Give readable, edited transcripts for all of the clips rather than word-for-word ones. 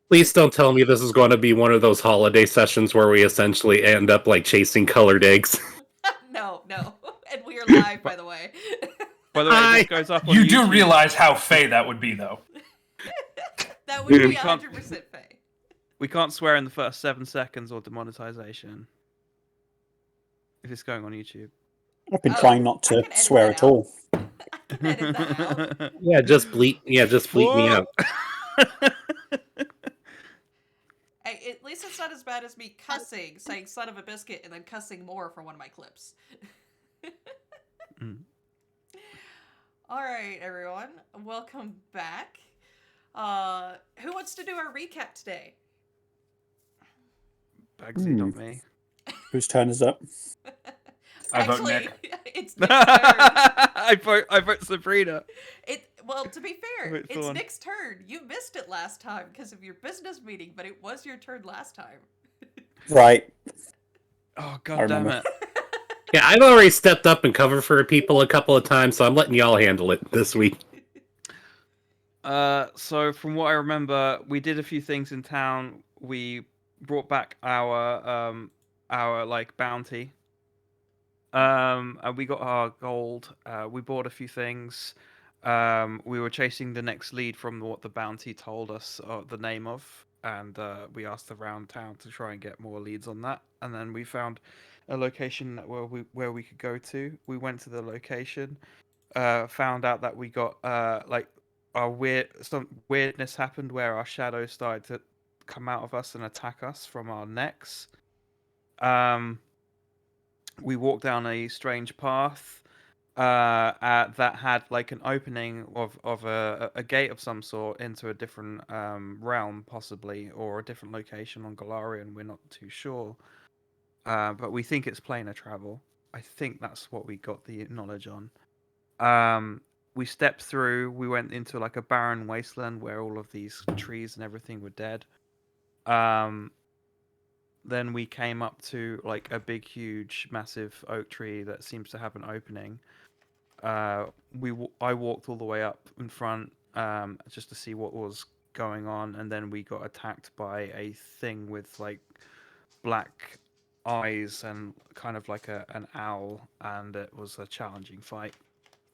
Please don't tell me this is going to be one of those holiday sessions where we essentially end up like chasing colored eggs. No, and we are live, by But- the way. By the way, Hi. this goes up on You YouTube. do realize how fey that would be, though. That would be We can't- 100% fake. We can't swear in the first 7 seconds or demonetization. If it's going on YouTube. I've been Oh, trying not I to can edit swear that at all. I can edit that out. Yeah, just bleep. Yeah, just bleep me out. Hey, at least it's not as bad as me cussing, saying son of a biscuit, and then cussing more for one of my clips. Mm. Alright, everyone. Welcome back. Who wants to do our recap today? Bagsy, not me. Whose turn is up? I vote Actually, Nick. it's Nick's turn. I vote Sabrina. Well, to be fair, Wait, it's Thorn. Nick's turn. You missed it last time because of your business meeting, but it was your turn last time. Right. Oh I god damn remember. it. Yeah, I've already stepped up and covered for people a couple of times, so I'm letting y'all handle it this week. So from what I remember, we did a few things in town. We brought back our like bounty. And we got our gold. We bought a few things. We were chasing the next lead from what the bounty told us the name of, and we asked around town to try and get more leads on that. And then we found a location where we could go to. We went to the location, found out that we got like some weirdness happened where our shadows started to come out of us and attack us from our necks. We walked down a strange path that had like an opening of a gate of some sort into a different realm, possibly, or a different location on Galarian. We're not too sure, but we think it's planar travel. I think that's what we got the knowledge on. We stepped through. We went into like a barren wasteland where all of these trees and everything were dead. Then we came up to like a big, huge, massive oak tree that seems to have an opening. I walked all the way up in front just to see what was going on, and then we got attacked by a thing with like black eyes and kind of like an owl, and it was a challenging fight.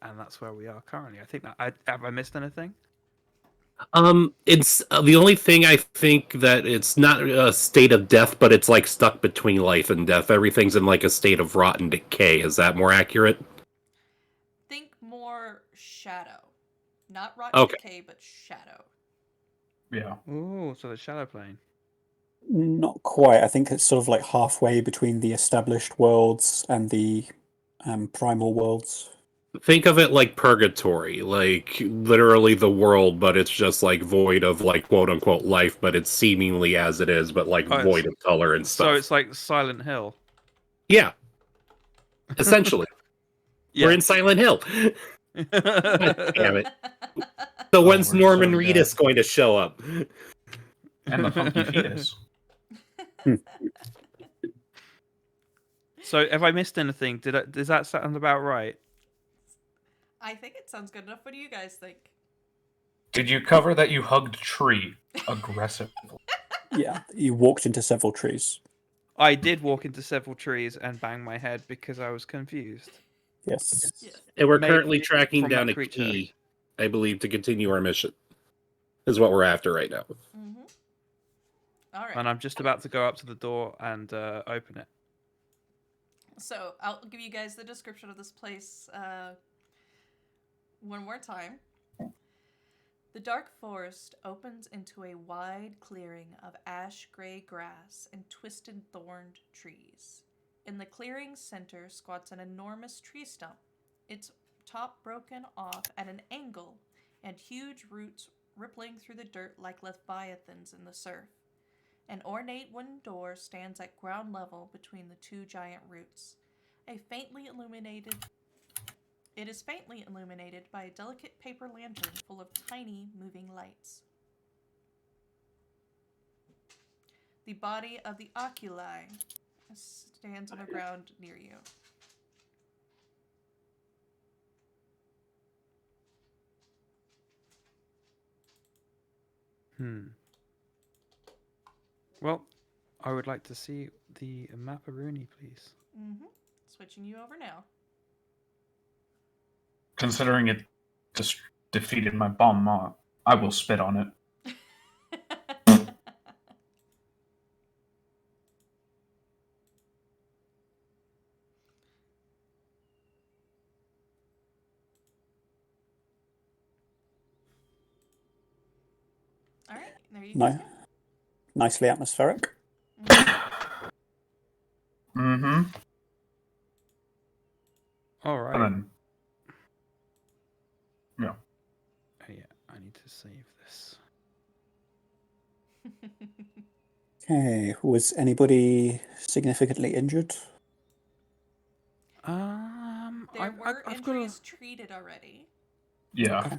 And that's where we are currently. I think that have I missed anything? It's the only thing I think that it's not a state of death, but it's like stuck between life and death. Everything's in like a state of rotten decay. Is that more accurate? Think more shadow. Not rotten Okay. decay, but shadow. Yeah. Oh, so the shadow plane. Not quite. I think it's sort of like halfway between the established worlds and the primal worlds. Think of it like purgatory, like literally the world, but it's just like void of like quote unquote life, but it's seemingly as it is, but like Oh, void of color and stuff. So it's like Silent Hill. Yeah, essentially. We're in Silent Hill. God damn it. So when's we're Norman so Reedus dead. going to show up? And the funky fetus. So have I missed anything? Does that sound about right? I think it sounds good enough. What do you guys think? Did you cover that you hugged tree aggressively? Yeah, you walked into several trees. I did walk into several trees and bang my head because I was confused. Yes. Yeah. And we're Maybe currently tracking from down that a creature. key, I believe, to continue our mission. Is what we're after right now. Mm-hmm. All right. And I'm just about to go up to the door and open it. So I'll give you guys the description of this place one more time. The dark forest opens into a wide clearing of ash-gray grass and twisted thorned trees. In the clearing's center squats an enormous tree stump, its top broken off at an angle and huge roots rippling through the dirt like leviathans in the surf. An ornate wooden door stands at ground level between the two giant roots. It is faintly illuminated by a delicate paper lantern full of tiny moving lights. The body of the oculi stands on the ground near you. Well, I would like to see the Maparoni, please. Mm-hmm. Switching you over now. Considering it just defeated my bomb mob, I will spit on it. All right, there you go. No, nicely atmospheric. Mm-hmm. All right. And then, Oh, yeah, I need to save this. Okay, was anybody significantly injured? There were I've got injuries treated already. yeah. Okay.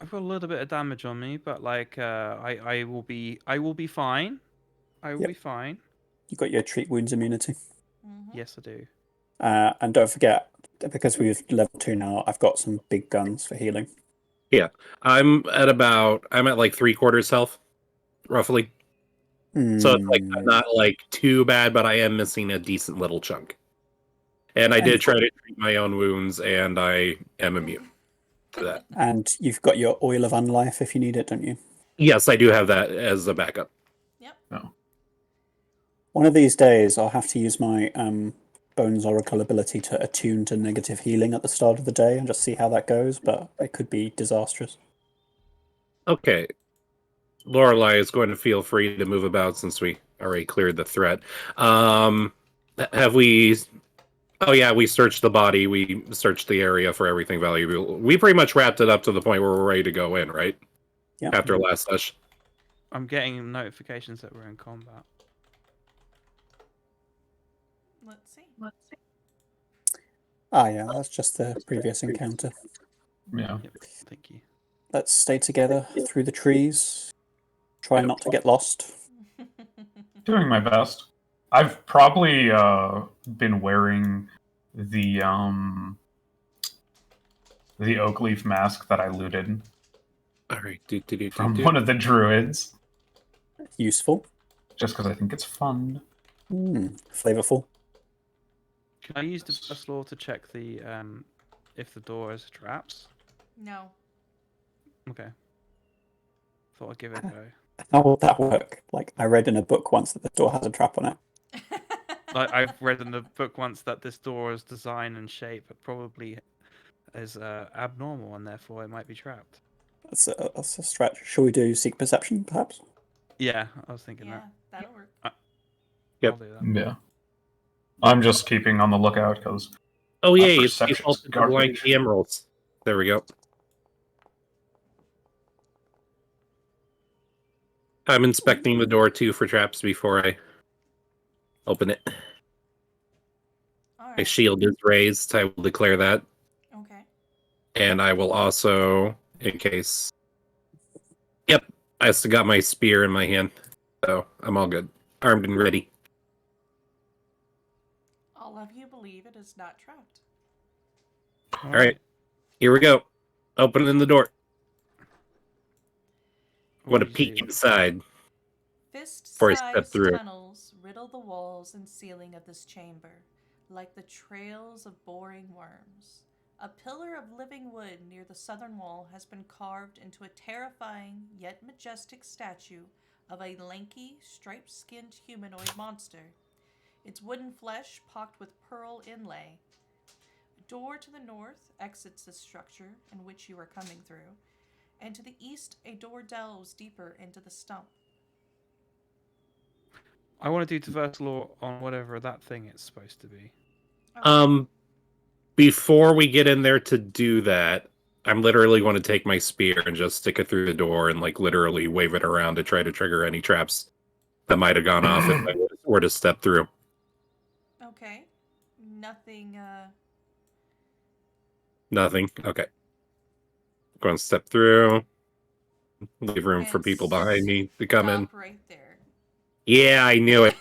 I've got a little bit of damage on me, but like I will be fine. I will Yep. be fine. You got your treat wounds immunity. Mm-hmm. Yes, I do. And don't forget, because we've level 2 now, I've got some big guns for healing. I'm at like 3/4 health, roughly. So it's like I'm not like too bad, but I am missing a decent little chunk. And I did try to treat my own wounds, and I am immune to that. And you've got your oil of unlife if you need it, don't you? Yes, I do have that as a backup. Yep. No. One of these days, I'll have to use my Bones Oracle ability to attune to negative healing at the start of the day and just see how that goes, but it could be disastrous. Okay. Lorelei is going to feel free to move about since we already cleared the threat. Have we... Oh yeah, we searched the body, we searched the area for everything valuable. We pretty much wrapped it up to the point where we're ready to go in, right? Yeah. After last session. I'm getting notifications that we're in combat. Let's see. Ah, yeah, that's just the previous encounter. Yeah. Yep. Thank you. Let's stay together through the trees. Try not to get lost. Doing my best. I've probably been wearing the oak leaf mask that I looted All right. from one of the druids, Useful. just because I think it's fun. Flavorful. Can I use the first law to check the if the door has traps? No. Okay. Thought I'd give it a go. How would that work? Like, I read in a book once that the door has a trap on it. Like I've read in the book once that this door's design and shape probably is abnormal and therefore it might be trapped. That's a stretch. Shall we do seek perception, perhaps? Yeah, I was thinking Yeah, that'll work. Yep. I'll do that. Yeah. I'm just keeping on the lookout because Oh My yeah, it's perception's defaulted to blank garbage. the emeralds. There we go. I'm inspecting the door too for traps before I open it. All My right. shield is raised. I will declare that. Okay. And I will also, in case... Yep, I still got my spear in my hand. So I'm all good. Armed and ready. All of you believe it is not trapped. All right. Here we go. Opening the door. What Want do to you peek see? inside. Before I step Fist-sized through. tunnels riddle the walls and ceiling of this chamber, like the trails of boring worms. A pillar of living wood near the southern wall has been carved into a terrifying yet majestic statue of a lanky, striped-skinned humanoid monster. Its wooden flesh pocked with pearl inlay. A door to the north exits this structure in which you are coming through, and to the east a door delves deeper into the stump. I want to do diverse law on whatever that thing is supposed to be. Okay. Before we get in there to do that, I'm literally going to take my spear and just stick it through the door and like literally wave it around to try to trigger any traps that might have gone off if I were to step through. Okay. Nothing, Nothing. Okay. Going to step through. Leave room And for people behind me to come in. stop right there. Yeah, I knew it.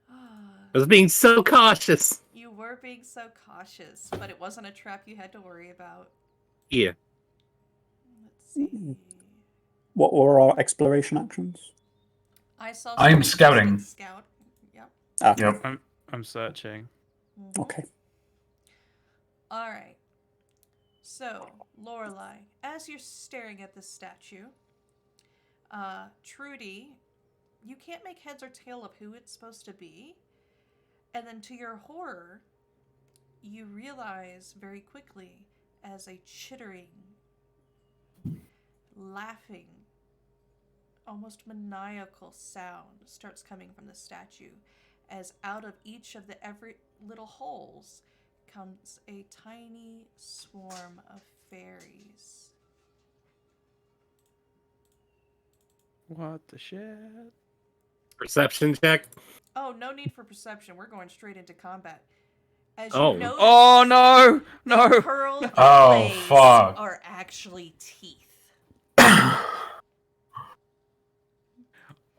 I was being so cautious. You were being so cautious, but it wasn't a trap you had to worry about. Yeah. Let's see. What were our exploration actions? I saw. I am somebody scouting. Scout. Yep. Ah, Yep. I'm searching. Mhm. okay. All right. So, Lorelai, as you're staring at this statue, Trudy, you can't make heads or tail of who it's supposed to be. And then to your horror, you realize very quickly as a chittering, laughing, almost maniacal sound starts coming from the statue, as out of each of the every little holes comes a tiny swarm of fairies. What the shit? Perception check. Oh, no need for perception. We're going straight into combat. As Oh. you notice, Oh no! the No! curled Oh, blades fuck. are actually teeth.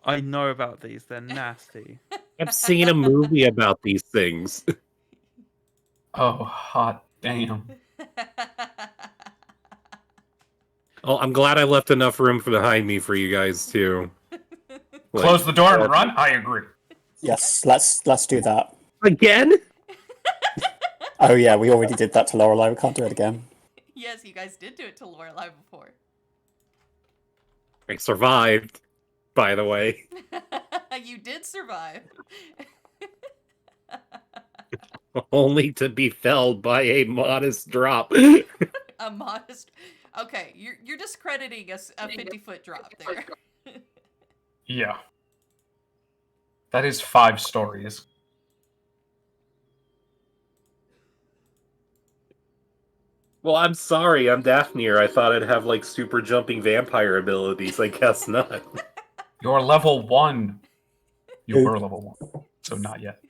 I know about these. They're nasty. I've seen a movie about these things. Oh, hot damn. Oh, I'm glad I left enough room behind me for you guys too. Close the door and run? I agree. Yes, let's do that. Again? Oh yeah, we already did that to Lorelei. We can't do it again. Yes, you guys did do it to Lorelai before. I survived, by the way. You did survive. Only to be felled by a modest drop. A modest. Okay, you're discrediting a 50-foot drop there. Yeah. That is 5 stories. Well, I'm sorry, I'm Daphne. I thought I'd have like super jumping vampire abilities. I guess not. You're level 1. You Ooh. were level 1, so not yet.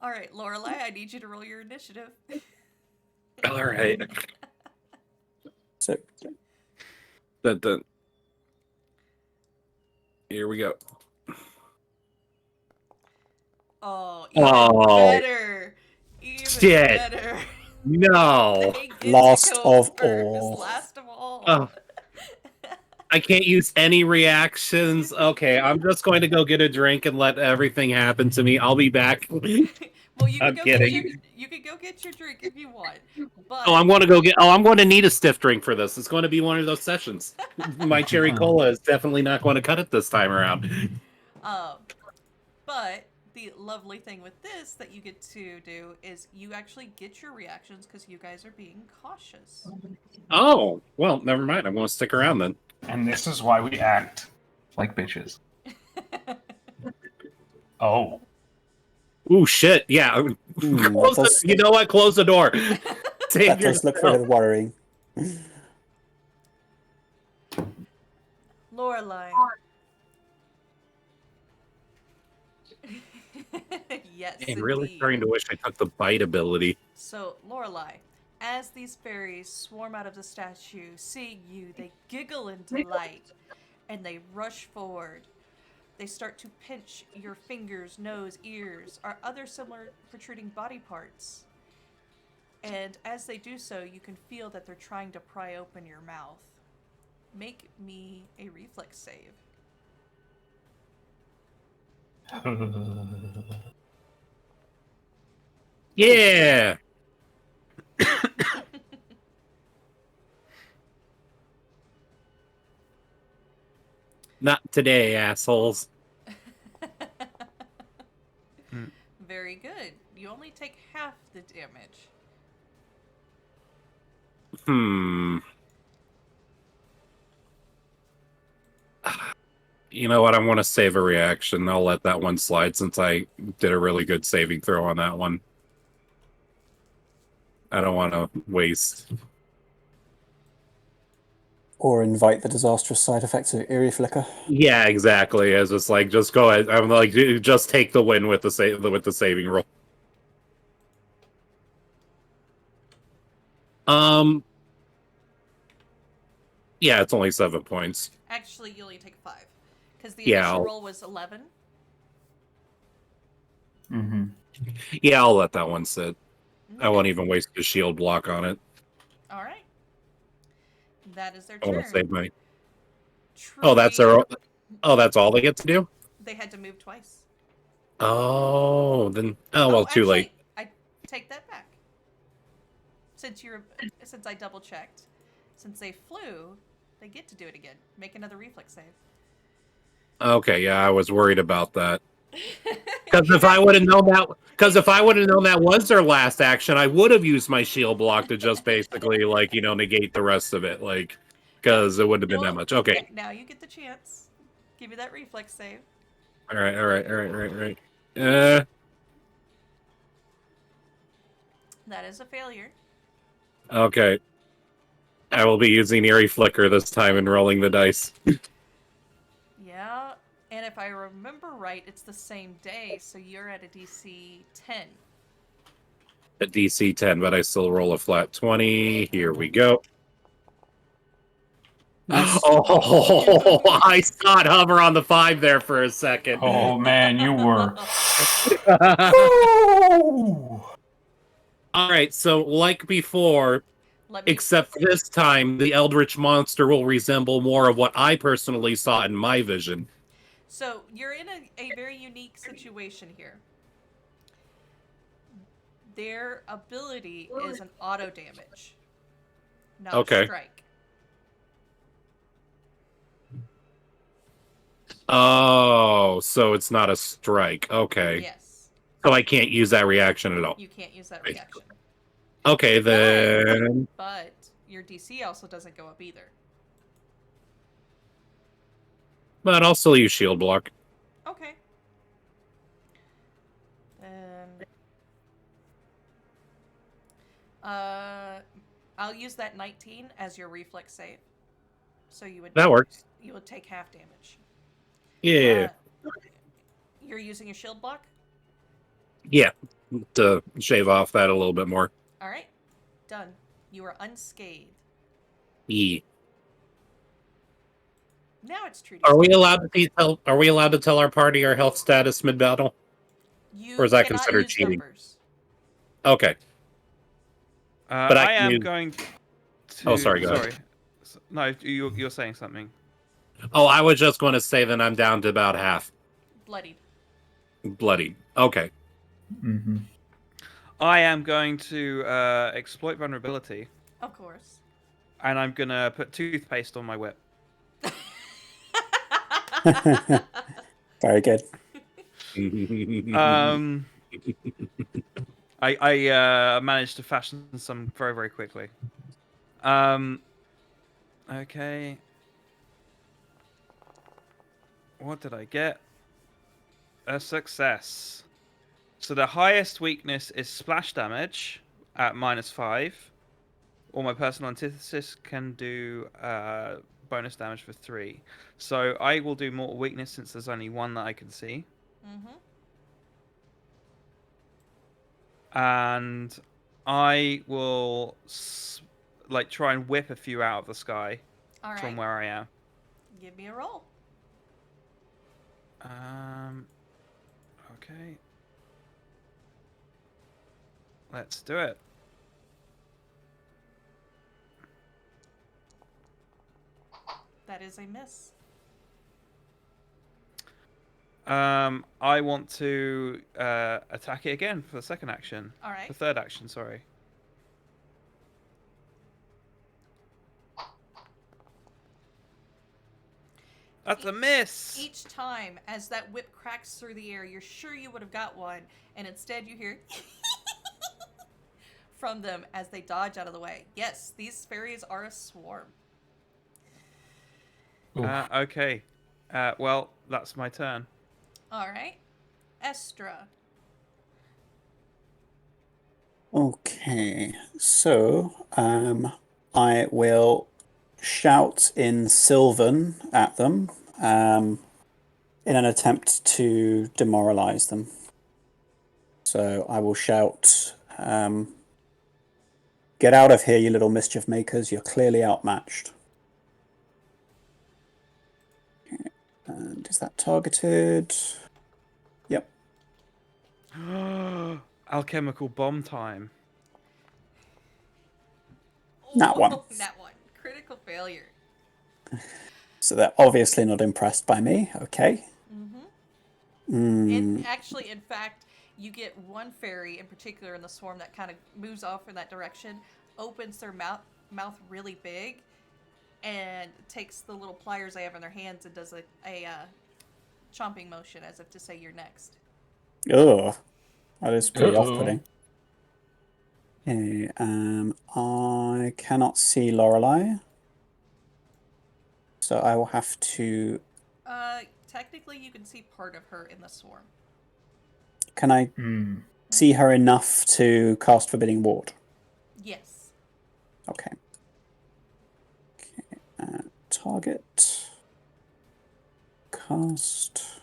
All right, Lorelai, I need you to roll your initiative. All right. So Dun. Here we go. Oh, even Oh. better. Even Shit. better. No. They get to Last go of first. all. Last of all. Oh. I can't use any reactions. Okay, I'm just going to go get a drink and let everything happen to me. I'll be back. Well, you can I'm go kidding. get you can go get your drink if you want. But I'm going to need a stiff drink for this. It's going to be one of those sessions. My cherry cola is definitely not going to cut it this time around. but the lovely thing with this that you get to do is you actually get your reactions because you guys are being cautious. Oh, well, never mind. I'm going to stick around then. And this is why we act like bitches. Oh. Ooh, shit. Yeah. that does, You know what? Close the door. Save that does look a yourself. little worrying. Lorelai. Yes, I'm really indeed. starting to wish I took the bite ability. So, Lorelai, as these fairies swarm out of the statue, seeing you, they giggle in delight, and they rush forward. They start to pinch your fingers, nose, ears, or other similar protruding body parts. And as they do so, you can feel that they're trying to pry open your mouth. Make me a reflex save. Yeah. Not today, assholes. Very good. You only take half the damage. You know what? I want to save a reaction. I'll let that one slide since I did a really good saving throw on that one. I don't want to waste. Or invite the disastrous side effects of Eerie Flicker. Yeah, exactly. It's just like, just go ahead. I'm like, just take the win with the saving roll. Yeah, it's only 7 points. Actually, you only take 5. Because the Yeah, initial roll was 11. Mm-hmm. Yeah, I'll let that one sit. I Okay. won't even waste a shield block on it. All right. That is their I want to turn. save my... Oh, that's Truly, their. Oh, that's all they get to do. they had to move twice. Oh, then. Oh well, too late. I take that back. Since I double checked, since they flew, they get to do it again. Make another reflex save. Okay, yeah, I was worried about that. Because if I would have known that was their last action, I would have used my shield block to just basically negate the rest of it, because it wouldn't have been that much. Okay. Now you get the chance. Give me that reflex save. All right. That is a failure. Okay. I will be using Eerie Flicker this time and rolling the dice. Yeah, and if I remember right, it's the same day, so you're at a DC 10. A DC 10, but I still roll a flat 20. Here we go. Nice. Oh, I saw it hover on the 5 there for a second. Oh man, you were. All right, so like before, Let me. except this time, the Eldritch monster will resemble more of what I personally saw in my vision. So you're in a very unique situation here. Their ability is an auto damage, not Okay. a strike. Oh, so it's not a strike. Okay. Yes, So I can't use that reaction at all. you can't use that reaction. Okay, then. But your DC also doesn't go up either. But I'll still use shield block. Okay. Then I'll use that 19 as your reflex save. So That works. you would take half damage. Yeah. You're using your shield block? Yeah. To shave off that a little bit more. All right. Done. You are unscathed. Yeah. Now it's Trudy's Are we turn. allowed to tell our party our health status mid battle? You or is that cannot considered use cheating? numbers. Okay. But I I can am use- going to. Oh, sorry, go ahead. Sorry. No, you're saying something. Oh, I was just going to say that I'm down to about half Bloodied. bloody. Okay. Mm-hmm. I am going to exploit vulnerability, Of course. and I'm gonna put toothpaste on my whip. Very good. I managed to fashion some very, very quickly. Okay. What did I get? A success. So the highest weakness is splash damage at -5. Or my personal antithesis can do bonus damage for 3. So I will do mortal weakness since there's only one that I can see. Mm-hmm. And I will try and whip a few out of the sky All right. from where I am. Give me a roll. Okay. Let's do it. That is a miss. I want to attack it again for the second action. All right. The third action, sorry. That's a miss! Each time as that whip cracks through the air, you're sure you would have got one, and instead you hear from them as they dodge out of the way. Yes, these fairies are a swarm. Okay. Well, that's my turn. All right. Estra. Okay, so I will shout in Sylvan at them in an attempt to demoralize them. So I will shout, "Get out of here, you little mischief makers! You're clearly outmatched." Okay. And is that targeted? Yep. Alchemical bomb time. Nat one. Nat one. Critical failure. So they're obviously not impressed by me. Okay. In fact, you get one fairy in particular in the swarm that kind of moves off in that direction, opens their mouth really big, and takes the little pliers they have in their hands and does a chomping motion as if to say you're next. Ugh. That is pretty Uh-oh. off-putting. Okay, I cannot see Lorelei. So I will have to... Technically, you can see part of her in the swarm. Can I see her enough to cast Forbidding Ward? Yes. Okay. Target. Cast.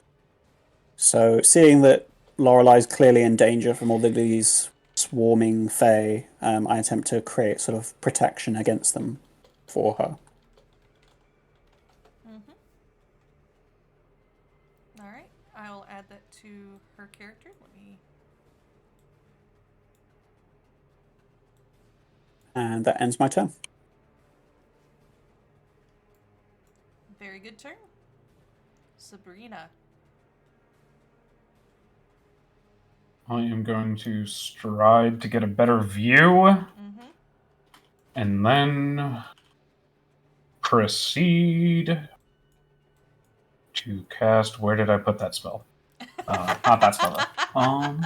So, seeing that Lorelei's clearly in danger from all of these swarming fae, I attempt to create sort of protection against them for her. Alright, I will add that to her character. And that ends my turn. Very good turn. Sabrina. I am going to stride to get a better view. And then proceed to cast... Where did I put that spell? Not that spell, though.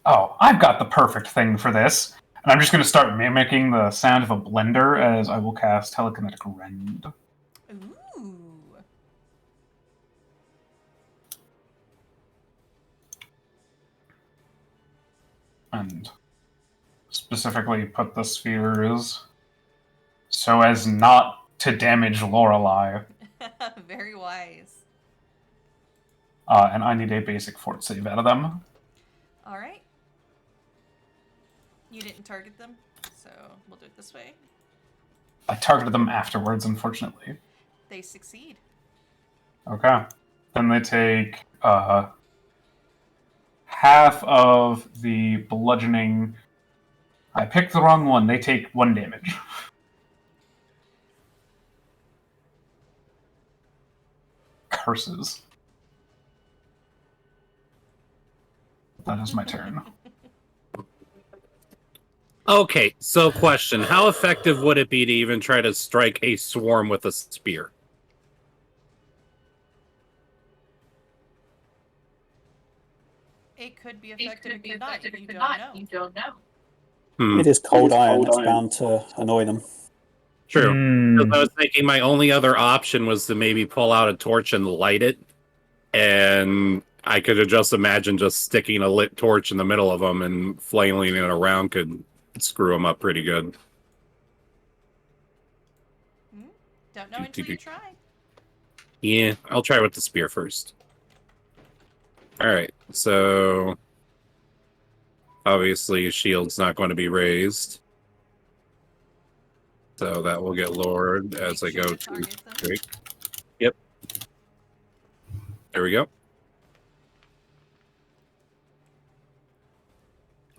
Oh, I've got the perfect thing for this. And I'm just going to start mimicking the sound of a blender as I will cast Telekinetic Rend. Ooh. And specifically put the spheres so as not to damage Lorelei. Very wise. And I need a basic fort save out of them. Alright. You didn't target them, so we'll do it this way. I targeted them afterwards, unfortunately. They succeed. Okay. Then they take half of the bludgeoning. I picked the wrong one. They take 1 damage. Curses. That is my turn. Okay, so question. How effective would it be to even try to strike a swarm with a spear? It could be effective, it could not. You don't know. It is cold iron. It's bound to annoy them. True. Because I was thinking my only other option was to maybe pull out a torch and light it. And I could have just imagined just sticking a lit torch in the middle of them and flailing it around could screw them up pretty good. Don't know until you try. Yeah, I'll try with the spear first. Alright, so obviously shield's not going to be raised. So that will get lowered as I go to break. Yep. There we go.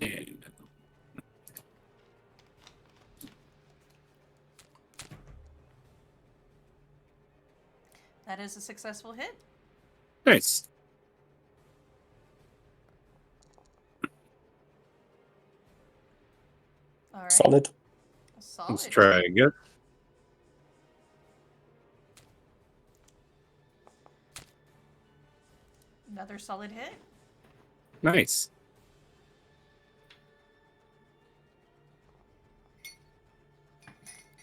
And that is a successful hit. nice. All right. Solid. Let's try again. Another solid hit. Nice.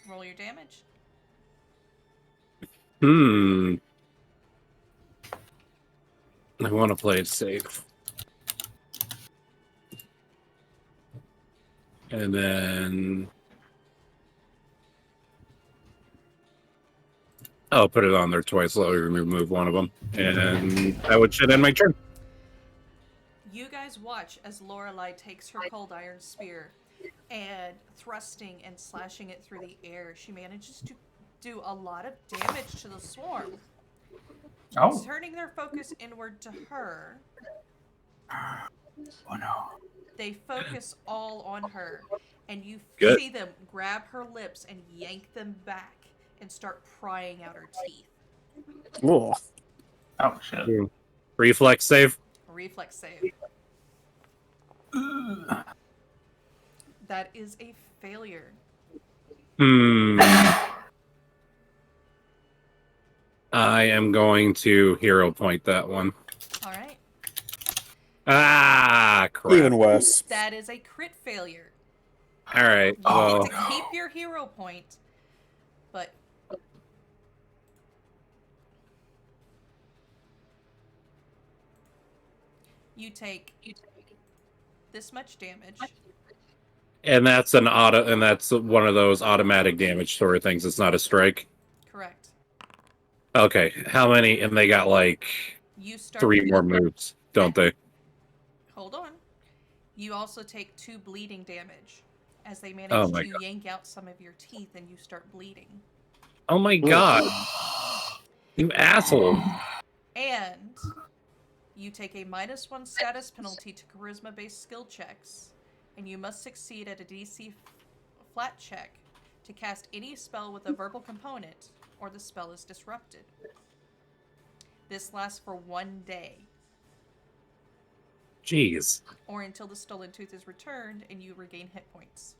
Roll your damage. I want to play it safe. And then I'll put it on there twice. I'll remove one of them. And that should end my turn. You guys watch as Lorelei takes her cold iron spear and thrusting and slashing it through the air. She manages to do a lot of damage to the swarm. Oh. Turning their focus inward to her. Oh no. They focus all on her. and you Good. see them grab her lips and yank them back and start prying out her teeth. Ugh. Oh shit. Reflex save. Reflex save. That is a failure. I am going to hero point that one. All right. Ah, crap. Even worse. That is a crit failure. All right. You Well, get to keep your hero point, but you take this much damage. and that's an auto, and that's one of those automatic damage sort of things. It's not a strike. Correct. Okay, how many? And they got like You start 3 more moves, don't they? Hold on. You also take 2 bleeding damage as they manage Oh my to God. yank out some of your teeth and you start bleeding. Oh my god, you asshole! And you take a -1 status penalty to charisma-based skill checks, and you must succeed at a DC flat check to cast any spell with a verbal component, or the spell is disrupted. This lasts for 1 day, Jeez. or until the stolen tooth is returned and you regain hit points.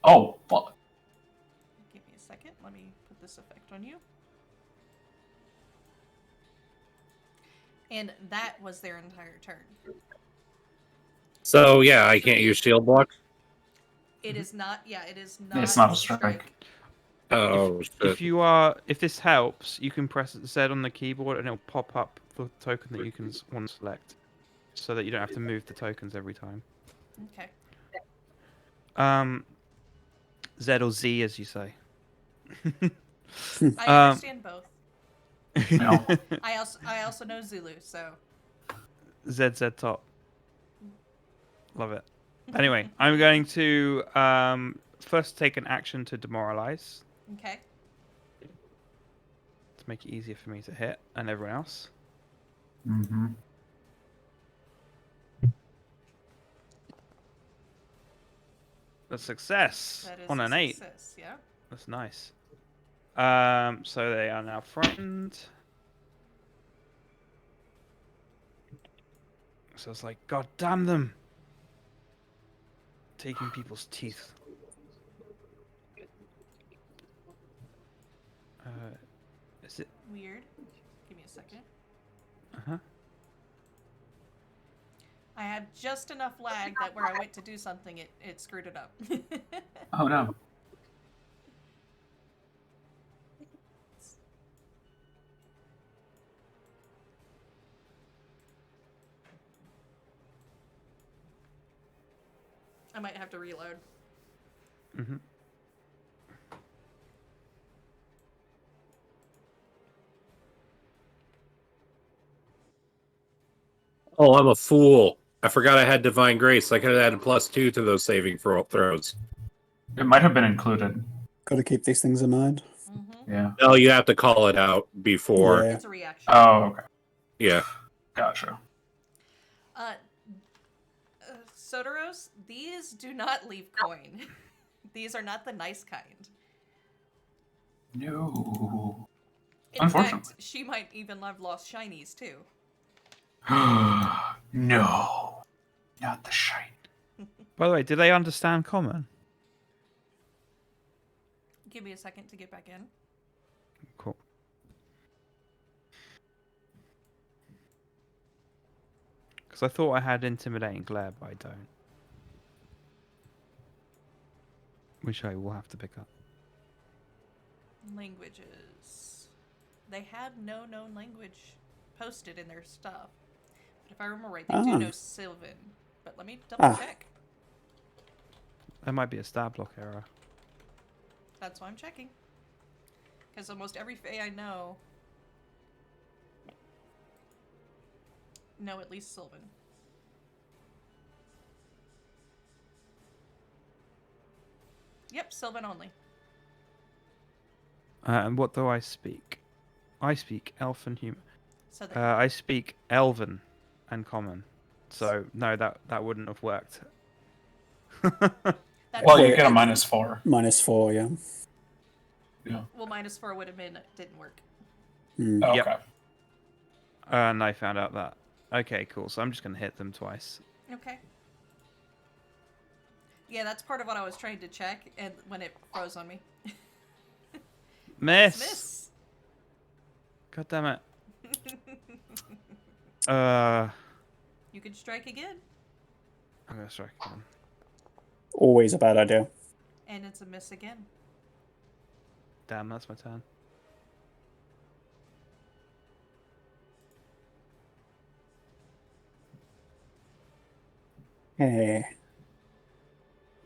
Oh, fuck. Give me a second. Let me put this effect on you. And that was their entire turn. So yeah, I can't use shield block. It is not. Yeah, it is not. It's not a strike. Oh shit. If this helps, you can press Z on the keyboard and it'll pop up the token that you can want to select, so that you don't have to move the tokens every time. Okay. Z or Z, as you say. I understand both. No. I also know Zulu, so. ZZ top. Love it. Anyway, I'm going to first take an action to demoralize Okay. to make it easier for me to hit and everyone else. Mm-hmm. A success That is on a an 8. success, yeah. That's nice. So they are now frightened. So it's like, God damn them! Taking people's teeth. Is it? Weird. Give me a second. Uh-huh. I had just enough lag that where I went to do something, it screwed it up. Oh no. I might have to reload. Mm-hmm. Oh, I'm a fool. I forgot I had divine grace. I could have added +2 to those saving throws. It might have been included. Got to keep these things in mind. Mm-hmm. Yeah. No, you have to call it out before. Yeah. It's a reaction. Oh, okay. Yeah. Gotcha. Soteros, these do not leave coin. These are not the nice kind. No. In Unfortunately. fact, she might even have lost shinies too. No. Not the shine. By the way, do they understand common? Give me a second to get back in. Cool. Because I thought I had intimidating glare, but I don't. Which I will have to pick up. Languages. They have no known language posted in their stuff. But if I remember right, they do know Sylvan. But let me double check. There might be a stat block error. That's why I'm checking. Because almost every Fae I know at least Sylvan. Yep, Sylvan only. And what do I speak? I speak Elf and Human. So I speak Elven and Common. So no, that wouldn't have worked. That Well, you Wait. get a -4. -4, yeah. Yeah. Well, -4 would have been didn't work. Hmm. Okay. Yep. And I found out that. Okay, cool. So I'm just gonna hit them twice. Okay. Yeah, that's part of what I was trying to check, and when it froze on me. Miss. Miss. God damn it. You can strike again, I'm gonna strike again. Always a bad idea. and it's a miss again. Damn, that's my turn. Okay.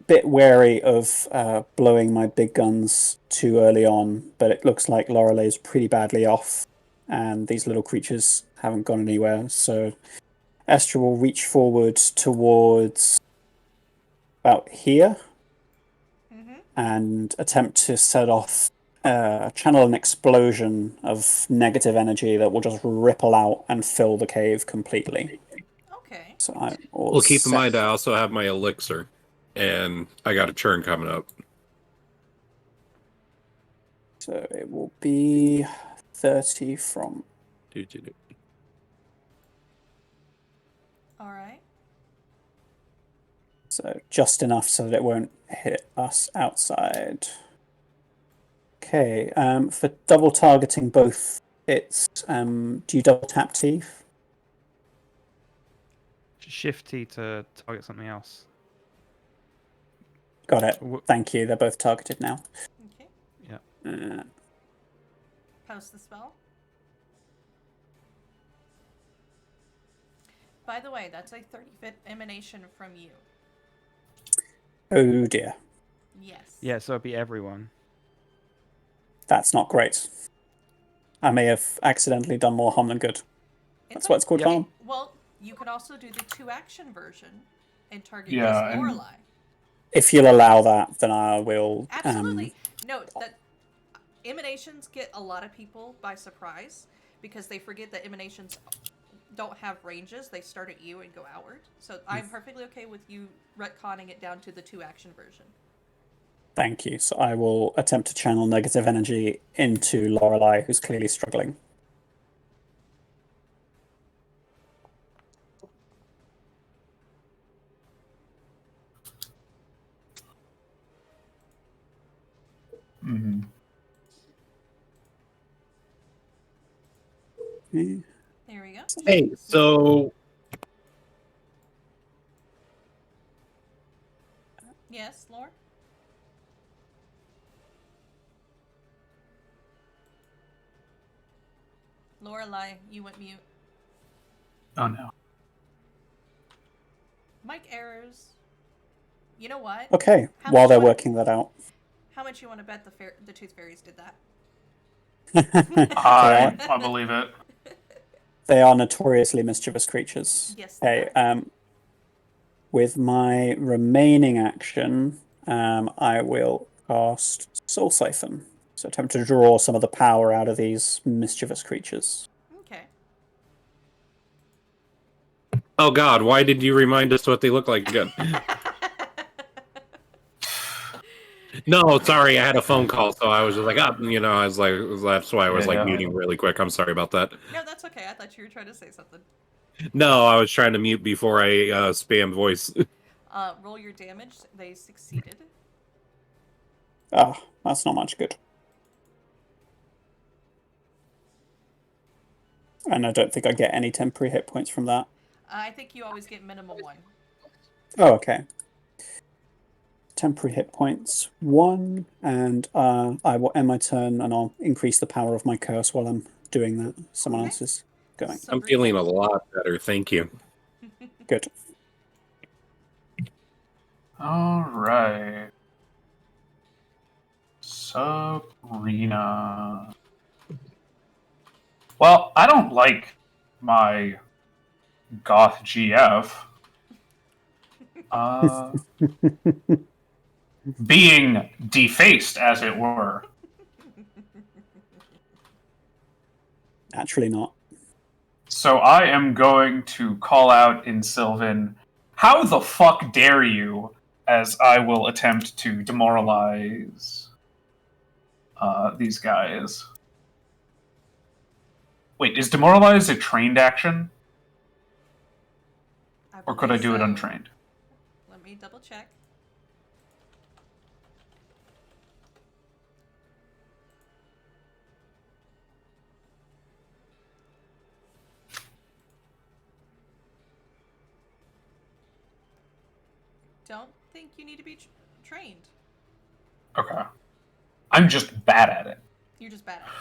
Bit wary of blowing my big guns too early on, but it looks like Lorelei's pretty badly off, and these little creatures haven't gone anywhere. So Estra will reach forward towards about here Mm-hmm. and attempt to set off channel an explosion of negative energy that will just ripple out and fill the cave completely. Okay. So I will Well, keep in set- mind, I also have my elixir, and I got a turn coming up. So it will be 30 from. All right. So just enough so that it won't hit us outside. Okay, for double targeting both, it's do you double tap teeth? Shift T to target something else. Got it. Wh- Thank you. They're both targeted now. Okay. Yeah. Post the spell. By the way, that's a 30-foot emanation from you. Oh dear, Yes. Yeah, so it'd be everyone. that's not great. I may have accidentally done more harm than good. That's why it's called Yep. harm. Well, you could also do the 2-action version and target Yeah, just and- Lorelei. If you'll allow that, then I will. Absolutely. Note that emanations get a lot of people by surprise because they forget that emanations don't have ranges. They start at you and go outward. So I'm perfectly okay with you retconning it down to the 2-action version. Thank you. So I will attempt to channel negative energy into Lorelei, who's clearly struggling. Mhm. Okay. There we go. Hey, so Yes, Lore? Lorelei, you went mute. Oh no. Mike errors. You know what? Okay, How while much they're would- working that out. How much you want to bet the Tooth Fairies did that? I believe it. They are notoriously mischievous creatures. Yes, they Okay, are. with my remaining action, I will cast Soul Siphon. So attempt to draw some of the power out of these mischievous creatures. Okay. oh god, why did you remind us what they look like again? No, sorry, I had a phone call, so I was just like, I was like, that's why I was like Yeah. muting really quick. I'm sorry about that. No, that's okay. I thought you were trying to say something. No, I was trying to mute before I spam voice. Roll your damage. They succeeded. Ah, that's not much good. And I don't think I get any temporary hit points from that. I think you always get minimum 1. Oh, okay. Temporary hit points 1, and I will end my turn, and I'll increase the power of my curse while I'm doing that. Someone Okay. else is going. I'm feeling a lot better, thank you. Good. All right. Sabrina. Well, I don't like my goth GF. Being defaced, as it were. Naturally not. So I am going to call out in Sylvan, "How the fuck dare you?" as I will attempt to demoralize these guys. Wait, is demoralize a trained action? Or could I do it untrained? Let me double check. Don't think you need to be trained. Okay. I'm just bad at it. You're just bad at it.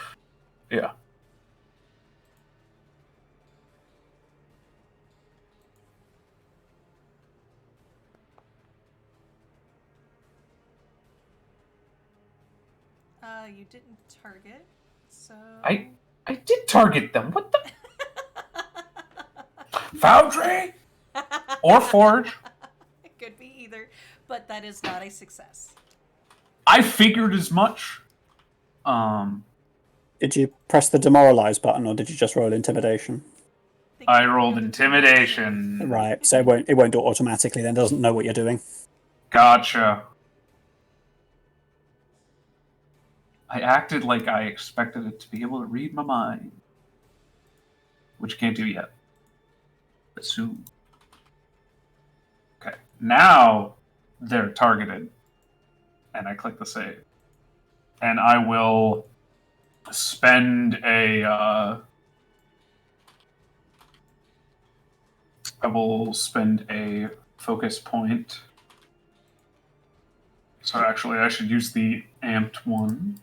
Yeah. You didn't target, so... I did target them. What the? Foundry? Or Forge? It could be either, but that is not a success. I figured as much. Did you press the demoralize button, or did you just roll intimidation? I rolled intimidation. Right, so it won't do it automatically. Then it doesn't know what you're doing. Gotcha. I acted like I expected it to be able to read my mind, which can't do yet. But soon. Okay, now they're targeted, and I click the save, and I will spend a. I will spend a focus point. So actually, I should use the amped one.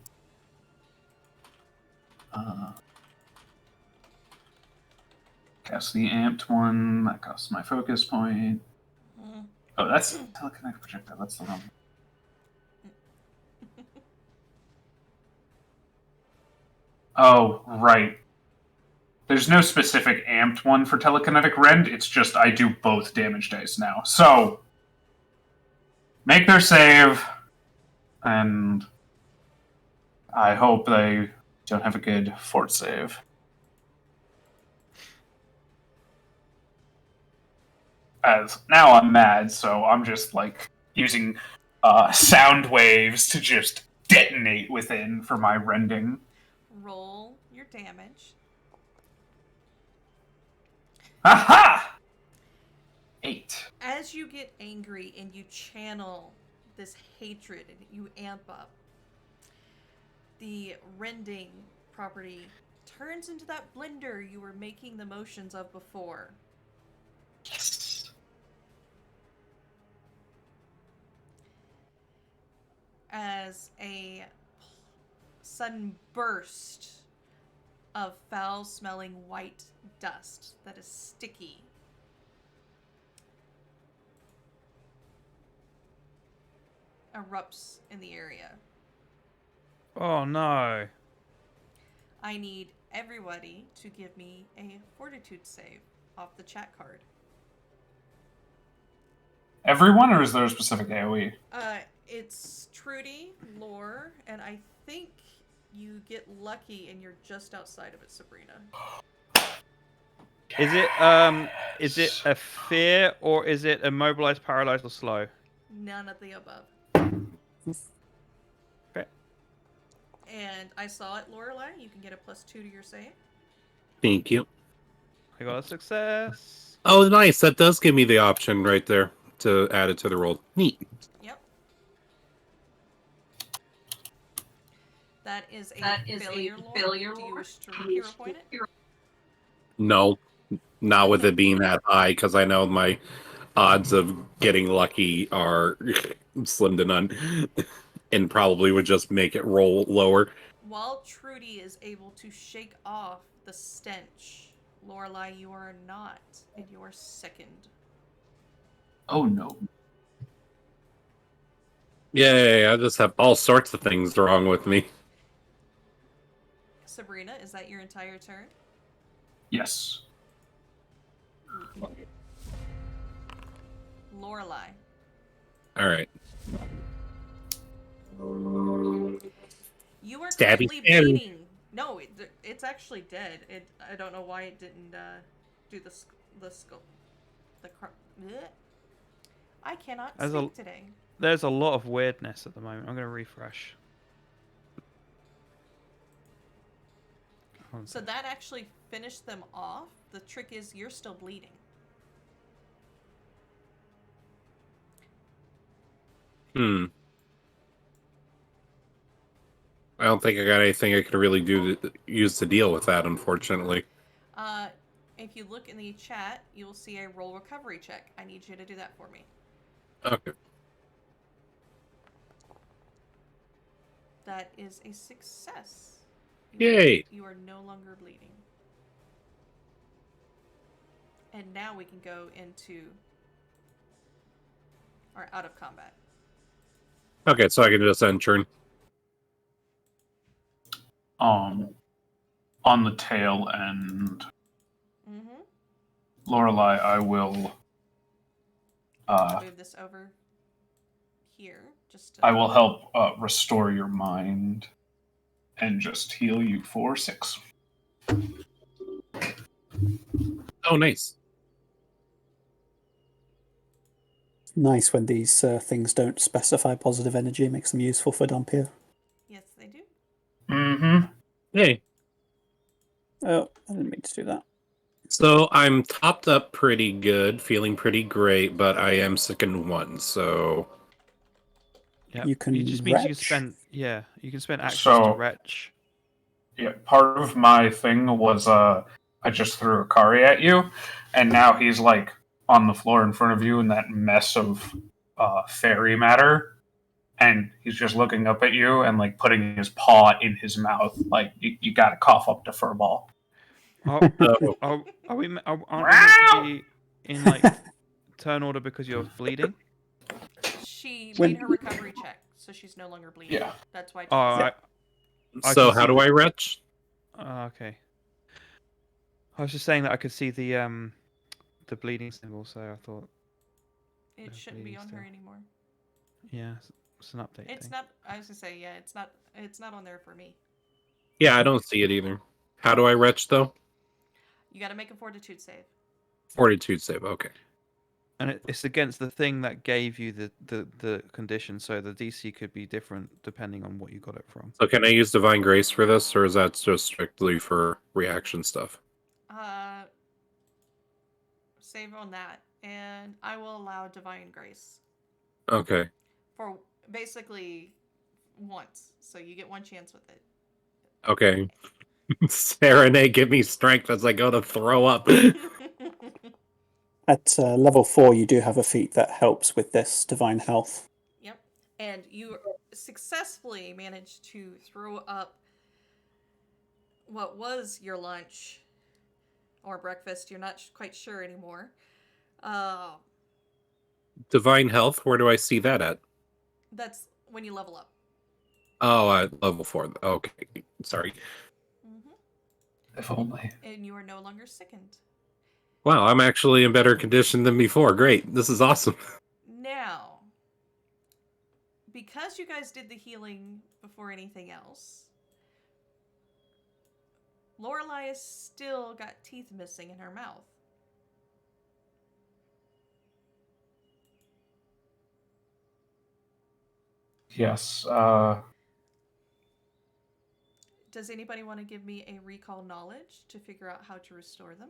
Cast the amped one. That costs my focus point. Oh, that's telekinetic projectile. That's the wrong. Oh, right. There's no specific amped one for telekinetic rend. It's just I do both damage dice now. So make their save, and I hope they don't have a good fort save. As now I'm mad, so I'm just like using sound waves to just detonate within for my rending. Roll your damage. Aha! 8. As you get angry and you channel this hatred and you amp up, the rending property turns into that blender you were making the motions of before. Yes. As a sudden burst of foul-smelling white dust that is sticky erupts in the area. Oh no. I need everybody to give me a fortitude save off the chat card. Everyone, or is there a specific AoE? It's Trudy, Lore, and I think you get lucky and you're just outside of it, Sabrina. Is it a fear, or is it immobilized, paralyzed, or slow? None of the above. Okay. And I saw it, Lorelei. You can get a +2 to your save. Thank you. I got a success. Oh, nice. That does give me the option right there to add it to the roll. Neat. Yep. That is a failure, Lore. Do you wish to hero point it? No, not with it being that high, because I know my odds of getting lucky are slim to none, and probably would just make it roll lower. While Trudy is able to shake off the stench, Lorelei, you are not, and you are sickened. Oh no. Yay, I just have all sorts of things wrong with me. Sabrina, is that your entire turn? Yes. Lorelei. All right. You are Stabby, currently stabby. bleeding No, it's actually dead. I don't know why it didn't do the skull. Bleh. I cannot speak today. There's a lot of weirdness at the moment. I'm going to refresh. So that actually finished them off. The trick is you're still bleeding. I don't think I got anything I could really use to deal with that, unfortunately. If you look in the chat, you'll see a roll recovery check. I need you to do that for me. Okay. That is a success. Yay! You are no longer bleeding. And now we can go into our out of combat. Okay, so I can just end turn. On the tail end, Mm-hmm. Lorelei, I will. Move this over here. I will help restore your mind and just heal you for 6. Oh, nice. Nice when these things don't specify positive energy. Makes them useful for Dampier. Yes, they do. Mm-hmm. Hey. Oh, I didn't mean to do that. So I'm topped up pretty good, feeling pretty great, but I am sick in 1, so... Yeah, You can it just means you can retch. spend you can spend actions to So- retch. Yeah, part of my thing was I just threw Akari at you, and now he's like on the floor in front of you in that mess of fairy matter, and he's just looking up at you and like putting his paw in his mouth, like you gotta cough up the fur ball. Oh, Oh, are we? Aren't we meant to be in like turn order because you're bleeding? She When- made her recovery check, so she's no longer bleeding. Yeah. That's why. Oh, I so can how see do the- I retch? Okay. I was just saying that I could see the bleeding symbol, so I thought, It shouldn't be bleeding on her still. anymore. yeah, it's an update It's thing. not. I was gonna say, yeah, it's not. It's not on there for me. Yeah, I don't see it either. How do I retch, though? You got to make a fortitude save. Fortitude save, okay. And it's against the thing that gave you the condition, so the DC could be different depending on what you got it from. So can I use Divine Grace for this, or is that just strictly for reaction stuff? Save on that, and I will allow divine grace Okay. for basically once. So you get one chance with it. Okay. Serenade, give me strength as I go to throw up. At level 4, you do have a feat that helps with this divine health. Yep. And you successfully managed to throw up what was your lunch or breakfast. You're not quite sure anymore. Divine Health, where do I see that at? That's when you level up. Oh, at level 4. Okay. Sorry. If only. And you are no longer sickened. Wow, I'm actually in better condition than before. Great. This is awesome. Now, because you guys did the healing before anything else, Lorelei has still got teeth missing in her mouth. Yes. Does anybody want to give me a recall knowledge to figure out how to restore them?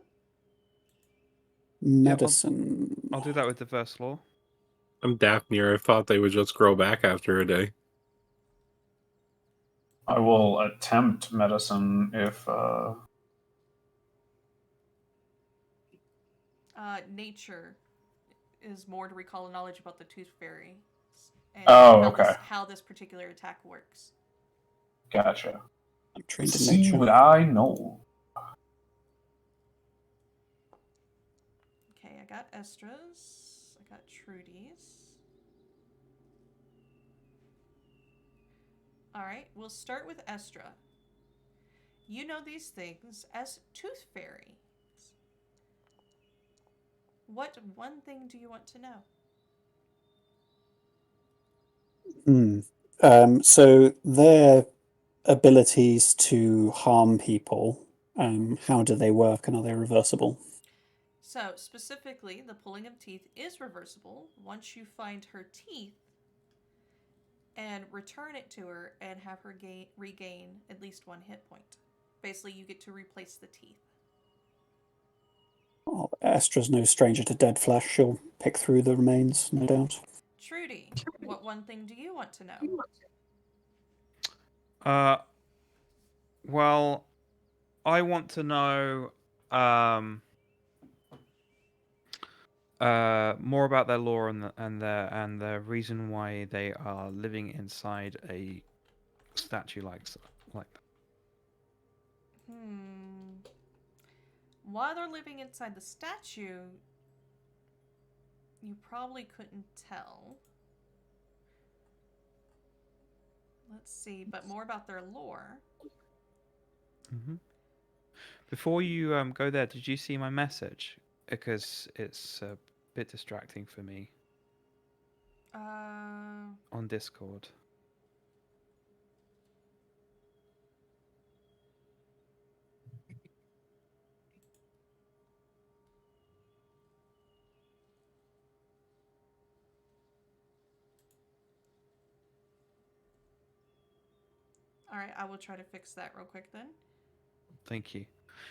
Medicine. I'll do that with the first law. I'm Daphne. I thought they would just grow back after a day. I will attempt medicine if. Nature is more to recall knowledge about the tooth fairy. And Oh, okay. How this particular attack works. Gotcha. I'm trained in See nature. what I know. Okay, I got Estra's. I got Trudy's. Alright, we'll start with Estra. You know these things as tooth fairies. What one thing do you want to know? So they're abilities to harm people, how do they work and are they reversible? So, specifically, the pulling of teeth is reversible once you find her teeth and return it to her and have her regain at least 1 hit point. Basically, you get to replace the teeth. Oh, Estra's no stranger to dead flesh. She'll pick through the remains, no doubt. Trudy, what one thing do you want to know? Well, I want to know more about their lore and the reason why they are living inside a statue like that. While they're living inside the statue, you probably couldn't tell. Let's see, but more about their lore. Mm-hmm. Before you go there, did you see my message? Because it's a bit distracting for me. On Discord. All right, I will try to fix that real quick then. Thank you.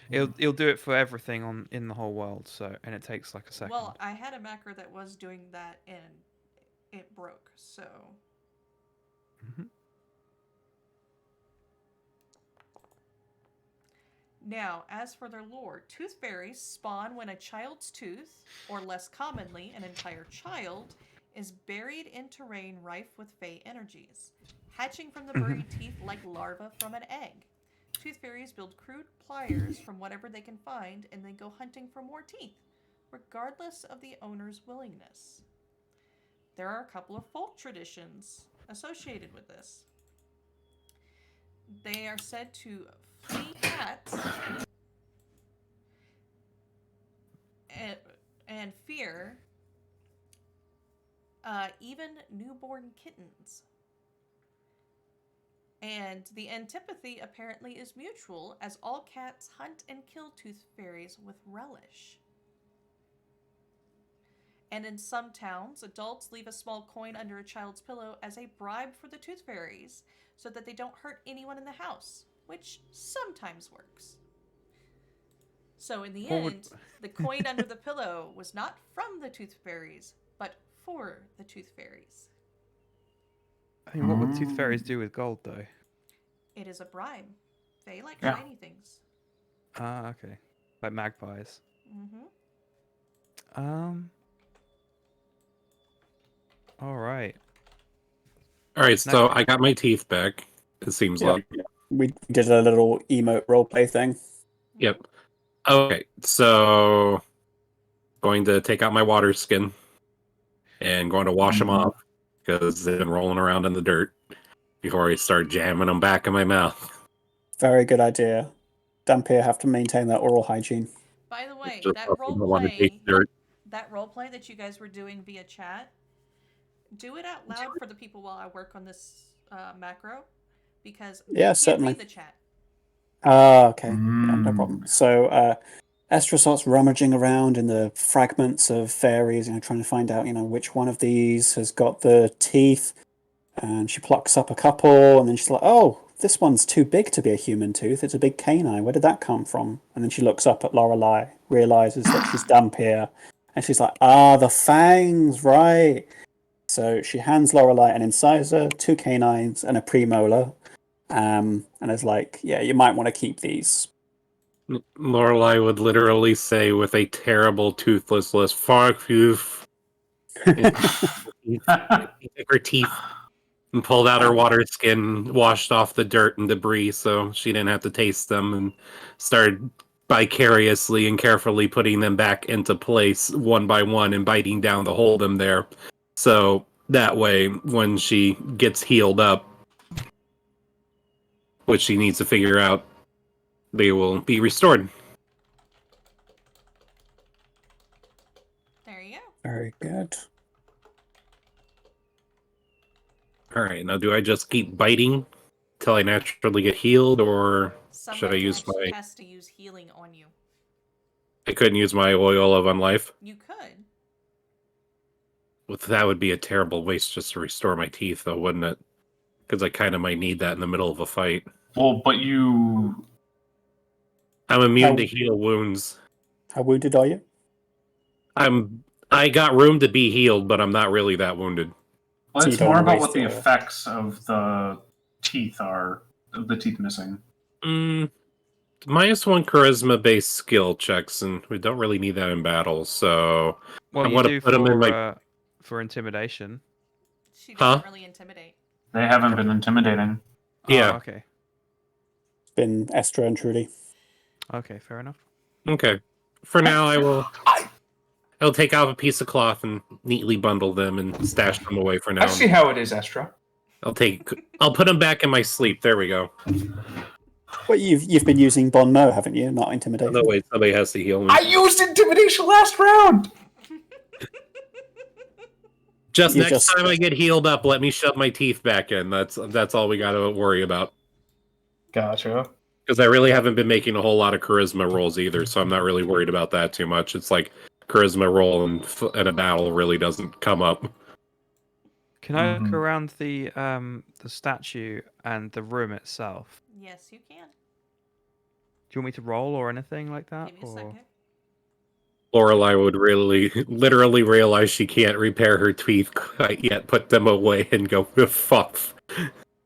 It'll do it for everything in the whole world, and it takes like a second. Well, I had a macro that was doing that and it broke, so. Mm-hmm. Now, as for their lore, tooth fairies spawn when a child's tooth, or less commonly, an entire child, is buried in terrain rife with fey energies, hatching from the buried teeth like larvae from an egg. Tooth fairies build crude pliers from whatever they can find and then go hunting for more teeth, regardless of the owner's willingness. There are a couple of folk traditions associated with this. They are said to flee cats and fear even newborn kittens. And the antipathy apparently is mutual, as all cats hunt and kill tooth fairies with relish. And in some towns, adults leave a small coin under a child's pillow as a bribe for the tooth fairies, so that they don't hurt anyone in the house, which sometimes works. So in the end, the coin under the pillow was not from the tooth fairies, but for the tooth fairies. I mean, what would tooth fairies do with gold, though? It is a bribe. They like shiny things. Ah, okay. Like magpies. Mm-hmm. All right. All right, so I got my teeth back. It seems like we did a little emote roleplay thing. Yep. Okay, so going to take out my water skin and going to wash them off because they've been rolling around in the dirt before I start jamming them back in my mouth. Very good idea. Dampier have to maintain that oral hygiene. By the way, Just that don't want to taste roleplay that you guys were doing via chat, do it out loud for the people while I work on this macro, because they can't certainly. read the chat. Okay. Yeah, no problem. So Estra starts rummaging around in the fragments of fairies, trying to find out, which one of these has got the teeth. And she plucks up a couple, and then she's like, oh, this one's too big to be a human tooth. It's a big canine. Where did that come from? And then she looks up at Lorelei, realizes that she's Dampier, and she's like, the fangs, right. So she hands Lorelei an incisor, 2 canines, and a premolar. And is like, yeah, you might want to keep these. Lorelei would literally say with a terrible toothless list, fuck you. Take her teeth and pulled out her water skin, washed off the dirt and debris so she didn't have to taste them, and started vicariously and carefully putting them back into place one by one and biting down to hold them there. So that way, when she gets healed up, which she needs to figure out, they will be restored. There you go. Very good. All right, now do I just keep biting till I naturally get healed, or should I Someone use actually my? has to use healing on you. I couldn't use my oil of unlife. You could. Well, that would be a terrible waste just to restore my teeth, though, wouldn't it? Because I kind of might need that in the middle of a fight. Well, but you. I'm immune to How- heal wounds. How wounded are you? I got room to be healed, but I'm not really that wounded. Well, So you it's don't more wanna about waste what the the- effects of the teeth are. Of the teeth missing. -1 charisma based skill checks, and we don't really need that in battle, so Well, I'm you gonna do put them in my. for intimidation. She doesn't Huh? really intimidate. They haven't been intimidating. Yeah. Oh, okay. It's been Estra and Trudy. Okay, fair enough. Okay. For now, I'll take out a piece of cloth and neatly bundle them and stash them away for now. I see how it is, Estra. I'll put them back in my sleep. There we go. Well, you've been using Bon Mo, haven't you? Not Oh, intimidation. no, wait, somebody has to heal me. I used intimidation last round. Just You next just- time I get healed up, let me shove my teeth back in. That's all we got to worry about. Gotcha. Because I really haven't been making a whole lot of charisma rolls either, so I'm not really worried about that too much. It's like charisma roll and a battle really doesn't come up. Can I look Mhm. around the statue and the room itself? Yes, you can. Do you want me to roll or anything like that? Give me a or... second. Lorelai would literally realize she can't repair her teeth quite yet, put them away, and go, fuck.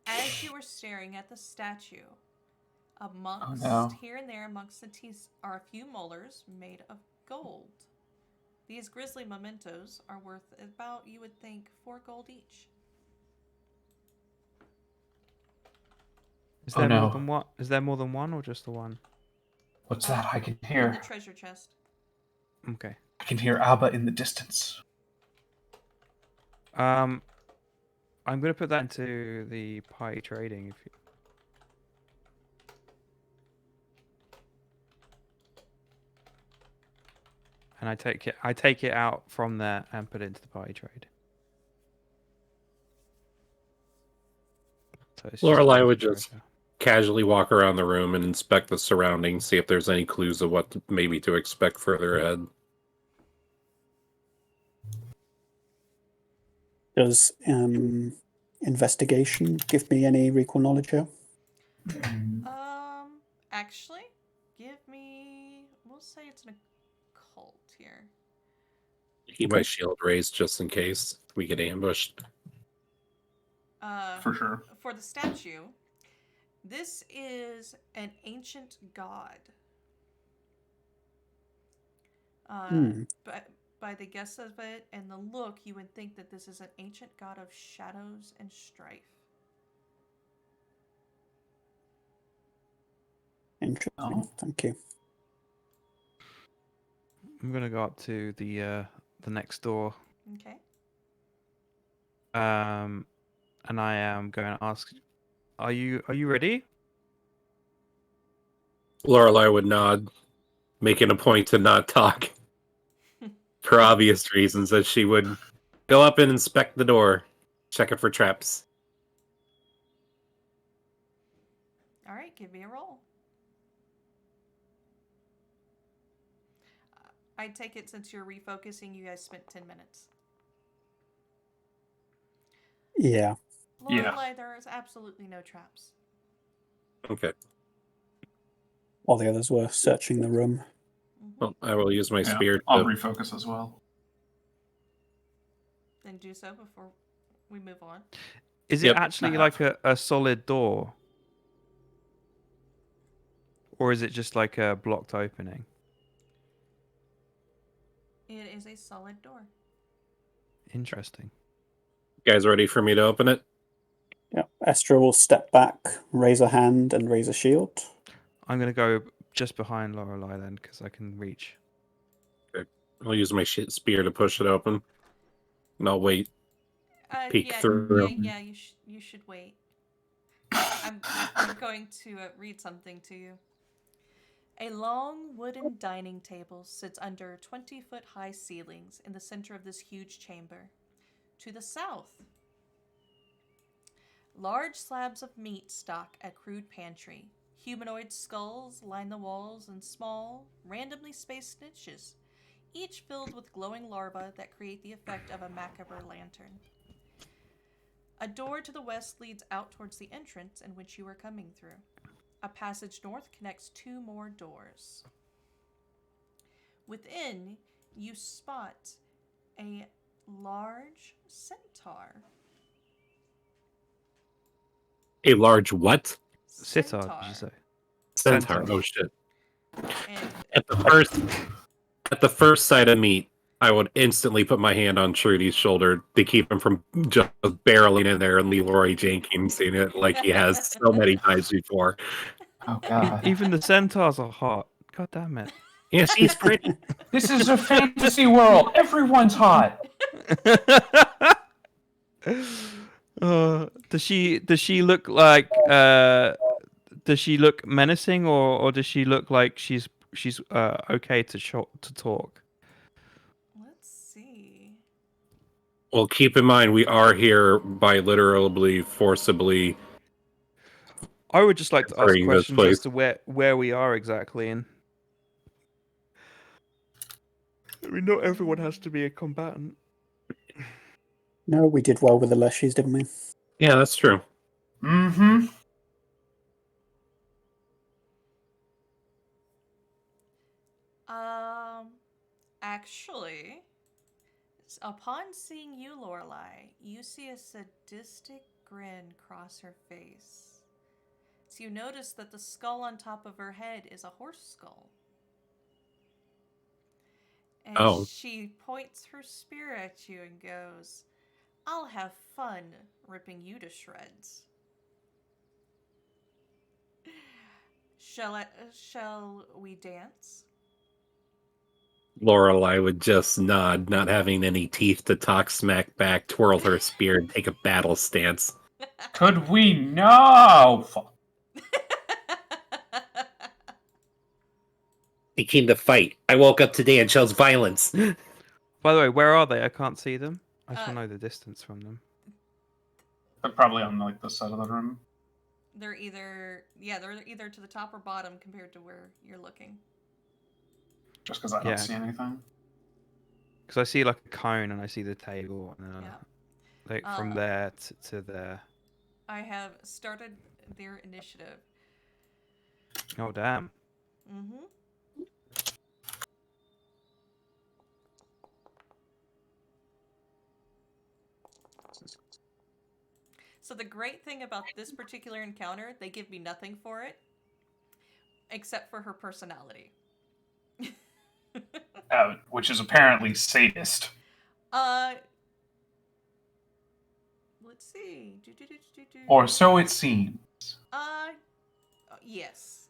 As you were staring at the statue, amongst no. here and there amongst the teeth are a few molars made of gold. These grisly mementos are worth about, you would think, 4 gold each. Is Oh, there no. more than one? Is there more than one or just the one? What's that? I can In hear. the treasure chest. Okay. I can hear Abba in the distance. I'm gonna put that into the party trading. If you... And I take it out from there and put it into the party trade. So it's Lorelai just would just treasure. casually walk around the room and inspect the surroundings, see if there's any clues of what maybe to expect further ahead. Does investigation give me any recall knowledge here? Actually, give me. We'll say it's an occult here. Keep my shield raised just in case we get ambushed. For sure. For the statue, this is an ancient god. But by the guess of it and the look, you would think that this is an ancient god of shadows and strife. Interesting. Oh. Thank you. I'm gonna go up to the next door. Okay. And I am going to ask, are you ready? Lorelai would nod, making a point to not talk. For obvious reasons, that she would go up and inspect the door, check it for traps. All right, give me a roll. I take it since you're refocusing, you guys spent 10 minutes. Yeah. Yeah. Lorelai, there is absolutely no traps. Okay. While the others were searching the room. Well, I will use my Yeah, spear I'll to refocus as well. Then do so before we move on. Is it Yep. actually like a solid door? Or is it just like a blocked opening? It is a solid door. Interesting. You guys ready for me to open it? Yeah. Estra will step back, raise a hand, and raise a shield. I'm going to go just behind Lorelai then, because I can reach. I'll use my spear to push it open. And I'll wait. Peek through. Yeah, you should wait. I'm going to read something to you. A long wooden dining table sits under 20-foot-high ceilings in the center of this huge chamber. To the south, Large slabs of meat stock a crude pantry. Humanoid skulls line the walls in small, randomly spaced niches, each filled with glowing larvae that create the effect of a macabre lantern. A door to the west leads out towards the entrance in which you are coming through. A passage north connects 2 more doors. Within, you spot a large centaur. A large what? Sitar, did you say? Centaur. Centaur. Oh shit. And At the first sight of meat, I would instantly put my hand on Trudy's shoulder to keep him from just barreling in there and Leroy Jenkins in it like he has so many times before. Oh god. Even the centaurs are hot. God damn it. Yes, he's pretty. This is a fantasy world. Everyone's hot. Does she look like does she look menacing, or does she look like she's okay to talk? let's see. Well, keep in mind we are here by literally forcibly. I would just like to ask Entering this questions place. as to where we are exactly, and I mean, not everyone has to be a combatant. No, we did well with the Leshies, didn't we? Yeah, that's true. Mm-hmm. Actually, upon seeing you, Lorelei, you see a sadistic grin cross her face. So you notice that the skull on top of her head is a horse skull. And Oh. she points her spear at you and goes, "I'll have fun ripping you to shreds. Shall we dance?" Lorelei would just nod, not having any teeth to talk smack back, twirl her spear, and take a battle stance. Could we? No. Fuck. He came to fight. I woke up today and chose violence. By the way, where are they? I can't see them. I shall Uh, know the distance from them. They're probably on like the side of the room. they're either to the top or bottom compared to where you're looking. Just because I don't Yeah. see anything. Because I see like a cone and I see the table, and Yeah. like from there to there. I have started their initiative. Oh damn! Mm-hmm. So the great thing about this particular encounter, they give me nothing for it, except for her personality. Which is apparently sadist. Let's see. Or so it seems. Yes.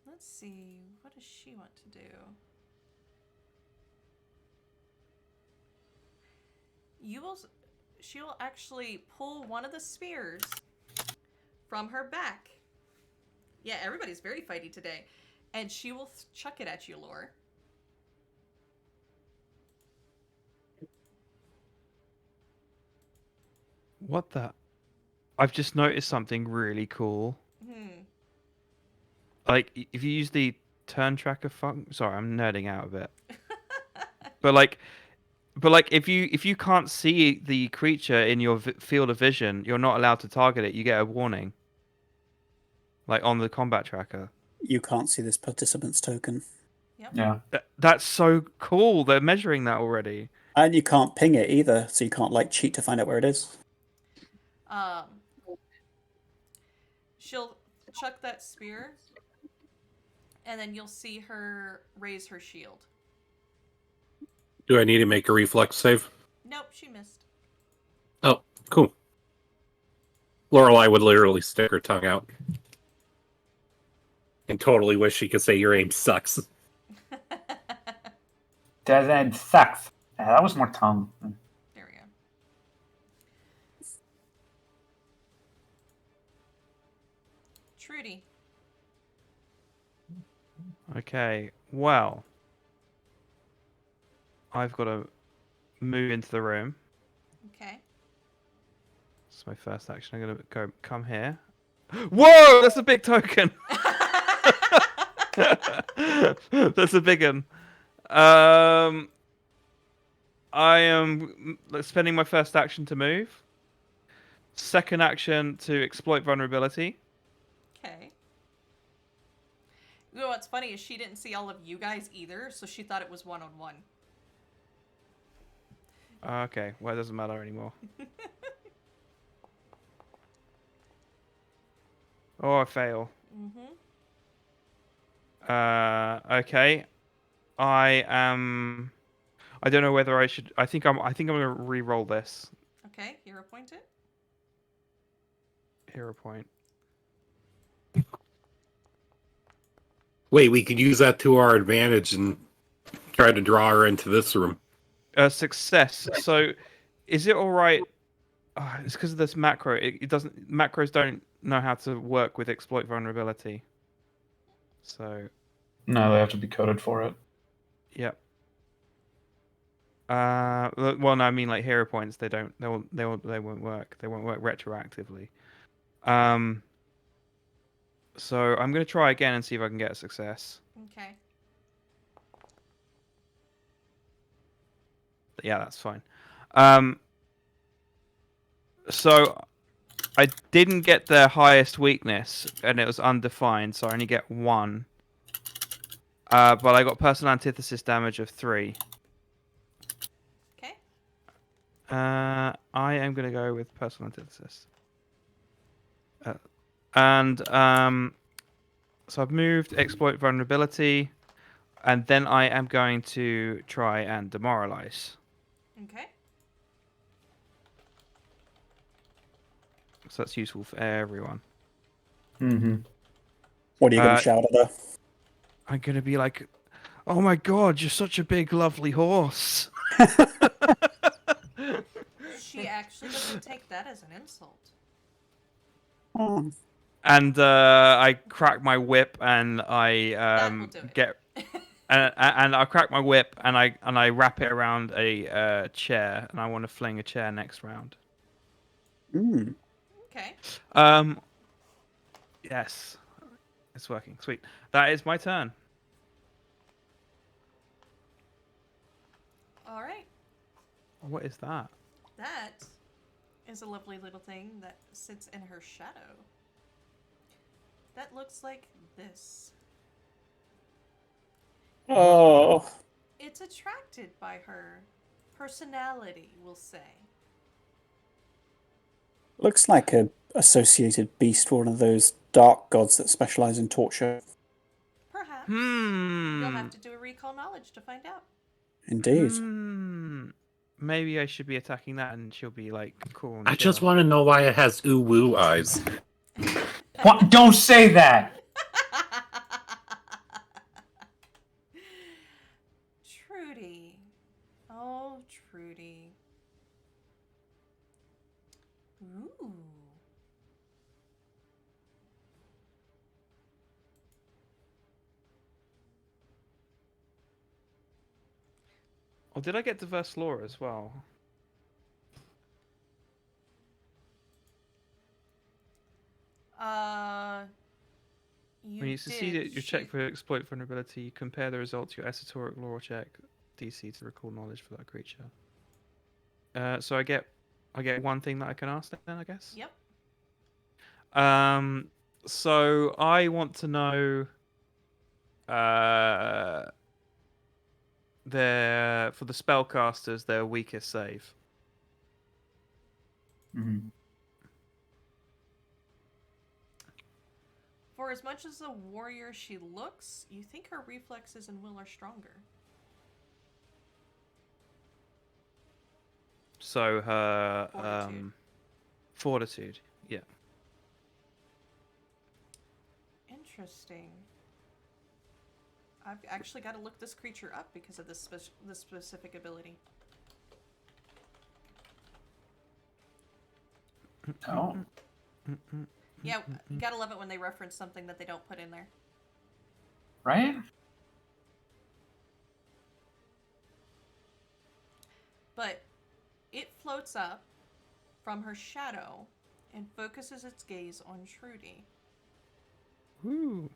Let's see. What does she want to do? She will actually pull one of the spears from her back. Yeah, everybody's very fighty today. And she will chuck it at you, Lore. What the? I've just noticed something really cool. Like, if you use the turn tracker sorry, I'm nerding out a bit. But like, if you can't see the creature in your field of vision, you're not allowed to target it. You get a warning. Like on the combat tracker. You can't see this participant's token. Yep. Yeah. That's so cool. They're measuring that already. And you can't ping it either, so you can't like cheat to find out where it is. She'll chuck that spear, and then you'll see her raise her shield. Do I need to make a reflex save? Nope, she missed. Oh, cool. Lorelei would literally stick her tongue out And totally wish she could say your aim sucks. That sucks. That was more tongue. There we go. Trudy. Okay, well, I've got to move into the room. Okay. That's my first action. I'm gonna come here. Whoa, that's a big token. That's a big one. I am spending my first action to move. Second action to exploit vulnerability. Okay. You know what's funny is she didn't see all of you guys either, so she thought it was one-on-one. Okay, well, it doesn't matter anymore. Oh, I fail. Mm-hmm. Okay. I don't know whether I should. I think I'm gonna re-roll this. Okay, hero pointed. Hero point. Wait, we could use that to our advantage and try to draw her into this room. Success. So, is it all right? It's because of this macro. It doesn't. Macros don't know how to work with exploit vulnerability. So, No, they have to be coded for it. yep. Well, no, I mean like hero points. They don't. They won't work. They won't work retroactively. So I'm gonna try again and see if I can get a success. Okay. Yeah, that's fine. So I didn't get the highest weakness, and it was undefined, so I only get 1. But I got personal antithesis damage of 3. Okay. I am gonna go with personal antithesis. So I've moved exploit vulnerability, and then I am going to try and demoralize. Okay. So that's useful for everyone. Mm-hmm. What are you going to shout at her? I'm gonna be like, "Oh my god, you're such a big, lovely horse." She actually doesn't take that as an insult. Oh, And I crack my whip, and I That will do it. get and I crack my whip, and I wrap it around a chair, and I want to fling a chair next round. mm. Okay. Yes, it's working. Sweet. That is my turn. All right. What is that? That is a lovely little thing that sits in her shadow. That looks like this. Oh, It's attracted by her personality, we'll say. looks like a associated beast for one of those dark gods that specialize in torture. Perhaps. Hmm. You'll have to do a recall knowledge to find out. Indeed. Maybe I should be attacking that, and she'll be like cool. And I just chill. want to know why it has ooh woo eyes. What? Don't say that. Trudy. Oh, Trudy. Ooh. Or did I get diverse lore as well? When you succeed at your check for exploit vulnerability, you compare the results to your esoteric lore check DC to recall knowledge for that creature. So I get one thing that I can ask then, I guess. Yep. So I want to know for the spellcasters their weakest save. Mm-hmm. For as much as a warrior she looks, you think her reflexes and will are stronger. So her Fortitude. fortitude, yeah. Interesting. I've actually got to look this creature up because of this specific ability. Oh. Yeah, you gotta love it when they reference something that they don't put in there. Right? But it floats up from her shadow and focuses its gaze on Trudy. Woo.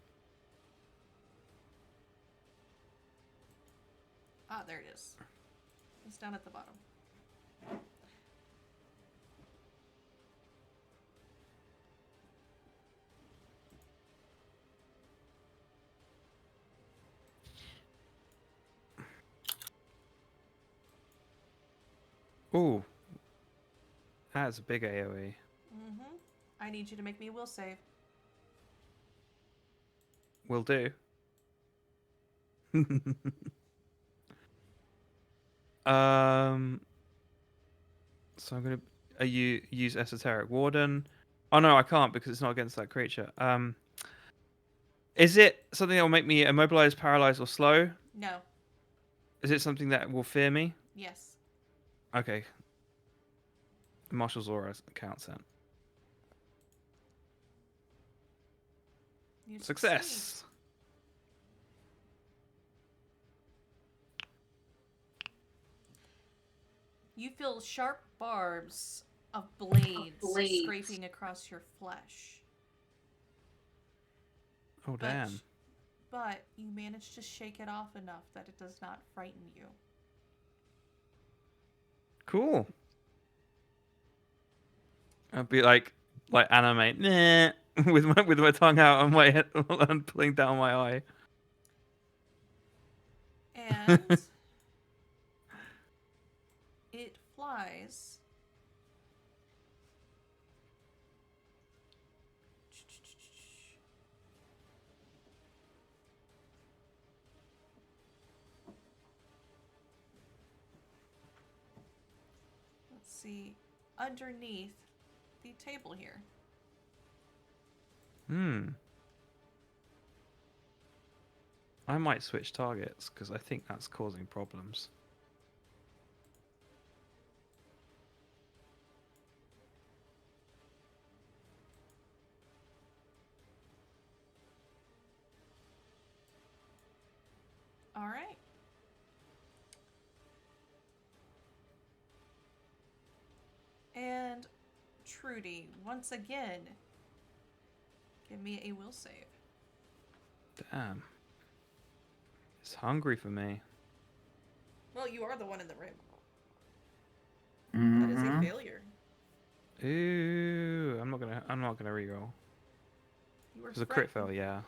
Ah, there it is. It's down at the bottom. Ooh. That's a big AoE. Mm-hmm. I need you to make me a will save. Will do. So I'm gonna. You use Esoteric Warden? Oh no, I can't because it's not against that creature. Is it something that will make me immobilized, paralyzed, or slow? No. Is it something that will fear me? Yes. Okay. Martial's Aura counts then. You Success. succeed. You feel sharp barbs of blades scraping across your flesh. Oh damn. But you manage to shake it off enough that it does not frighten you. Cool. I'd be like animate, nah, with my tongue out on my head and pulling down my eye. And it flies. Let's see, underneath the table here. I might switch targets because I think that's causing problems. All right. And Trudy, once again, give me a will save. Damn. It's hungry for me. Well, you are the one in the room. Mm-hmm. That is a failure. Ooh, I'm not gonna reroll. You were It's a crit frightened. fail, yeah.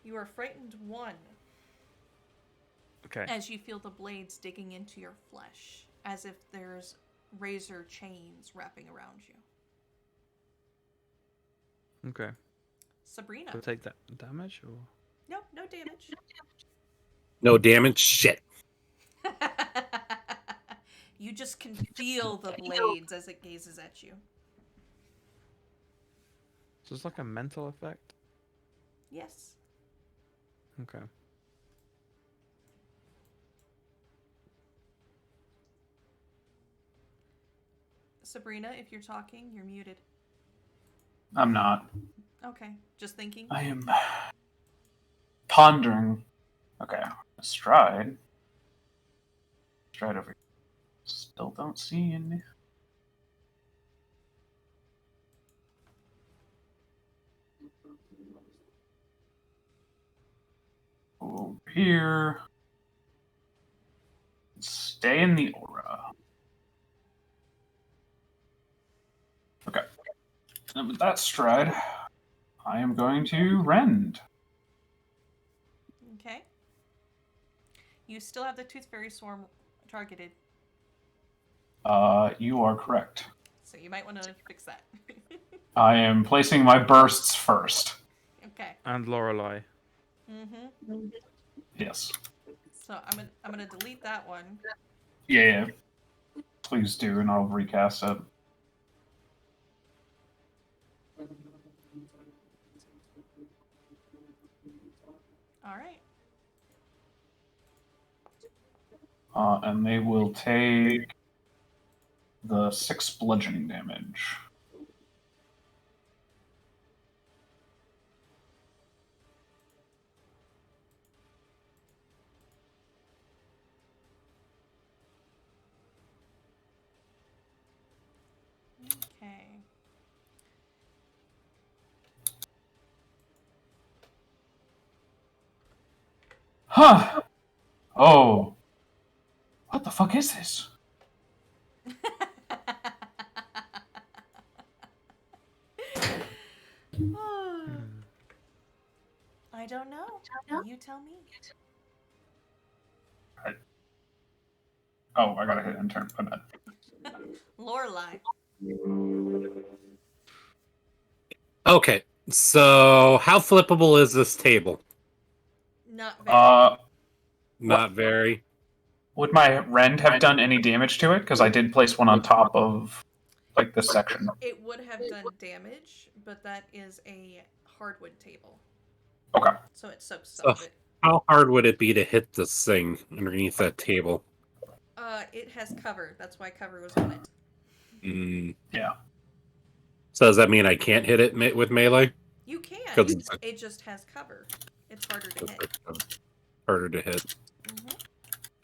You are frightened 1. Okay. As you feel the blades digging into your flesh, as if there's razor chains wrapping around you. Okay. Sabrina. Do I take that damage or? Nope, no damage. No damage. Shit. You just can feel the blades as it gazes at you. So it's like a mental effect. Yes. Okay. Sabrina, if you're talking, you're muted. I'm not. Okay, just thinking. I am pondering. Okay, stride. Stride over here. Still don't see any. Over here. Stay in the aura. Okay. And with that stride, I am going to rend. Okay. You still have the Tooth Fairy Swarm targeted, You are correct. so you might want to fix that. I am placing my bursts first. Okay. And Lorelei. Mm-hmm. Yes. So I'm gonna delete that one. Yeah. Please do, and I'll recast it. All right. And they will take the 6 bludgeoning damage. Okay. Huh. Oh. What the fuck is this? I don't know. You tell me. Oh, I gotta hit enter. My bad. Lorelai. Okay, so how flippable is this table? Not very. Not very. Would my rend have done any damage to it? Because I did place one on top of, like, this section. It would have done damage, but that is a hardwood table. Okay. So it soaks some So- of it. How hard would it be to hit this thing underneath that table? It has cover. That's why cover was on it. Yeah. So does that mean I can't hit it with melee? You can. 'Cause it's- It just has cover. It's harder to hit. Harder to hit. Hmm.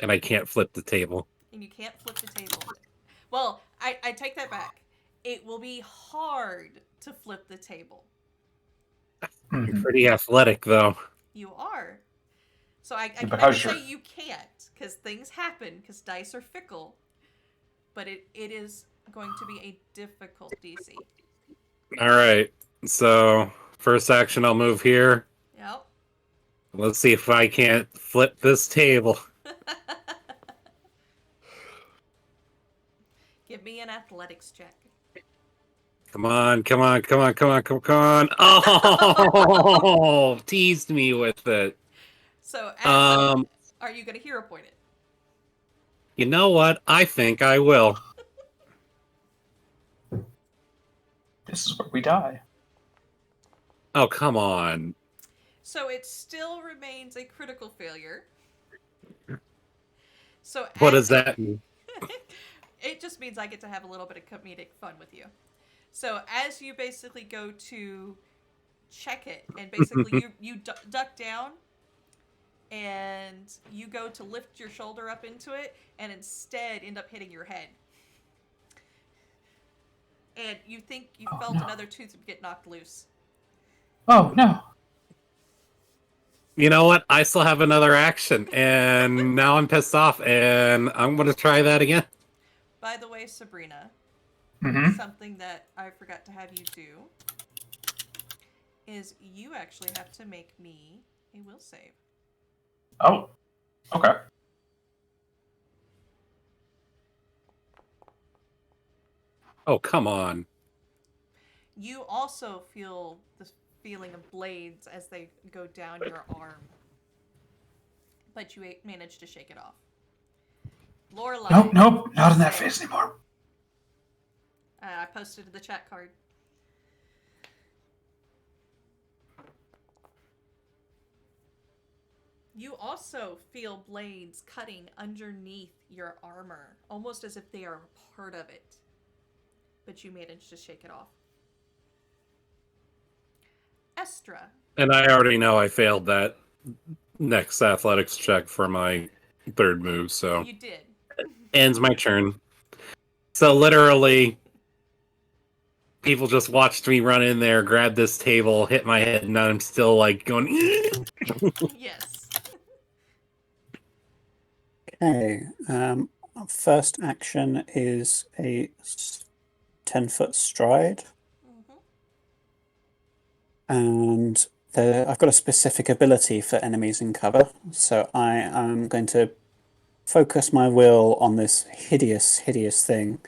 And I can't flip the table. And you can't flip the table. Well, I take that back. It will be hard to flip the table. I'm pretty athletic, though. You are. So I but can how's say your- you can't, because things happen, because dice are fickle. But it is going to be a difficult DC. Alright, so first action I'll move here. Yep. Let's see if I can't flip this table. Give me an athletics check. Come on, come on, come on, come on, come on. Oh, teased me with it. So, Um, are you going to hero point it? you know what? I think I will. This is where we die. Oh, come on. So it still remains a critical failure. So What does that mean? It just means I get to have a little bit of comedic fun with you. So as you basically go to check it, and basically you duck down, and you go to lift your shoulder up into it, and instead end up hitting your head. And you think you felt another tooth get knocked loose. Oh, no. You know what? I still have another action, and now I'm pissed off, and I'm going to try that again. By the way, Sabrina, Mm-hmm. something that I forgot to have you do is you actually have to make me a will save. Oh. Okay. Oh, come on. You also feel the feeling of blades as they go down your arm, but you manage to shake it off. Lorelai. Nope. Not in that phase anymore. I posted in the chat card. You also feel blades cutting underneath your armor, almost as if they are a part of it. But you managed to shake it off. Estra. And I already know I failed that next athletics check for my third move, so You did. ends my turn. So literally, people just watched me run in there, grab this table, hit my head, and I'm still like going. Yes. Okay. First action is a 10-foot stride. Mm-hmm. And I've got a specific ability for enemies in cover, so I am going to focus my will on this hideous thing.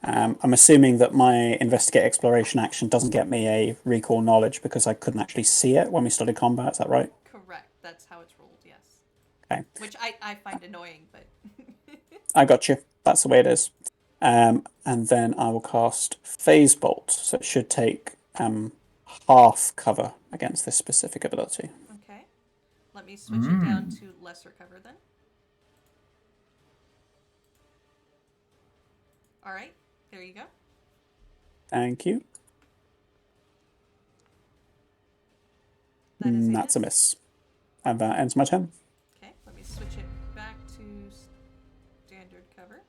I'm assuming that my investigate exploration action doesn't get me a recall knowledge because I couldn't actually see it when we started combat. Is that right? Correct. That's how it's rolled, yes. Okay. Which I find annoying, but... I got you. That's the way it is. And then I will cast Phase Bolt, so it should take half cover against this specific ability. Okay. Let me switch it down to lesser cover then. All right, there you go. Thank you. That is That's a miss. And that ends my turn. Okay, let me switch it back to standard cover.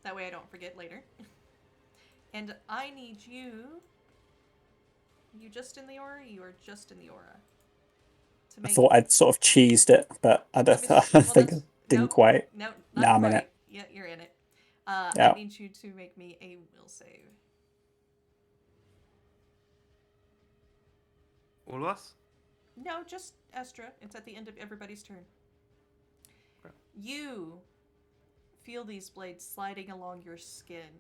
That way I don't forget later. And I need you... You just in the aura? You are just in the aura. I thought I'd sort of cheesed it, but I don't I think I didn't quite. No, No, not I'm in quite. it. Yeah, you're in it. Yeah. I need you to make me a will save. All of us? No, just Estra. It's at the end of everybody's turn. Okay. You feel these blades sliding along your skin,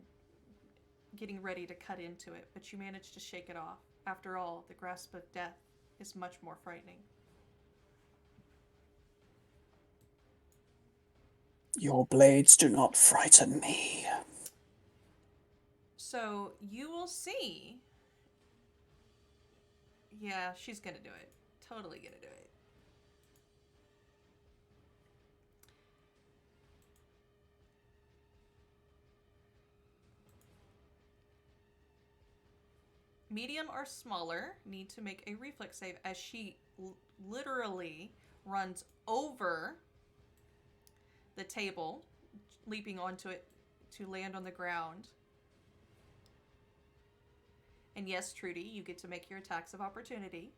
getting ready to cut into it, but you manage to shake it off. After all, the grasp of death is much more frightening. Your blades do not frighten me. So you will see. Yeah, she's gonna do it. Totally gonna do it. Medium or smaller need to make a reflex save as she literally runs over the table, leaping onto it to land on the ground. And yes, Trudy, you get to make your attacks of opportunity.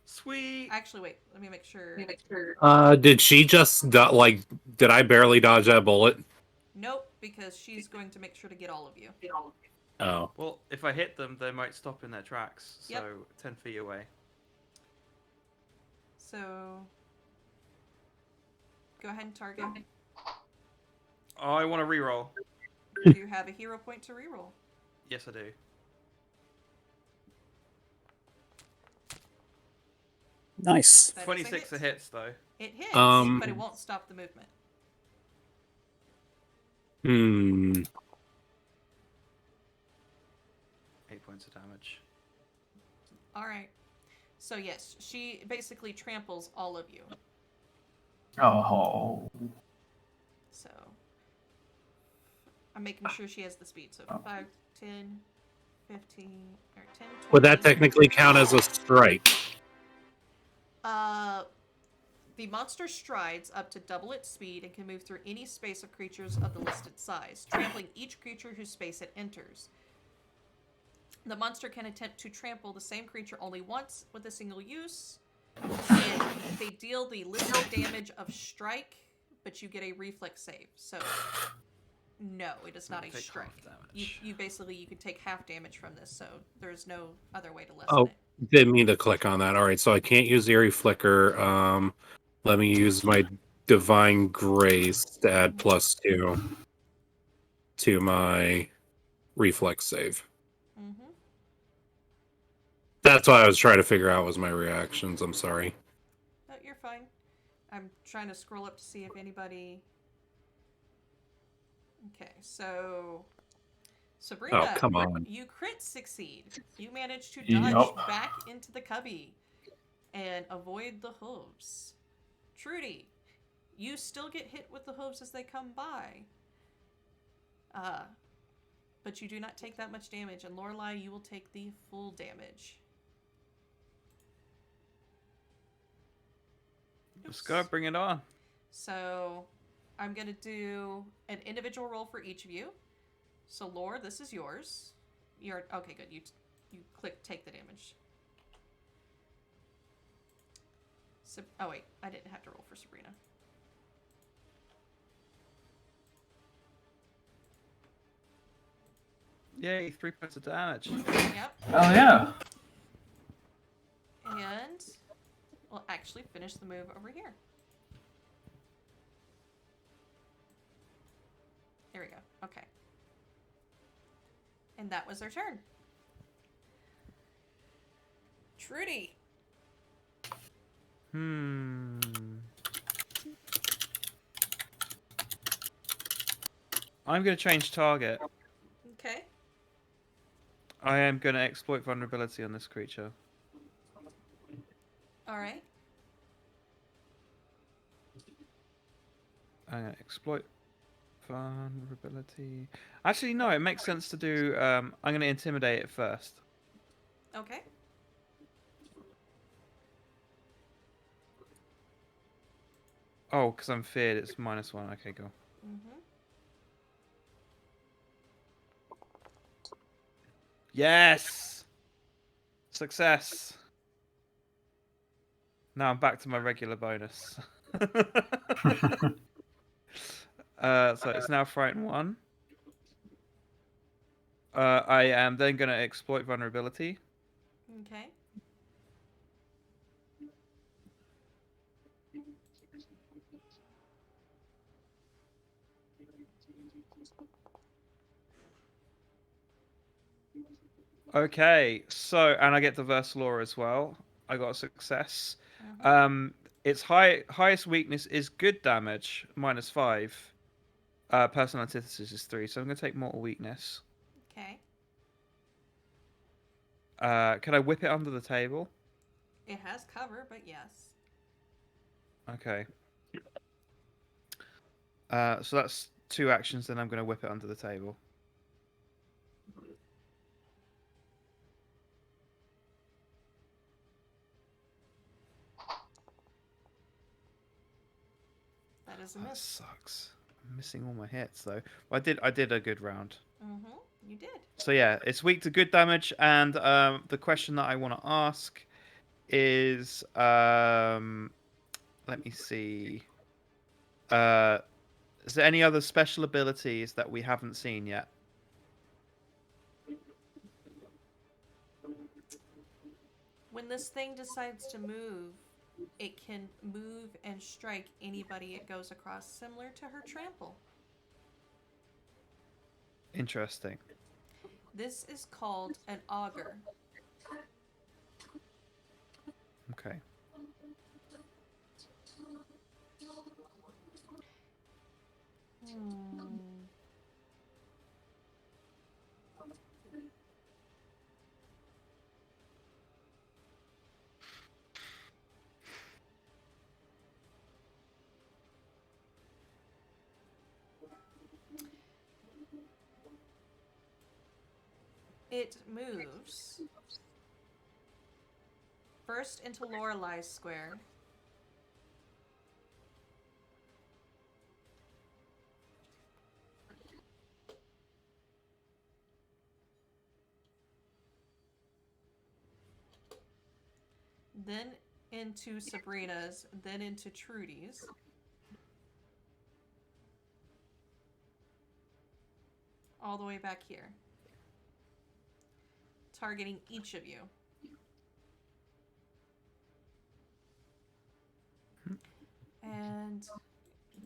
Sweet. Actually, wait, let me make sure. Did she just did I barely dodge that bullet? Nope, because she's going to make sure to get all of you. Oh. Well, if I hit them, they might stop in their tracks. So Yep. 10 feet away. So, go ahead and target. Oh, I want to reroll. Do you have a hero point to reroll? Yes, I do. Nice. That is 26 hit. hits, though. It hits, Um, but it won't stop the movement. 8 points of damage. All right. So yes, she basically tramples all of you. Oh. So I'm making sure she has the speed. So 5, 10, 15, or 10, 20. Would that technically count as a strike? The monster strides up to double its speed and can move through any space of creatures of the listed size, trampling each creature whose space it enters. The monster can attempt to trample the same creature only once with a single use, and they deal the listed damage of strike, but you get a reflex save. So, no, it is not a Take strike. half damage. You basically, you can take half damage from this, so there's no other way to lessen Oh, it. didn't mean to click on that. All right, so I can't use Eerie Flicker. Let me use my Divine Grace to add +2 to my reflex save. Mm-hmm. That's what I was trying to figure out was my reactions. I'm sorry. No, you're fine. I'm trying to scroll up to see if anybody... Okay, so... Sabrina, Oh, come on. you crit succeed. You manage to dodge back into the cubby and avoid the hooves. Trudy, you still get hit with the hooves as they come by. But you do not take that much damage, and Lorelei, you will take the full damage. Let's go, bring it on. So, I'm going to do an individual roll for each of you. So, Lore, this is yours. You're okay. Good. You click take the damage. Oh wait, I didn't have to roll for Sabrina. Yay, 3 points of damage. Yep. Oh yeah. And we'll actually finish the move over here. There we go. Okay. And that was their turn. Trudy. I'm gonna change target. Okay. I am going to exploit vulnerability on this creature. All right. I'm going to exploit vulnerability. Actually, no, it makes sense to do... I'm going to intimidate it first. Okay. Oh, because I'm feared, it's -1. Okay, go. Mm-hmm. Yes! Success! Now I'm back to my regular bonus. So it's now Frighten 1. I am then going to exploit vulnerability. Okay. Okay, so, and I get the Versalor as well. I got a success. Mm-hmm. Its highest weakness is good damage, -5. Personal antithesis is 3, so I'm going to take mortal weakness. Okay. Can I whip it under the table? It has cover, but yes. Okay. So that's 2 actions, then I'm going to whip it under the table. That is a That miss. sucks. I'm missing all my hits though. Well, I did a good round. Mm-hmm. You did. So yeah, it's weak to good damage, and the question that I want to ask is, let me see. Is there any other special abilities that we haven't seen yet? When this thing decides to move, it can move and strike anybody it goes across, similar to her trample. Interesting. This is called an augur. Okay. It moves first into Lorelei's square. Then into Sabrina's, then into Trudy's. All the way back here. Targeting each of you. And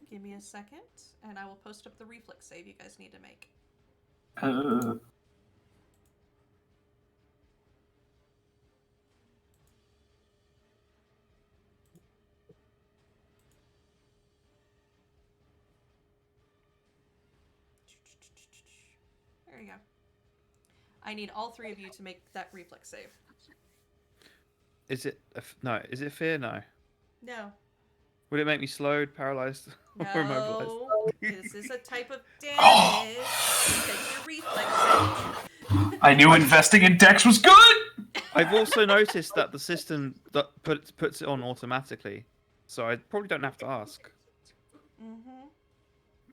give me a second, and I will post up the reflex save you guys need to make. There you go. I need all 3 of you to make that reflex save. Is it no? Is it fear? No. No. Would it make me slowed, paralyzed, or immobilized? No. This is a type of damage. Take your reflex save. I knew investing in Dex was good! I've also noticed that the system that puts it on automatically, so I probably don't have to ask,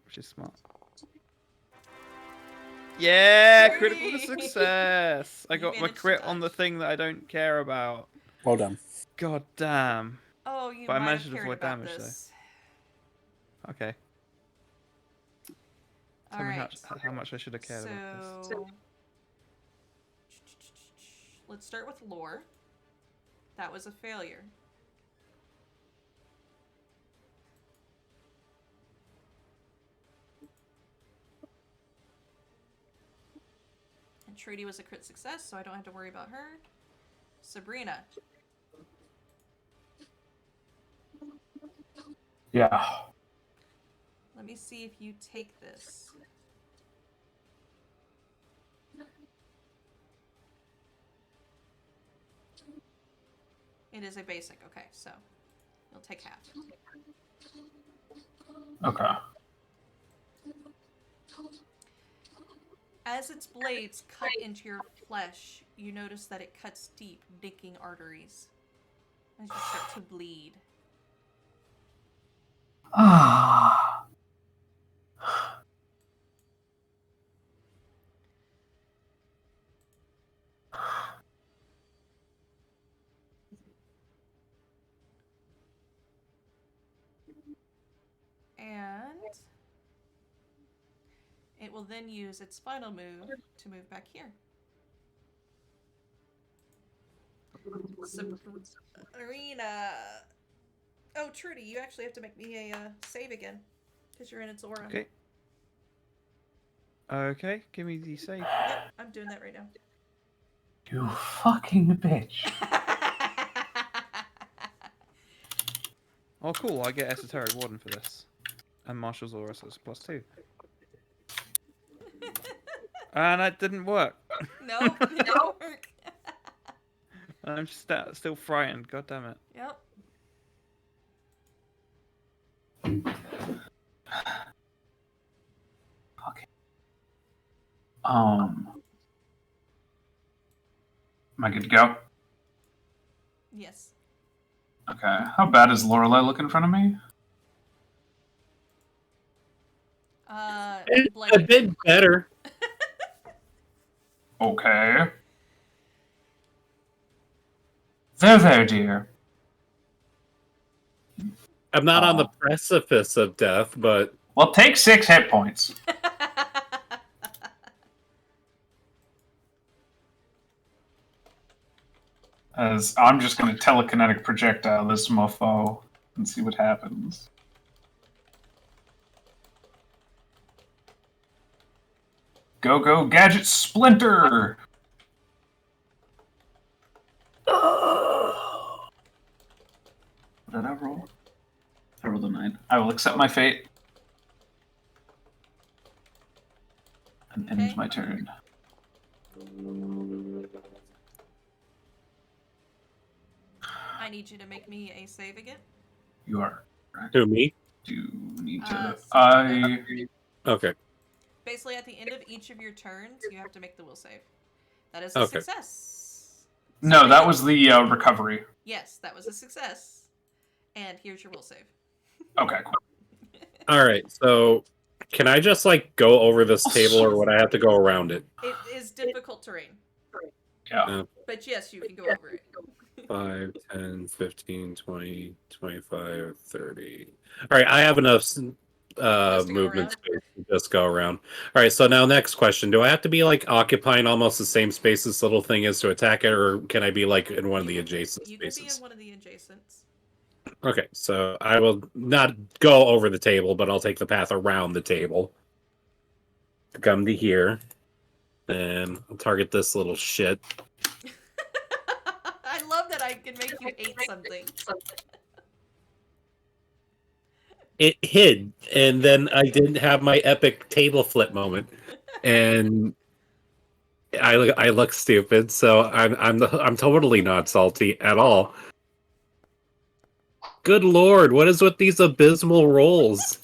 which is smart. Yeah, critical Trudy! success! I You got my managed to crit on the dodge. thing that I don't care about. Well done. God damn. Oh, you But I might managed have to cared avoid about damage, this. Okay. All Tell me right. how much I should have cared about this. So let's start with lore. That was a failure. And Trudy was a crit success, so I don't have to worry about her. Sabrina. Yeah. Let me see if you take this. It is a basic. Okay, so you'll take half. Okay. As its blades cut into your flesh, you notice that it cuts deep, nicking arteries as you start to bleed. Ah. And it will then use its final move to move back here. Arena. Oh, Trudy, you actually have to make me a save again because you're in its aura. Okay. Okay, give me the save. Yep, I'm doing that right now. You fucking bitch. Oh, cool. I get Esoteric Warden for this. And Martial's Aura, so it's +2. And that didn't work. Nope, it didn't work. I'm still frightened. God damn it. Yep. Okay. Am I good to go? Yes. Okay. How bad is Lorelei looking in front of me? It's a Bloody. bit better. Okay. There, dear. I'm not on the Aw. precipice of death, but Well, take 6 hit points. As I'm just going to telekinetic projectile this mofo and see what happens. Go, Gadget Splinter! What did I roll? I rolled a 9. I will accept my fate. And Okay. end my turn. I need you to make me a save again. You are. who, me? Do need to. So Okay. basically, at the end of each of your turns, you have to make the will save. That is a Okay. success. No, that was the recovery. Yes, that was a success. And here's your will save. Okay, cool. All right. So, can I just like go over this table, or would I have to go around it? It is difficult terrain, Yeah. but yes, you can go over it. 5, 10, 15, 20, 25, 30. All right, I have enough Just to go movement around? space to just go around. All right, so now next question. Do I have to be like occupying almost the same space this little thing is to attack it, or can I be like in one of the adjacent You can be spaces? in one of the adjacents. Okay, so I will not go over the table, but I'll take the path around the table. Come to here. And I'll target this little shit. I love that I can make you hate something. It hid, and then I didn't have my epic table flip moment, and I look stupid. So I'm totally not salty at all. Good lord, what is with these abysmal rolls?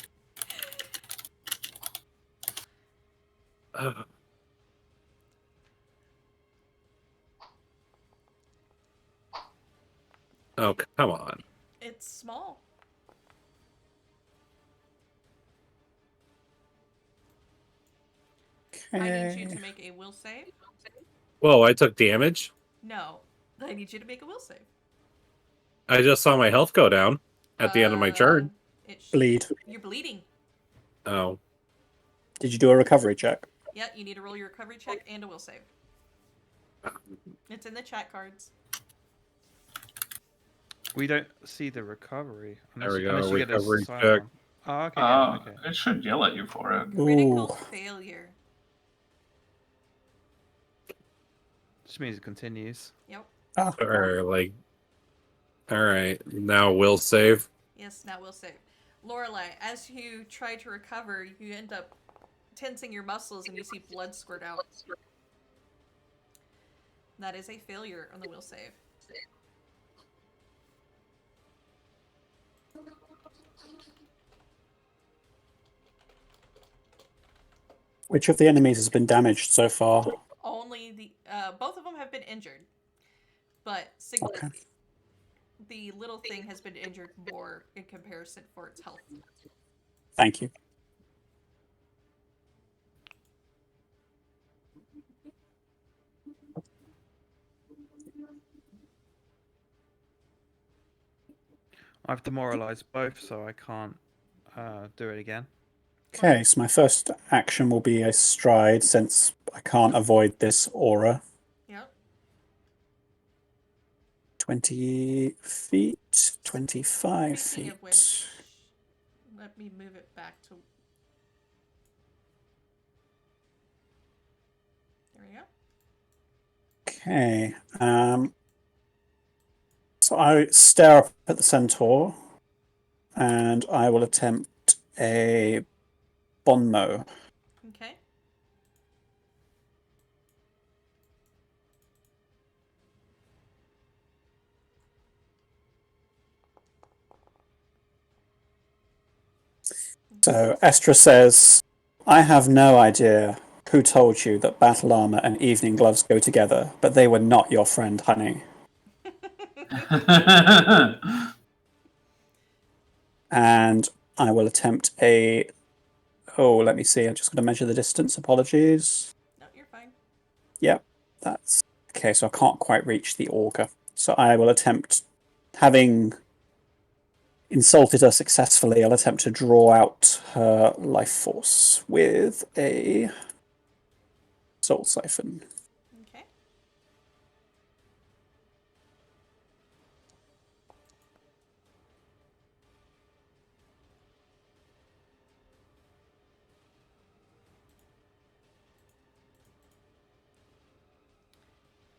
Oh, come on. It's small. I need you Okay. to make a will save. Whoa, I took damage? No, I need you to make a will save. I just saw my health go down at the end of my turn. Bleed. You're bleeding. Oh. Did you do a recovery check? Yeah, you need to roll your recovery check and a will save. It's in the chat cards. We don't see the recovery. There we go, unless you get a recovery sign check. on. Oh, okay, yeah, okay. It should yell at you for it. Critical Ooh. failure. Just means it continues. Yep. Ah, Or like, all right, now will save. Yes, now will save. Lorelei, as you try to recover, you end up tensing your muscles and you see blood squirt out. That is a failure on the will save. Which of the enemies has been damaged so far? Only the both of them have been injured, but Okay. the little thing has been injured more in comparison for its health. Thank you. I've demoralized both, so I can't do it again. Okay, so my first action will be a stride since I can't avoid this aura. Yep. 20 feet, 25 Speaking feet. of which, let me move it back to. There we go. Okay. So I stare up at the centaur, and I will attempt a bonmo. Okay. So Estra says, I have no idea who told you that battle armor and evening gloves go together, but they were not your friend, honey. And I will attempt a... Oh, let me see. I'm just going to measure the distance. Apologies. No, you're fine. Yep, that's... Okay, so I can't quite reach the auger. So I will attempt, having insulted her successfully, I'll attempt to draw out her life force with a soul siphon. Okay.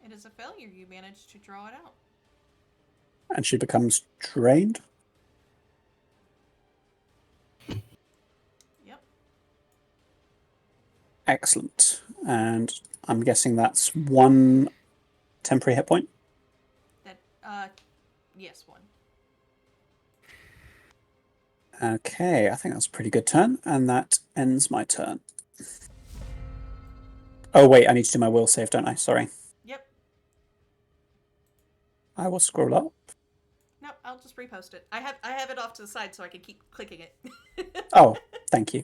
It is a failure. You managed to draw it out. And she becomes drained. Yep. Excellent. And I'm guessing that's one temporary hit point. That, yes, one. Okay, I think that's a pretty good turn, and that ends my turn. Oh, wait, I need to do my will save, don't I? Sorry. Yep. I will scroll up. Nope, I'll just repost it. I have it off to the side so I can keep clicking it. Oh, thank you.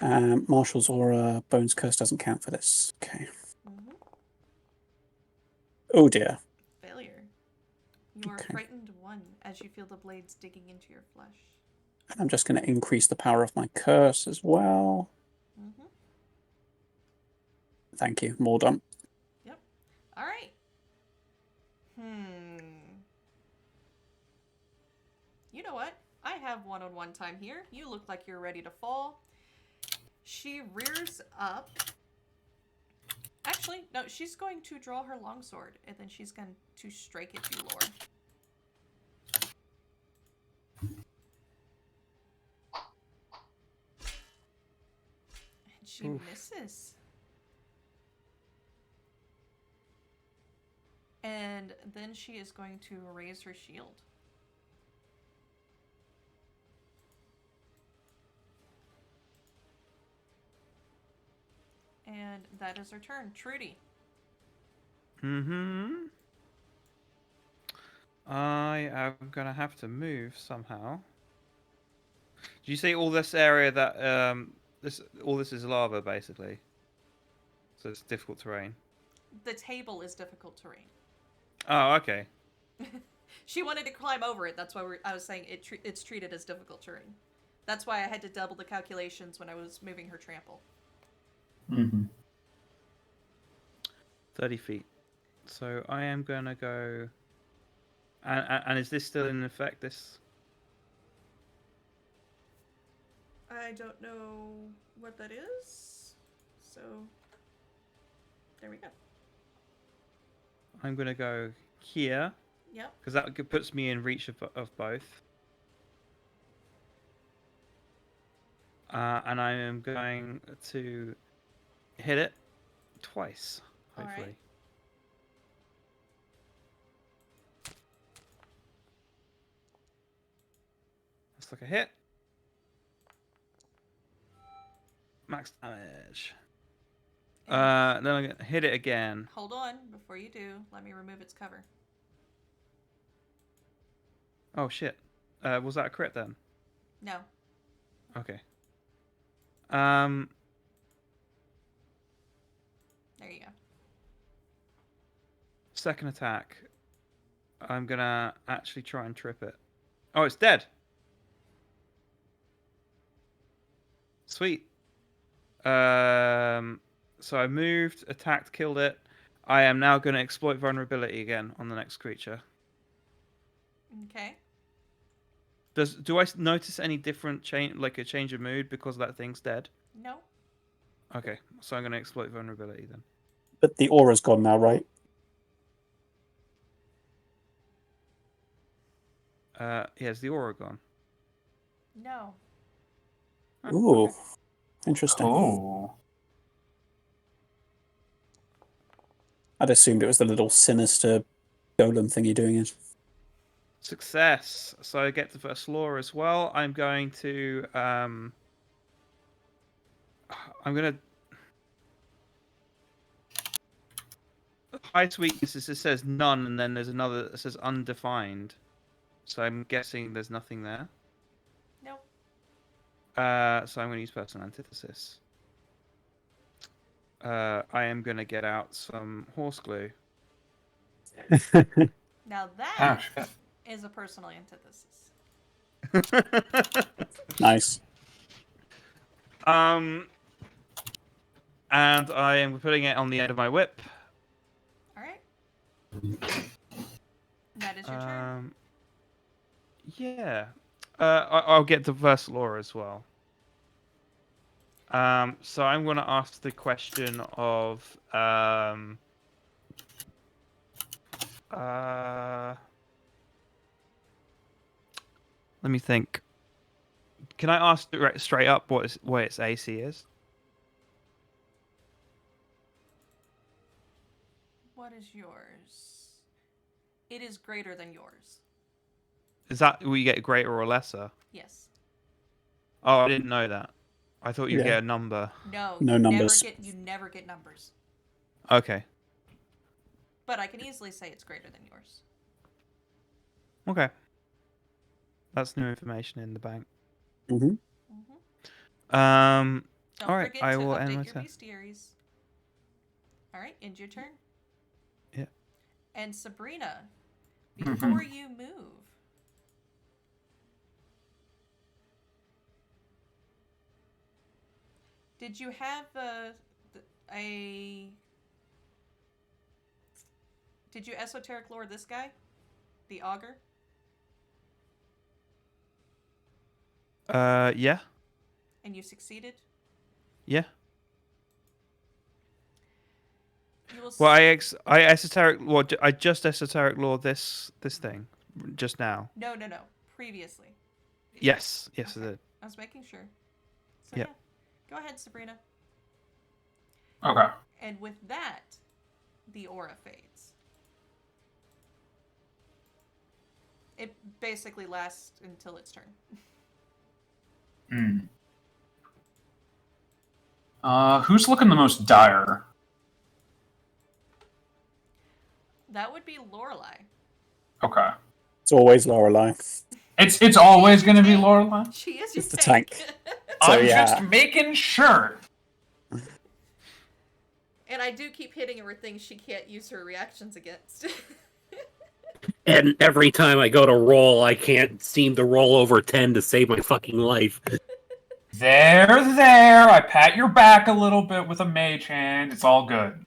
Marshall's Aura, Bones Curse doesn't count for this. Okay. Mm-hmm. Oh dear. Failure. You are Okay. frightened one as you feel the blades digging into your flesh. I'm just going to increase the power of my curse as well. Mm-hmm. Thank you. More done. Yep. All right. You know what? I have one-on-one time here. You look like you're ready to fall. She rears up. Actually, no, she's going to draw her longsword, and then she's going to strike at you, Laura. And she misses. And then she is going to raise her shield. And that is her turn. Trudy. I am gonna have to move somehow. Do you see all this area that all this is lava basically? So it's difficult terrain. The table is difficult terrain. Oh, okay. She wanted to climb over it. That's why I was saying it's treated as difficult terrain. That's why I had to double the calculations when I was moving her trample. Mm-hmm. 30 feet. So I am gonna go. And is this still in effect? This. I don't know what that is. So there we go. I'm gonna go here. Yep. Because that puts me in reach of both. And I am going to hit it twice, hopefully. Alright. Looks like a hit. Max damage. And Then I'm gonna hit it again. hold on, before you do, let me remove its cover. Oh shit. Was that a crit then? No. Okay. There you go. Second attack. I'm gonna actually try and trip it. Oh, it's dead. Sweet. So I moved, attacked, killed it. I am now going to exploit vulnerability again on the next creature. Okay. Do I notice any different change, like a change of mood because that thing's dead? No. Okay, so I'm going to exploit vulnerability then. But the aura's gone now, right? Yeah, is the aura gone? No. Huh, Ooh, okay. interesting. Oh. I'd assumed it was the little sinister golem thing you're doing it. Success. So I get the first law as well. I'm going to highest weaknesses, it says none, and then there's another that says undefined. So I'm guessing there's nothing there. Nope. So I'm going to use personal antithesis. I am going to get out some horse glue. Now that Oh, shit. is a personal antithesis. Nice. And I am putting it on the end of my whip. All right. That is your turn. Yeah. I'll get the first law as well. So I'm going to ask the question of let me think. Can I ask straight up what its AC is? What is yours? It is greater than yours. Is that will you get greater or lesser? Yes. Oh, I didn't know that. I thought you'd Yeah. get a number. No. No you numbers. You never get numbers. Okay. But I can easily say it's greater than yours. Okay. That's new information in the bank. Mm-hmm. Don't All right, forget I to will end update my your turn. bestiaries. All right, end your turn. Yeah. And Sabrina, before you move, did you have did you esoteric lore this guy, the augur? Yeah. And you succeeded? Yeah. You will Well, I esoteric law. I just esoteric law this thing just now. No. Previously. Yes, I Okay. did. I was making sure. So Yep. yeah. Go ahead, Sabrina. Okay. And with that, the aura fades. It basically lasts until its turn. Who's looking the most dire? That would be Lorelei. Okay. It's always Lorelei. It's always going to be Lorelei? She is your It's the tank. So, I'm yeah. just making sure. And I do keep hitting her with things she can't use her reactions against. And every time I go to roll, I can't seem to roll over 10 to save my fucking life. There. I pat your back a little bit with a mage hand. It's all good.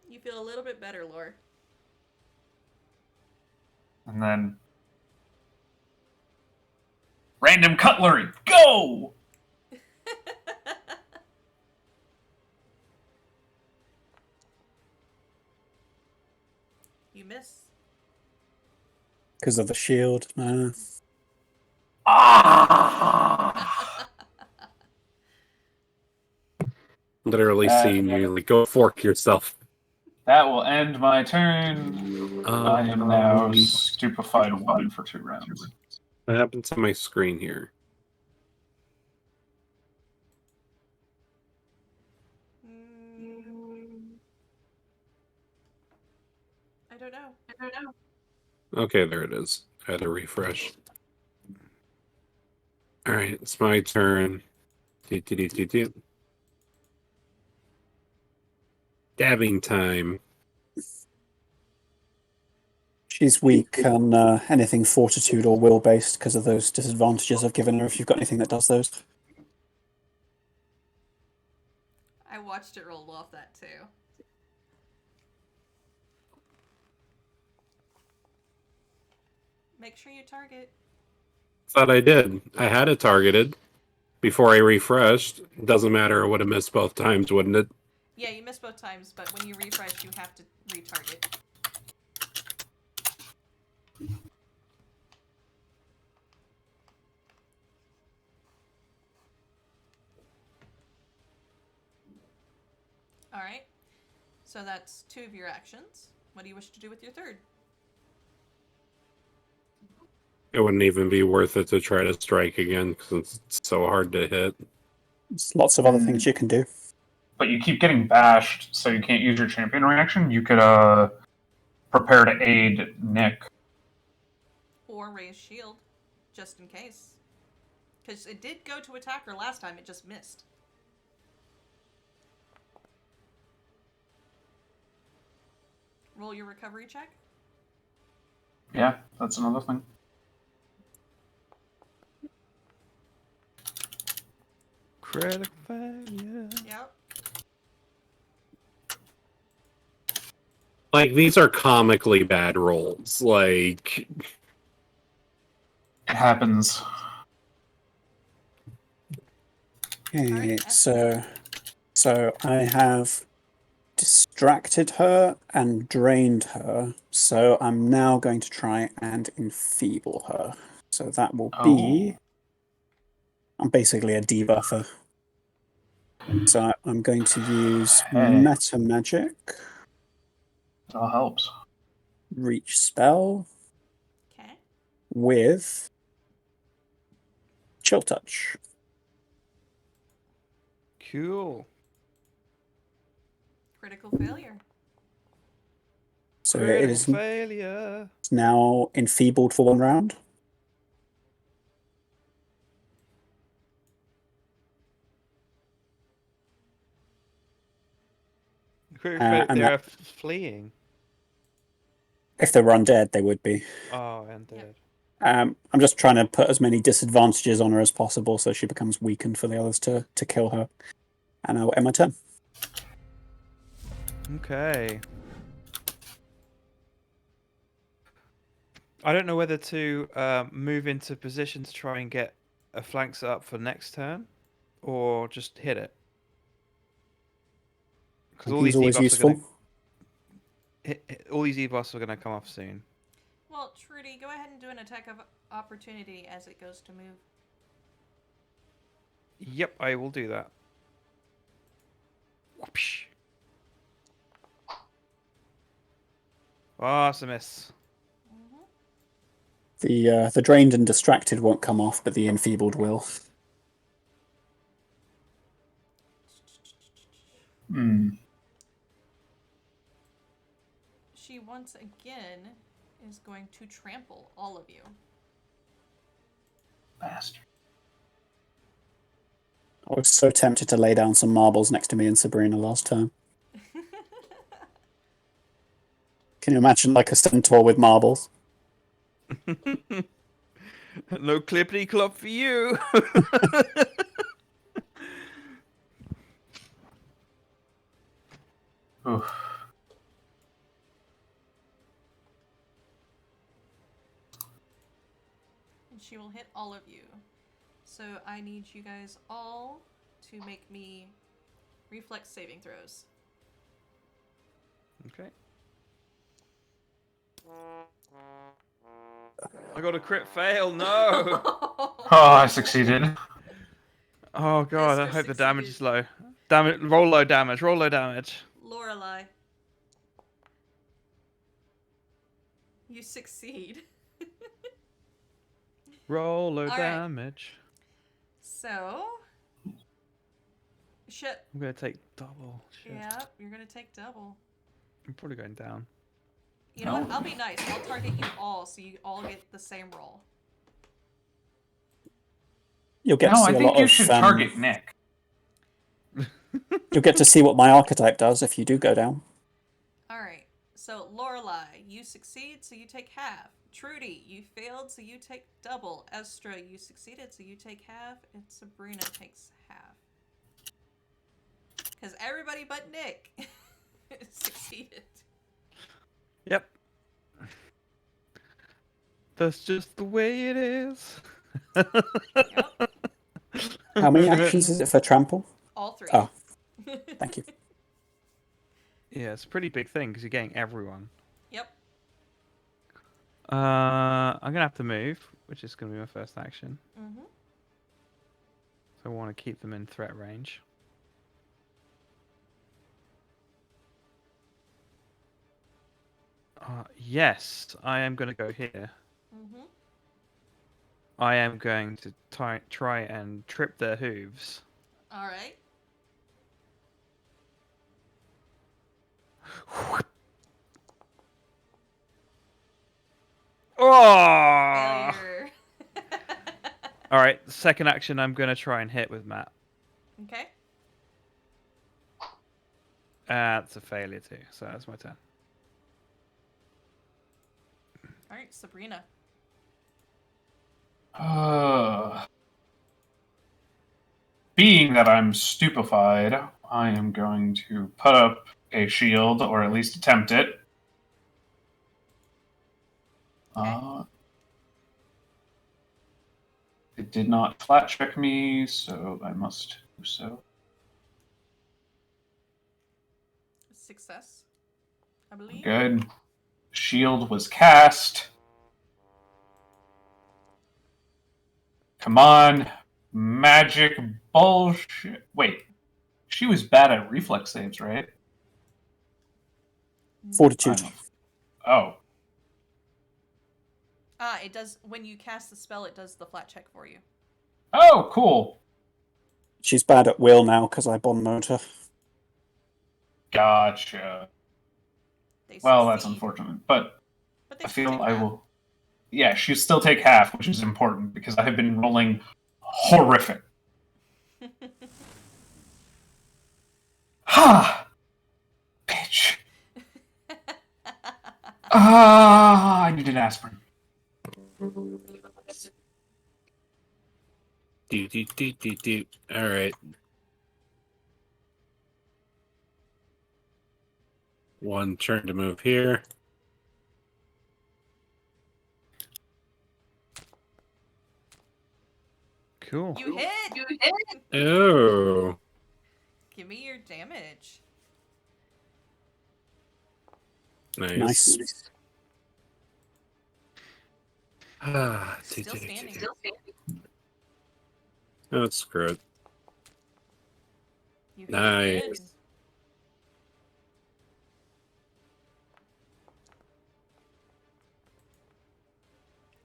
You feel a little bit better, Lore. And then... Random cutlery. Go! You miss. Because of the shield. No. Ah! Literally seeing you like go fork yourself. That will end my turn. I am now stupefied one for 2 rounds. What happened to my screen here? Okay, there it is. I had to refresh. All right, it's my turn. Dabbing time. She's weak on anything fortitude or will based because of those disadvantages I've given her. If you've got anything that does those, I watched it roll off that too. Make sure you target. Thought I did. I had it targeted before I refreshed. Doesn't matter. I would have missed both times, wouldn't it? Yeah, you missed both times, but when you refresh, you have to retarget. Alright. So that's 2 of your actions. What do you wish to do with your third? It wouldn't even be worth it to try to strike again because it's so hard to hit. there's lots of other things you can do. But you keep getting bashed, so you can't use your champion reaction. You could prepare to aid Nick. Or raise shield, just in case. Because it did go to attack her last time, it just missed. Roll your recovery check. Yeah, that's another thing. Critical failure. Yep. Like, these are comically bad rolls. Like, It happens. Okay, Alright, so I have distracted her and drained her. So I'm now going to try and enfeeble her. So that will be. I'm basically a debuffer. So I'm going to use Hey. Meta Magic, It all helps. Reach Spell okay. with Chill Touch. Cool. Critical failure. So Critical it is failure. now enfeebled for 1 round. Critical and failure. They're that- fleeing. If they were undead, they would be. Oh, and dead. I'm just trying to put as many disadvantages on her as possible so she becomes weakened for the others to kill her. And I'll end my turn. Okay. I don't know whether to move into position to try and get a flank set up for next turn, or just hit it. Because all He's these always debuffs useful. are gonna all these debuffs are gonna come off soon. Well, Trudy, go ahead and do an attack of opportunity as it goes to move. Yep, I will do that. Whoopsh. Oh, it's a miss. The drained and distracted won't come off, but the enfeebled will. Hmm. She once again is going to trample all of you. Bastard. I was so tempted to lay down some marbles next to me and Sabrina last time. Can you imagine like a centaur with marbles? No clippity clop for you. Oof. And she will hit all of you. So I need you guys all to make me reflex saving throws. Okay. I got a crit fail. No. Oh, I succeeded. Oh god, I Mister hope the damage is succeeded. low. Damage, roll low damage, roll low damage. Lorelai. You succeed. Roll low All right. damage. So. Shit. I'm gonna take double. Shit. Yeah, you're gonna take double. I'm probably going down. You know what? No. I'll be nice. I'll target you all so you all get the same roll. You'll get No, to see I a think lot you of. should target Nick. You'll get to see what my archetype does if you do go down. Alright. So, Lorelei, you succeed, so you take half. Trudy, you failed, so you take double. Estra, you succeeded, so you take half. And Sabrina takes half. Because everybody but Nick succeeded. Yep. That's just the way it is. Yep. How many actions is it for trample? All three. Oh, thank you. Yeah, it's a pretty big thing because you're getting everyone. Yep. I'm gonna have to move, which is gonna be my first action. Mm-hmm. So I want to keep them in threat range. Yes, I am gonna go here. Mm-hmm. I am going to try and trip their hooves. Alright. Oh! Failure. All right, second action. I'm gonna try and hit with Matt. Okay. That's a failure too. So that's my turn. Alright, Sabrina. Being that I'm stupefied, I am going to put up a shield, or at least attempt it. It did not flat check me, so I must do so. Success, I believe. Good. Shield was cast. Come on. Magic bullshit. Wait. She was bad at reflex saves, right? Fortitude. Oh. It does, when you cast the spell, it does the flat check for you. Oh, cool. She's bad at will now because I bond mode her. Gotcha. They Well, that's succeed, unfortunate, but but they I still feel take I half. will. Yeah, she still take half, which is important because I have been rolling horrific. Ha! Bitch. I need an aspirin. Do. All right. One turn to move here. Cool. You hit! Oh. Give me your damage. Nice. Ah, Still standing. Oh, screw it. You hit Nice. again.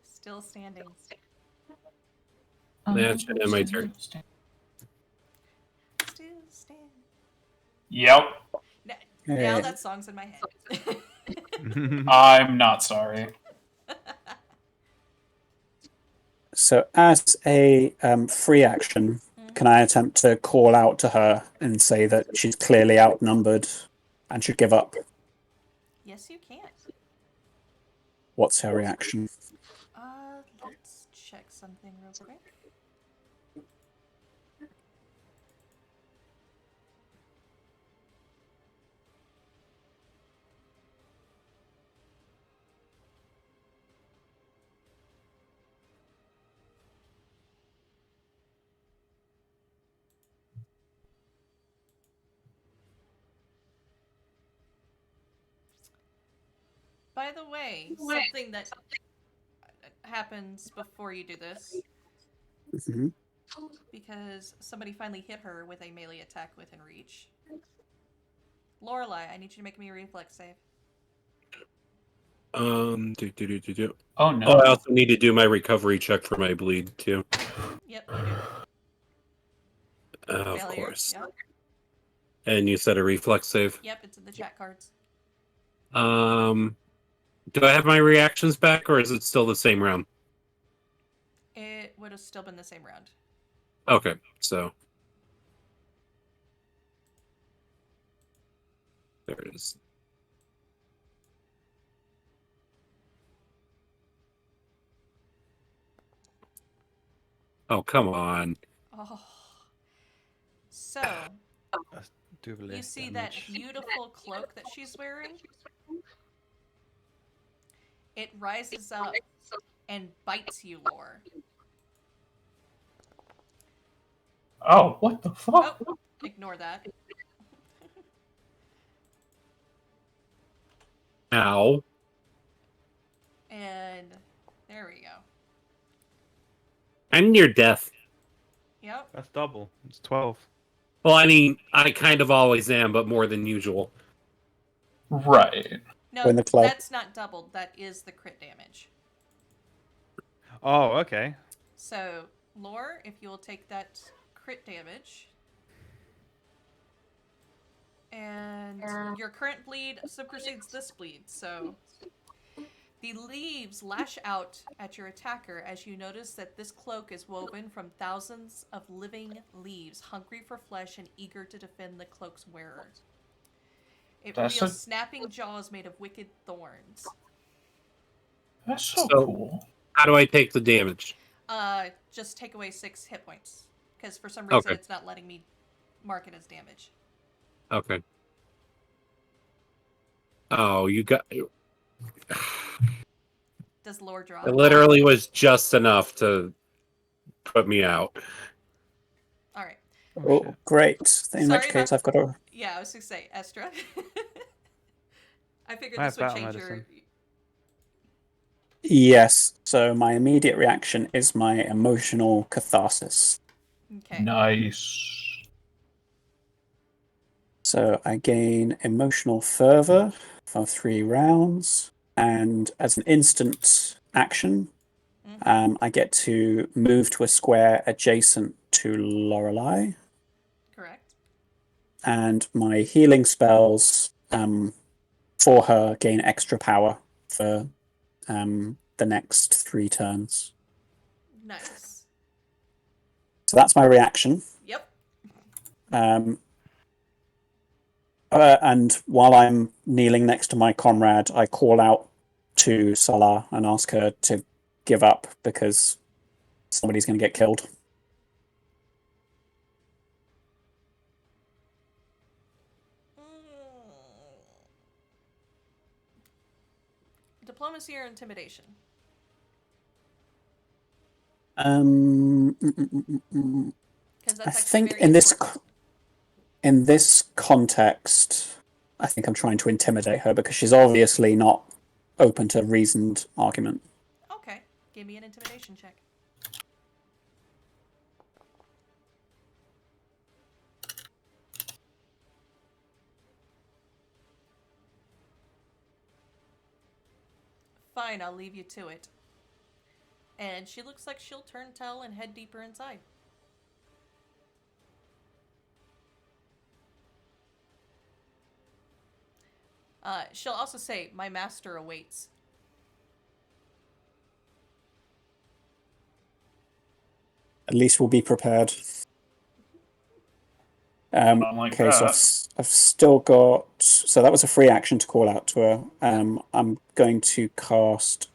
Still standing. That should end my turn. Still standing. Yep. Now that song's in my head. I'm not sorry. So, as a free action, can I attempt to call out to her and say that she's clearly outnumbered and should give up? Yes, you can. What's her reaction? Let's check something real quick. By the way, something that happens before you do this, Mm-hmm. because somebody finally hit her with a melee attack within reach. Lorelei, I need you to make me a reflex save. Do. Oh no. Oh, I also need to do my recovery check for my bleed too. Yep, you do. Of Failure. course. Yep. And you said a reflex save. Yep, it's in the chat cards. Do I have my reactions back, or is it still the same round? It would have still been the same round. Okay, so there it is. Oh, come on. Oh. So, That's double you see that damage. beautiful cloak that she's wearing? It rises up and bites you, Lore. Oh, what the fuck? Oh, ignore that. Ow. And there we go. I'm near death. Yep. That's double. It's 12. Well, I mean, I kind of always am, but more than usual. Right. No, When the club- that's not doubled. That is the crit damage. Oh, okay. So, Lore, if you will take that crit damage. And your current bleed supersedes this bleed, so the leaves lash out at your attacker as you notice that this cloak is woven from thousands of living leaves, hungry for flesh and eager to defend the cloak's wearer. It That's reveals a- snapping jaws made of wicked thorns. That's so So- cool. How do I take the damage? Just take away 6 hit points, because for some reason Okay. it's not letting me mark it as damage. Okay. Oh, you got... Does Lore draw? It literally was just enough to put me out. All right. Oh, shit. great. In Sorry which case, about- I've got to. Yeah, I was going to say, Estra. I figured I this have would battle change your... medicine. Yes. So my immediate reaction is my emotional catharsis. Okay. Nice. So I gain emotional fervor for 3 rounds, and as an instant action, Mhm. I get to move to a square adjacent to Lorelei, Correct. and my healing spells for her gain extra power for the next 3 turns. Nice. So that's my reaction. Yep. And while I'm kneeling next to my comrade, I call out to Salah and ask her to give up because somebody's going to get killed. Diplomacy or intimidation? Because that's I actually think very in this important. in this context, I think I'm trying to intimidate her because she's obviously not open to reasoned argument. Okay. Give me an intimidation check. Fine, I'll leave you to it. And she looks like she'll turn tail and head deeper inside. She'll also say, "My master awaits." At least we'll be prepared. Unlike Okay, so that. I've still got. So that was a free action to call out to her. I'm going to cast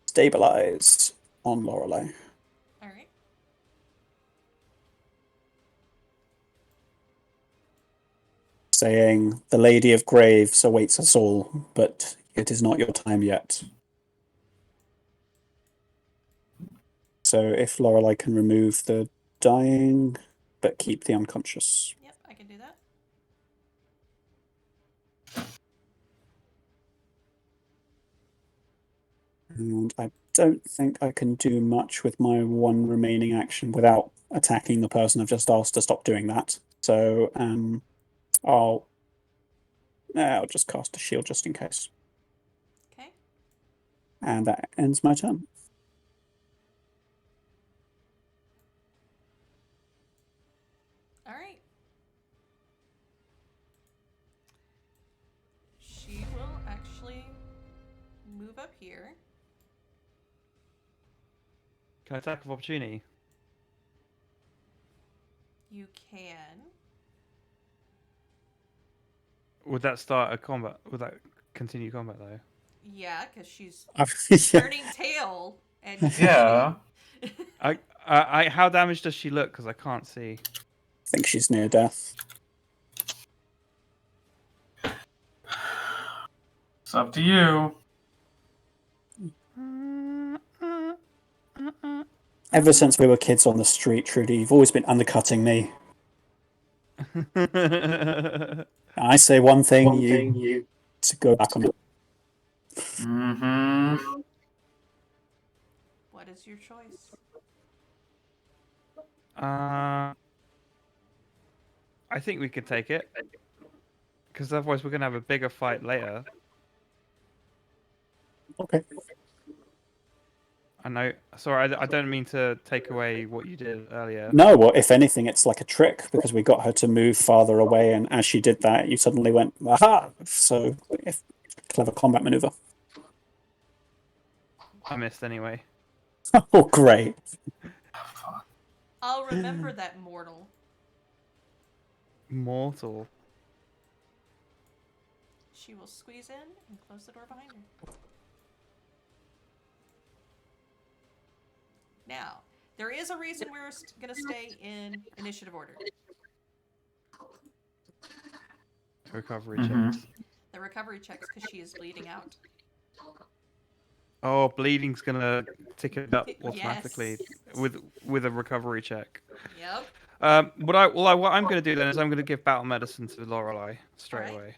Stabilize on Lorelei, All right. saying, "The Lady of Graves awaits us all, but it is not your time yet." So if Lorelei can remove the dying, but keep the unconscious. Yep, I can do that. And I don't think I can do much with my 1 remaining action without attacking the person I've just asked to stop doing that. So I'll just cast a shield just in case. Okay. And that ends my turn. All right. She will actually here. Can I attack of opportunity? You can. Would that start a combat? Would that continue combat though? Yeah, because she's Yeah. turning tail. And Yeah. How damaged does she look? Because I can't see. I think she's near death. It's up to you. Ever since we were kids on the street, Trudy, you've always been undercutting me. I say one thing, you to go back on it. Mm-hmm. what is your choice? I think we could take it. Because otherwise we're going to have a bigger fight later. Okay. I know. Sorry, I don't mean to take away what you did earlier. No, well, if anything, it's like a trick because we got her to move farther away, and as she did that, you suddenly went, aha! So, clever combat maneuver. I missed anyway. Oh, great. I'll remember that, mortal. Mortal. She will squeeze in and close the door behind her. Now, there is a reason we're going to stay in initiative order. Recovery Mhm. checks. The recovery checks because she is bleeding out. Oh, bleeding's gonna tick it up automatically Yes. with a recovery check. Yep. What I'm gonna do then is I'm gonna give battle medicine to Lorelei straight Alright. away.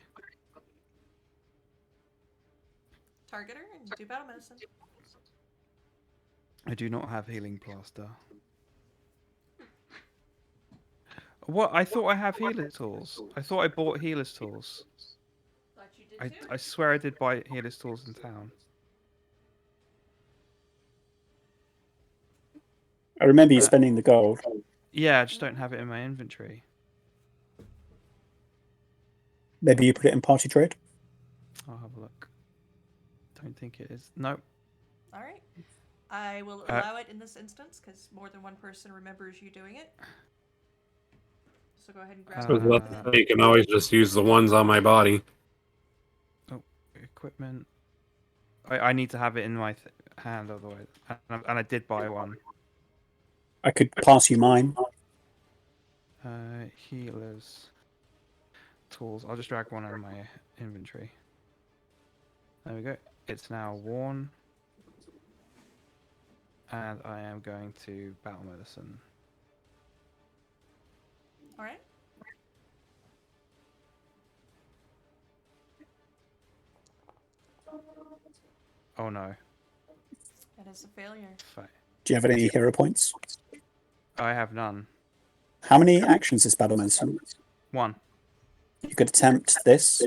Target her and do battle medicine. I do not have healing plaster. What? I thought I have healer's tools. I thought I bought healer's tools. Thought you did too. I swear I did buy healer's tools in town. I remember you spending the gold. Yeah, I just don't have it in my inventory. Maybe you put it in party trade? I'll have a look. Don't think it is. No. Alright. I will allow it in this instance because more than one person remembers you doing it. So go ahead and grab it. You can always just use the ones on my body. Oh, equipment. I need to have it in my hand otherwise. And I did buy one. I could pass you mine. Healers. Tools. I'll just drag one out of my inventory. There we go. It's now worn. And I am going to battle medicine. Alright. Oh no. That is a failure. Do you have any hero points? I have none. How many actions is battle medicine? One. You could attempt this.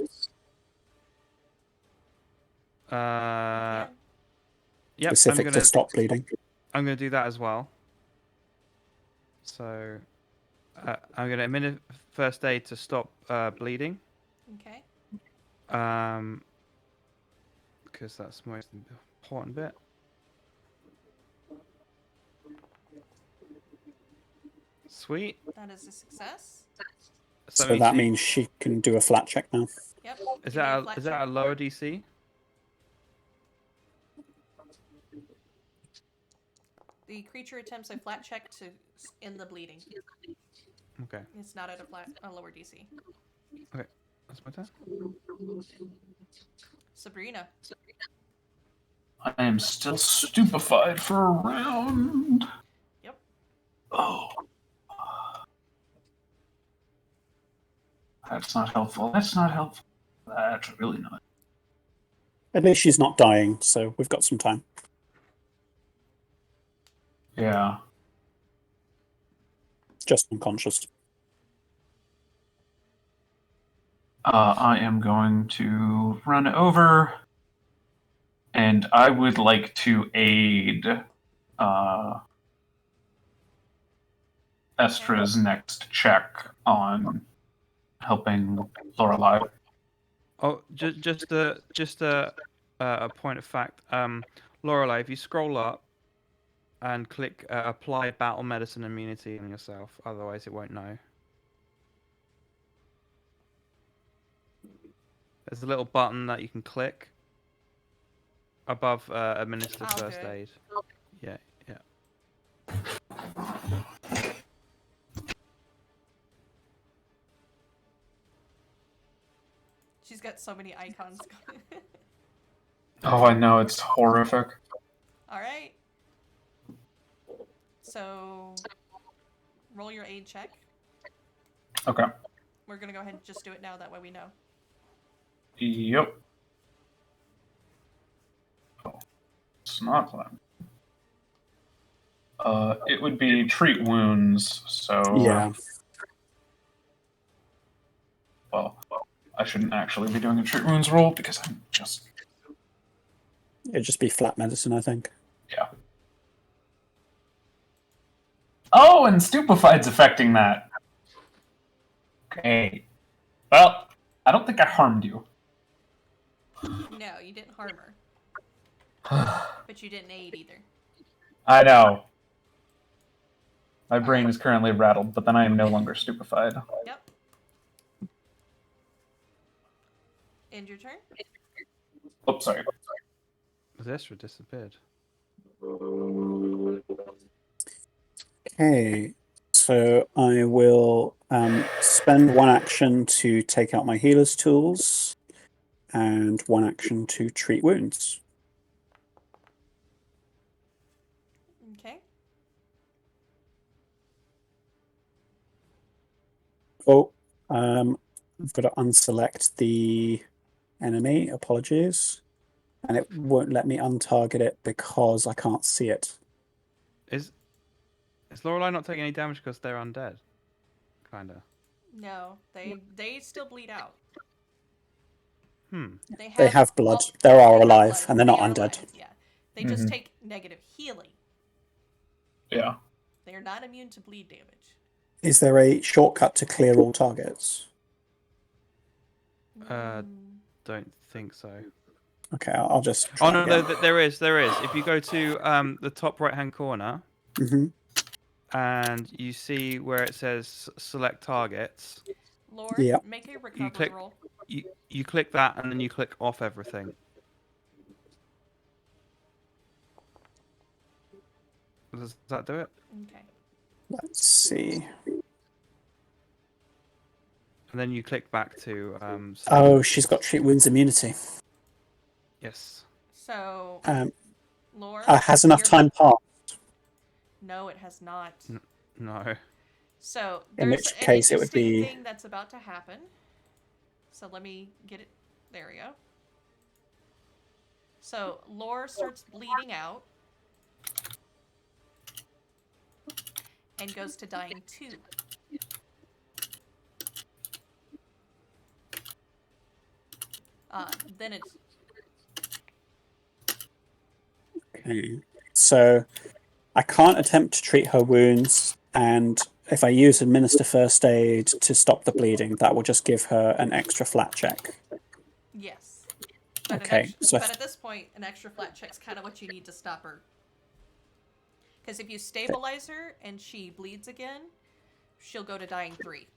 Yeah. Yep, Specific to stop bleeding. I'm gonna do that as well. So I'm gonna minute first aid to stop bleeding. Okay. Because that's the most important bit. Sweet. That is a success. So that means she can do a flat check now. Yep. Is give me a that flat is that a check. lower DC? The creature attempts a flat check to end the bleeding. Okay. It's not at a lower DC. Okay. That's my turn. Sabrina. I am still stupefied for a round. Yep. Oh. That's not helpful. That's not helpful. That's really not. At least she's not dying, so we've got some time. Yeah. Just unconscious. I am going to run over, and I would like to aid Estra's next check on helping Lorelei. Oh, just a a point of fact. Lorelei, if you scroll up and click apply battle medicine immunity on yourself, otherwise it won't know. There's a little button that you can click above administer I'll do first it. aid. Yeah, yeah. She's got so many icons. Oh, I know, it's horrific. All right. So, roll your aid check. Okay. We're gonna go ahead and just do it now. That way we know. Yep. Oh, it's not plan. It would be treat wounds, so... Yeah. Well, I shouldn't actually be doing a treat wounds roll because I'm just... It'd just be flat medicine, I think. Yeah. Oh, and Stupefied's affecting that. Okay. Well, I don't think I harmed you. No, you didn't harm her, but you didn't aid either. I know. My brain is currently rattled, but then I am no longer stupefied. Yep. End your turn. Oh, sorry. Zestra disappeared. Okay, so I will spend one action to take out my healer's tools and one action to treat wounds. Okay. Oh, I've got to unselect the enemy. Apologies. And it won't let me untarget it because I can't see it. Is Lorelei not taking any damage because they're undead? Kinda. No, they still bleed out. They have blood. They are they have alive, blood. and they're not They are undead. alive, yeah, they just take negative healing. Yeah. They are not immune to bleed damage. Is there a shortcut to clear all targets? Don't think so. Okay, I'll just try Oh no, again. there is. If you go to the top right-hand corner, Mm-hmm. and you see where it says select targets, Lord, Yeah. make a recovery click- roll. you click that, and then you click off everything. Does that do it? Okay. Let's see. And then you click back to. Oh, she's got treat wounds immunity. Yes. So, Lord, Has enough you're- time passed? No, it has not. No. So In there's which an case it would interesting be- thing that's about to happen. So let me get it. There we go. So Lore starts bleeding out and goes to dying 2. Then it's Okay. So I can't attempt to treat her wounds, and if I use administer first aid to stop the bleeding, that will just give her an extra flat check. yes. But Okay, so but at this point, an extra flat check's kind of what you need to stop her. Because if you stabilize her and she bleeds again, she'll go to dying 3.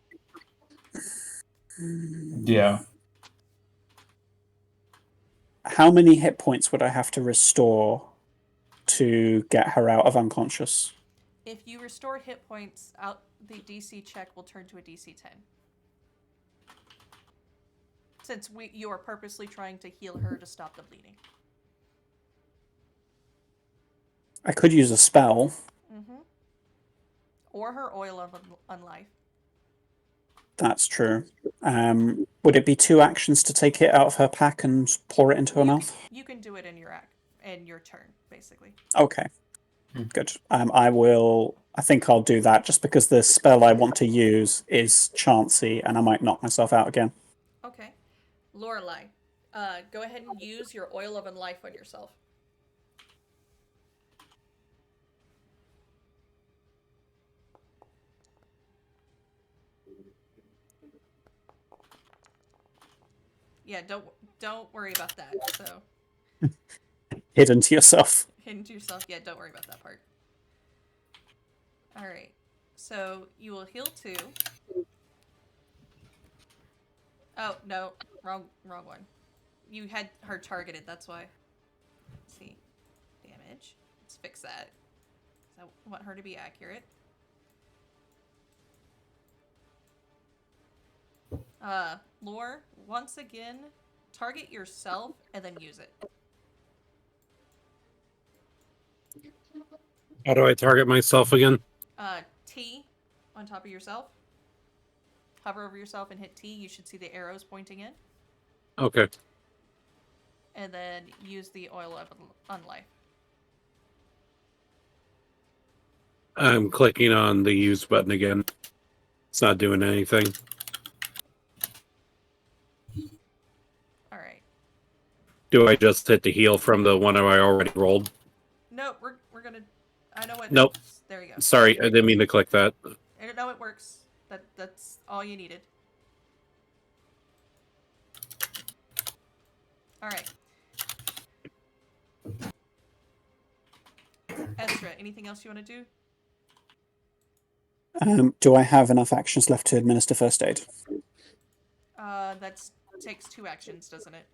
Yeah. How many hit points would I have to restore to get her out of unconscious? If you restore hit points, out the DC check will turn to a DC 10. Since you are purposely trying to heal her to stop the bleeding. I could use a spell. Mm-hmm. Or her oil of unlife. That's true. Would it be 2 actions to take it out of her pack and pour it into her mouth? You can do it in your turn, basically. Okay. Good. I think I'll do that just because the spell I want to use is chancy and I might knock myself out again. Okay. Lorelei, go ahead and use your oil of unlife on yourself. Yeah, don't worry about that. So Hidden to yourself. Hidden to yourself. Yeah, don't worry about that part. Alright. So you will heal 2. Oh, no. Wrong one. You had her targeted, that's why. Let's see. Damage. Let's fix that. I want her to be accurate. Lore, once again, target yourself and then use it. How do I target myself again? T on top of yourself. Hover over yourself and hit T. You should see the arrows pointing in. Okay. And then use the oil of unlife. I'm clicking on the use button again. It's not doing anything. Alright. Do I just hit the heal from the one I already rolled? Nope, we're gonna... I know what... Nope. There you go. Sorry, I didn't mean to click that. No, it works. That's all you needed. Alright. Ezra, anything else you want to do? Do I have enough actions left to administer first aid? That takes 2 actions, doesn't it?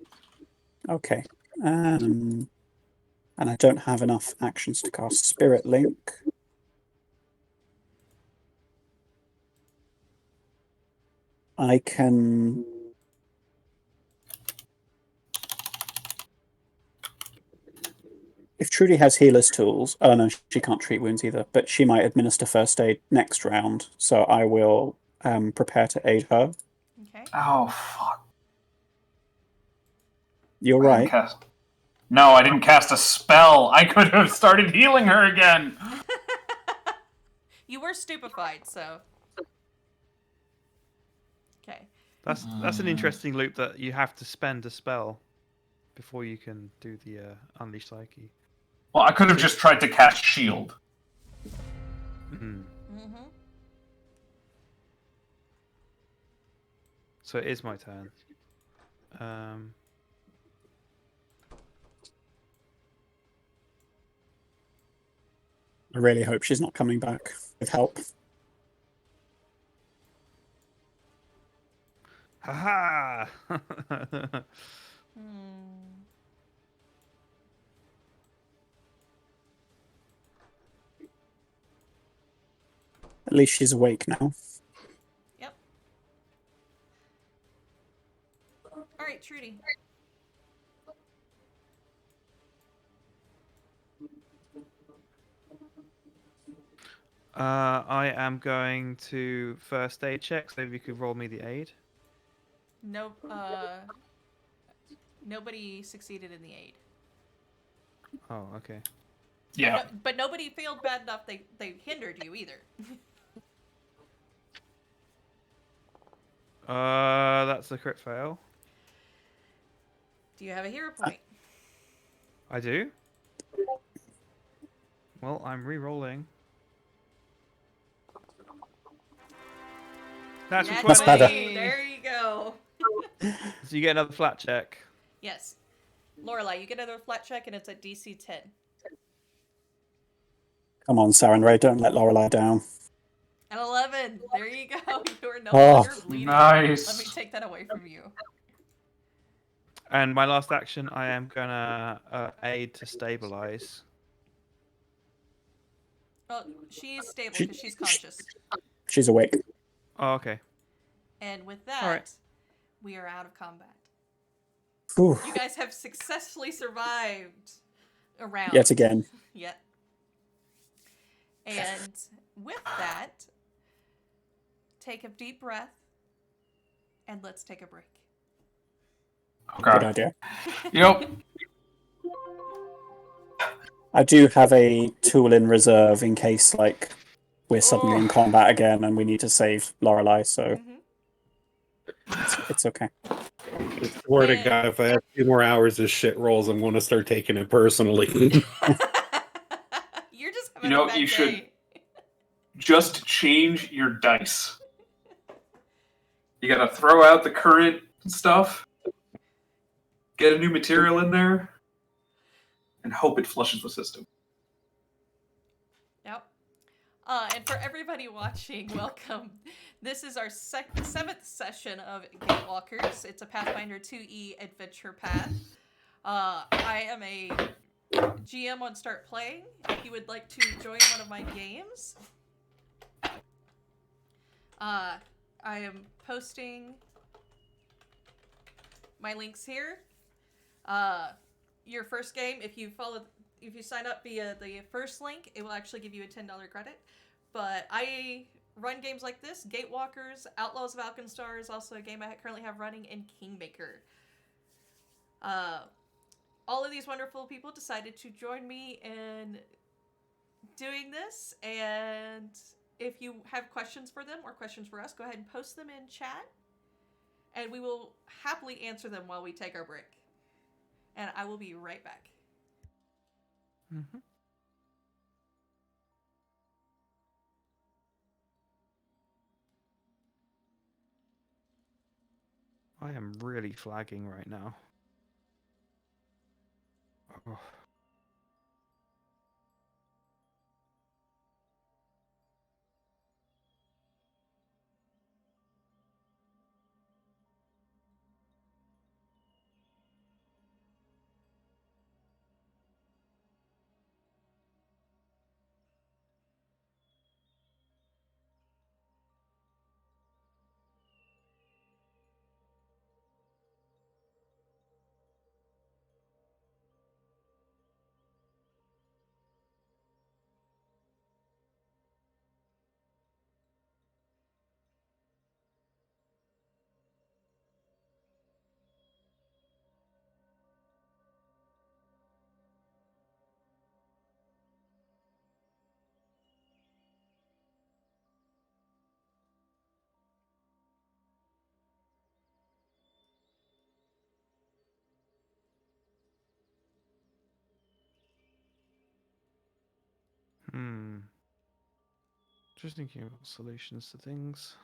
Okay. And I don't have enough actions to cast Spirit Link. I can... If Trudy has healer's tools... Oh no, she can't treat wounds either, but she might administer first aid next round, so I will prepare to aid her. Okay. Oh, fuck. You're I didn't right. No, I didn't cast a spell. I could have started healing her again. You were stupefied, so... Okay. That's an interesting loop that you have to spend a spell before you can do the Unleash Psyche. Well, I could have just tried to cast shield. Mm-hmm. Mm-hmm. So it is my turn. I really hope she's not coming back with help. Haha! At least she's awake now. Yep. Alright, Trudy. I am going to first aid check, so if you could roll me the aid. No, nobody succeeded in the aid. Oh, okay. Yeah. But nobody failed bad enough they hindered you either. That's a crit fail. Do you have a hero point? I do? Well, I'm re-rolling. Natural 20! That's better. There you go. So you get another flat check. Yes. Lorelai, you get another flat check and it's at DC 10. Come on, Saren Ray, don't let Lorelei down. At 11. There you go. You are no Oh. longer bleeding. Nice. Let me take that away from you. And my last action, I am gonna aid to stabilize. Well, she's stable because she's conscious. She's awake. Oh, okay. And with that, Alright. we are out of combat. Whew. You guys have successfully survived a round. Yet again. Yet. And with that, take a deep breath and let's take a break. Good Okay. idea. Yep. I do have a tool in reserve in case, like, we're suddenly in Oh. combat again and we need to save Lorelei, so Mhm. it's okay. I swear to God, if I have 2 more hours of shit rolls, I'm going to start taking it personally. You're just having You know, a bad you should- day. Just change your dice. You gotta throw out the current stuff. Get a new material in there. and hope it flushes the system. Yep. And for everybody watching, welcome. This is our seventh session of Gatewalkers. It's a Pathfinder 2e adventure path. I am a GM on Start Playing. If you would like to join one of my games, I am posting my links here. Your first game, if you sign up via the first link, it will actually give you a $10 credit. But I run games like this. Gatewalkers, Outlaws of Alkenstar is also a game I currently have running, and Kingmaker. All of these wonderful people decided to join me in doing this, and if you have questions for them or questions for us, go ahead and post them in chat, and we will happily answer them while we take our break. And I will be right back. Mm-hmm. I am really flagging right now. Oh. Just thinking about solutions to things.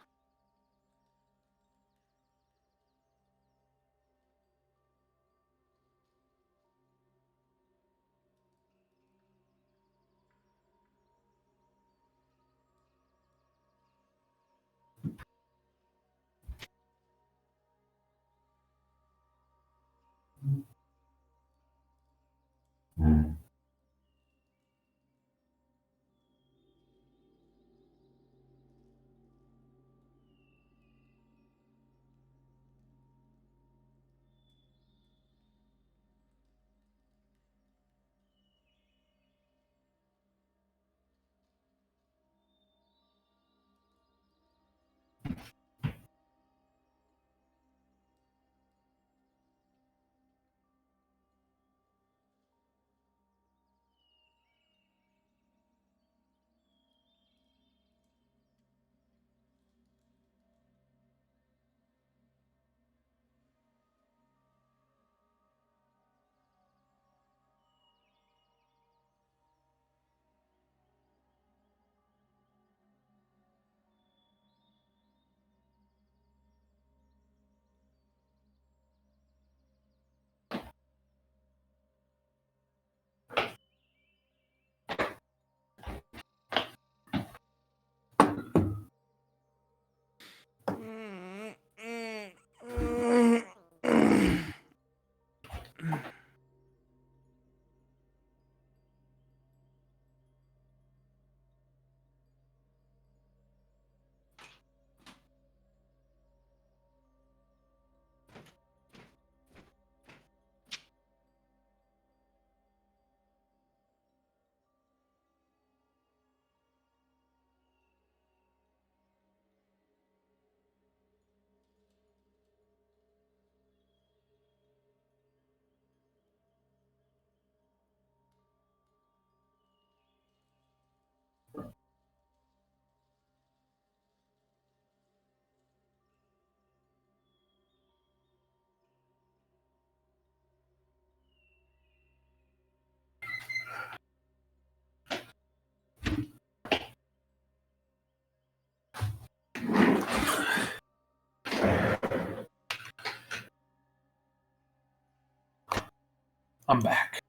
I'm back.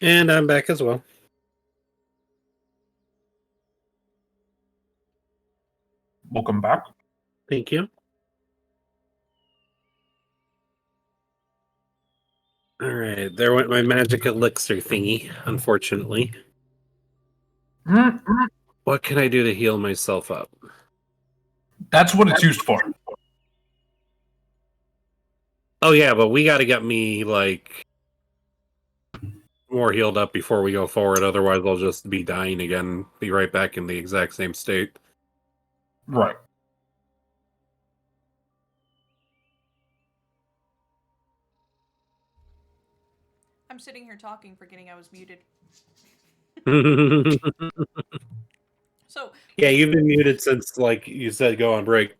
And I'm back as well. Welcome back. Thank you. All right, there went my magic elixir thingy, unfortunately. What can I do to heal myself up? That's what it's used for. Oh yeah, but we got to get me like more healed up before we go forward. Otherwise, I'll just be dying again. Be right back in the exact same state. Right. I'm sitting here talking, forgetting I was muted. So Yeah, you've been muted since, like you said, go on break.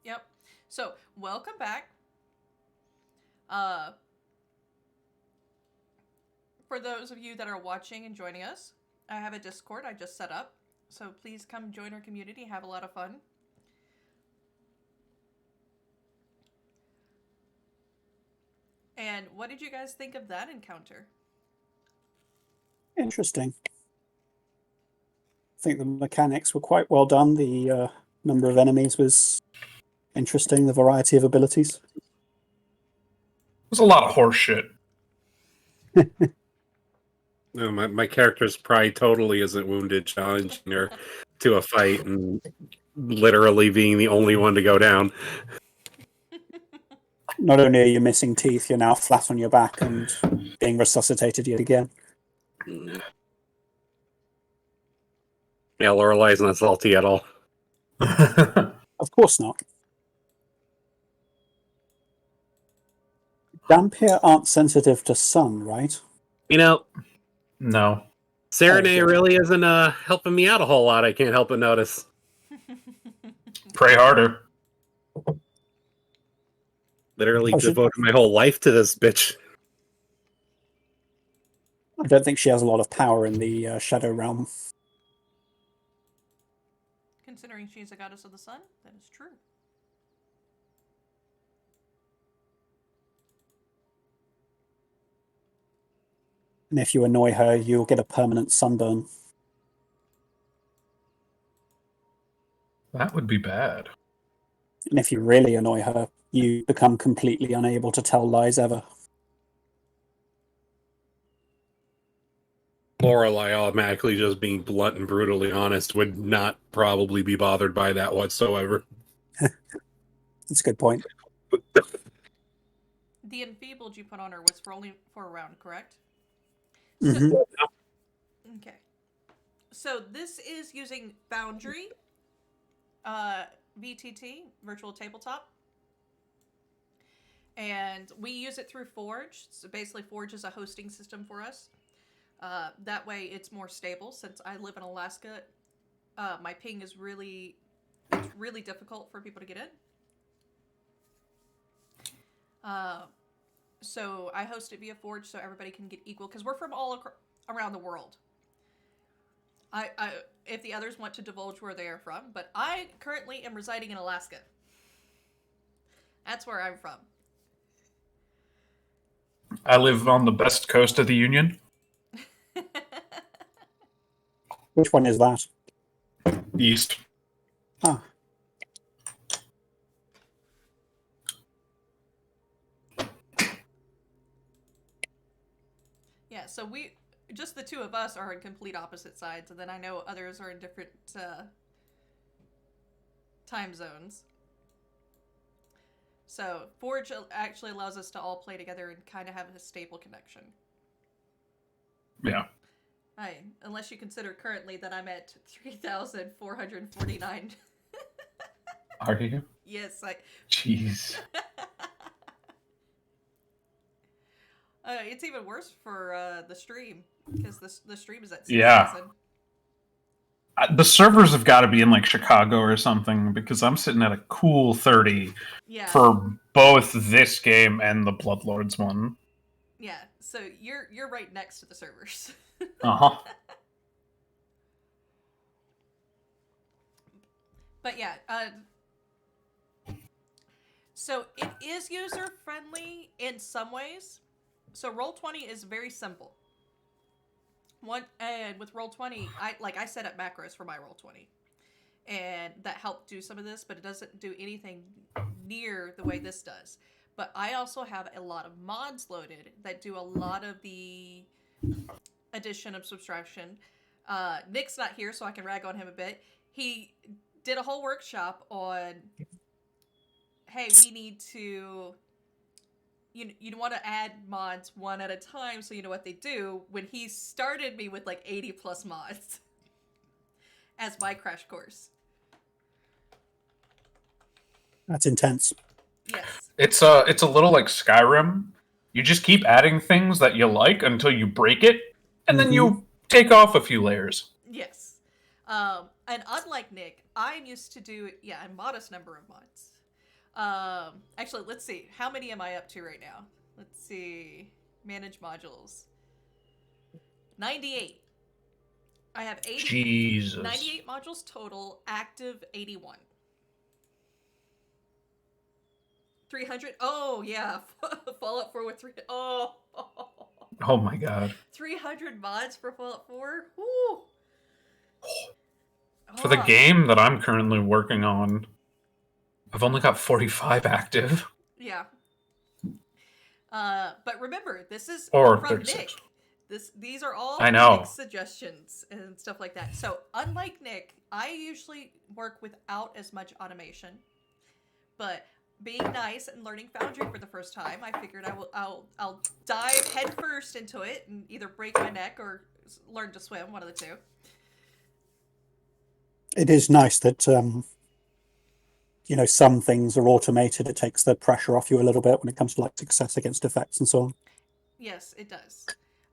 Yep. So, welcome back. For those of you that are watching and joining us, I have a Discord I just set up. So please come join our community, have a lot of fun. And what did you guys think of that encounter? Interesting. I think the mechanics were quite well done. The number of enemies was interesting. The variety of abilities. There's a lot of horse shit. No, my character's probably totally isn't wounded, challenging her to a fight and literally being the only one to go down. Not only are you missing teeth, you're now flat on your back and being resuscitated yet again. Yeah, Lorelai's not salty at all. Of course not. Vampire aren't sensitive to sun, right? You know, No. Serenade Oh, good. really isn't helping me out a whole lot. I can't help but notice. Pray harder. Literally Oh, she- devoted my whole life to this bitch. I don't think she has a lot of power in the Shadow Realm. Considering she's a goddess of the sun, that is true. And if you annoy her, you'll get a permanent sunburn. That would be bad. And if you really annoy her, you become completely unable to tell lies ever. Lorelai automatically just being blunt and brutally honest would not probably be bothered by that whatsoever. That's a good point. The enfeebled you put on her was for a round, correct? Mhm. So, okay. So this is using Foundry, VTT, Virtual Tabletop. And we use it through Forge. So basically Forge is a hosting system for us. That way it's more stable. Since I live in Alaska, my ping is really difficult for people to get in. So I host it via Forge so everybody can get equal, because we're from all around the world. I if the others want to divulge where they are from, but I currently am residing in Alaska. That's where I'm from. I live on the best coast of the Union. Which one is that? East. Ah, Yeah, so just the two of us are in complete opposite sides, and then I know others are in different time zones. So Forge actually allows us to all play together and kind of have a stable connection. Yeah. Unless you consider currently that I'm at 3,449. Are you? Yes, Jeez. it's even worse for the stream, because the stream is at 6,000. Yeah. The servers have got to be in like Chicago or something, because I'm sitting at a cool 30 Yeah. for both this game and the Bloodlords one. Yeah, so you're right next to the servers. Uh-huh. But yeah, so it is user friendly in some ways. So Roll20 is very simple. And with Roll20, I set up macros for my Roll20, and that helped do some of this, but it doesn't do anything near the way this does. But I also have a lot of mods loaded that do a lot of the addition of subtraction. Nick's not here, so I can rag on him a bit. He did a whole workshop on, hey, we need to, you want to add mods one at a time so you know what they do, when he started me with like 80 plus mods as my crash course. That's intense. Yes. It's a little like Skyrim. You just keep adding things that you like until you break it, and then you take off a few layers. Yes. And unlike Nick, I'm used to do, a modest number of mods. Actually, let's see. How many am I up to right now? Let's see. Manage modules. 98. I have 80. Jesus. 98 modules total, active 81. 300. Oh, yeah. Fallout 4 with 3. Oh. Oh my god. 300 mods for Fallout 4? Woo. For the game that I'm currently working on, I've only got 45 active. Yeah. But remember, this is Or from 36. Nick. These are all I know. Nick's suggestions and stuff like that. So, unlike Nick, I usually work without as much automation. But being nice and learning Foundry for the first time, I figured I'll dive headfirst into it and either break my neck or learn to swim, one of the two. It is nice that some things are automated. It takes the pressure off you a little bit when it comes to like success against effects and so on. Yes, it does.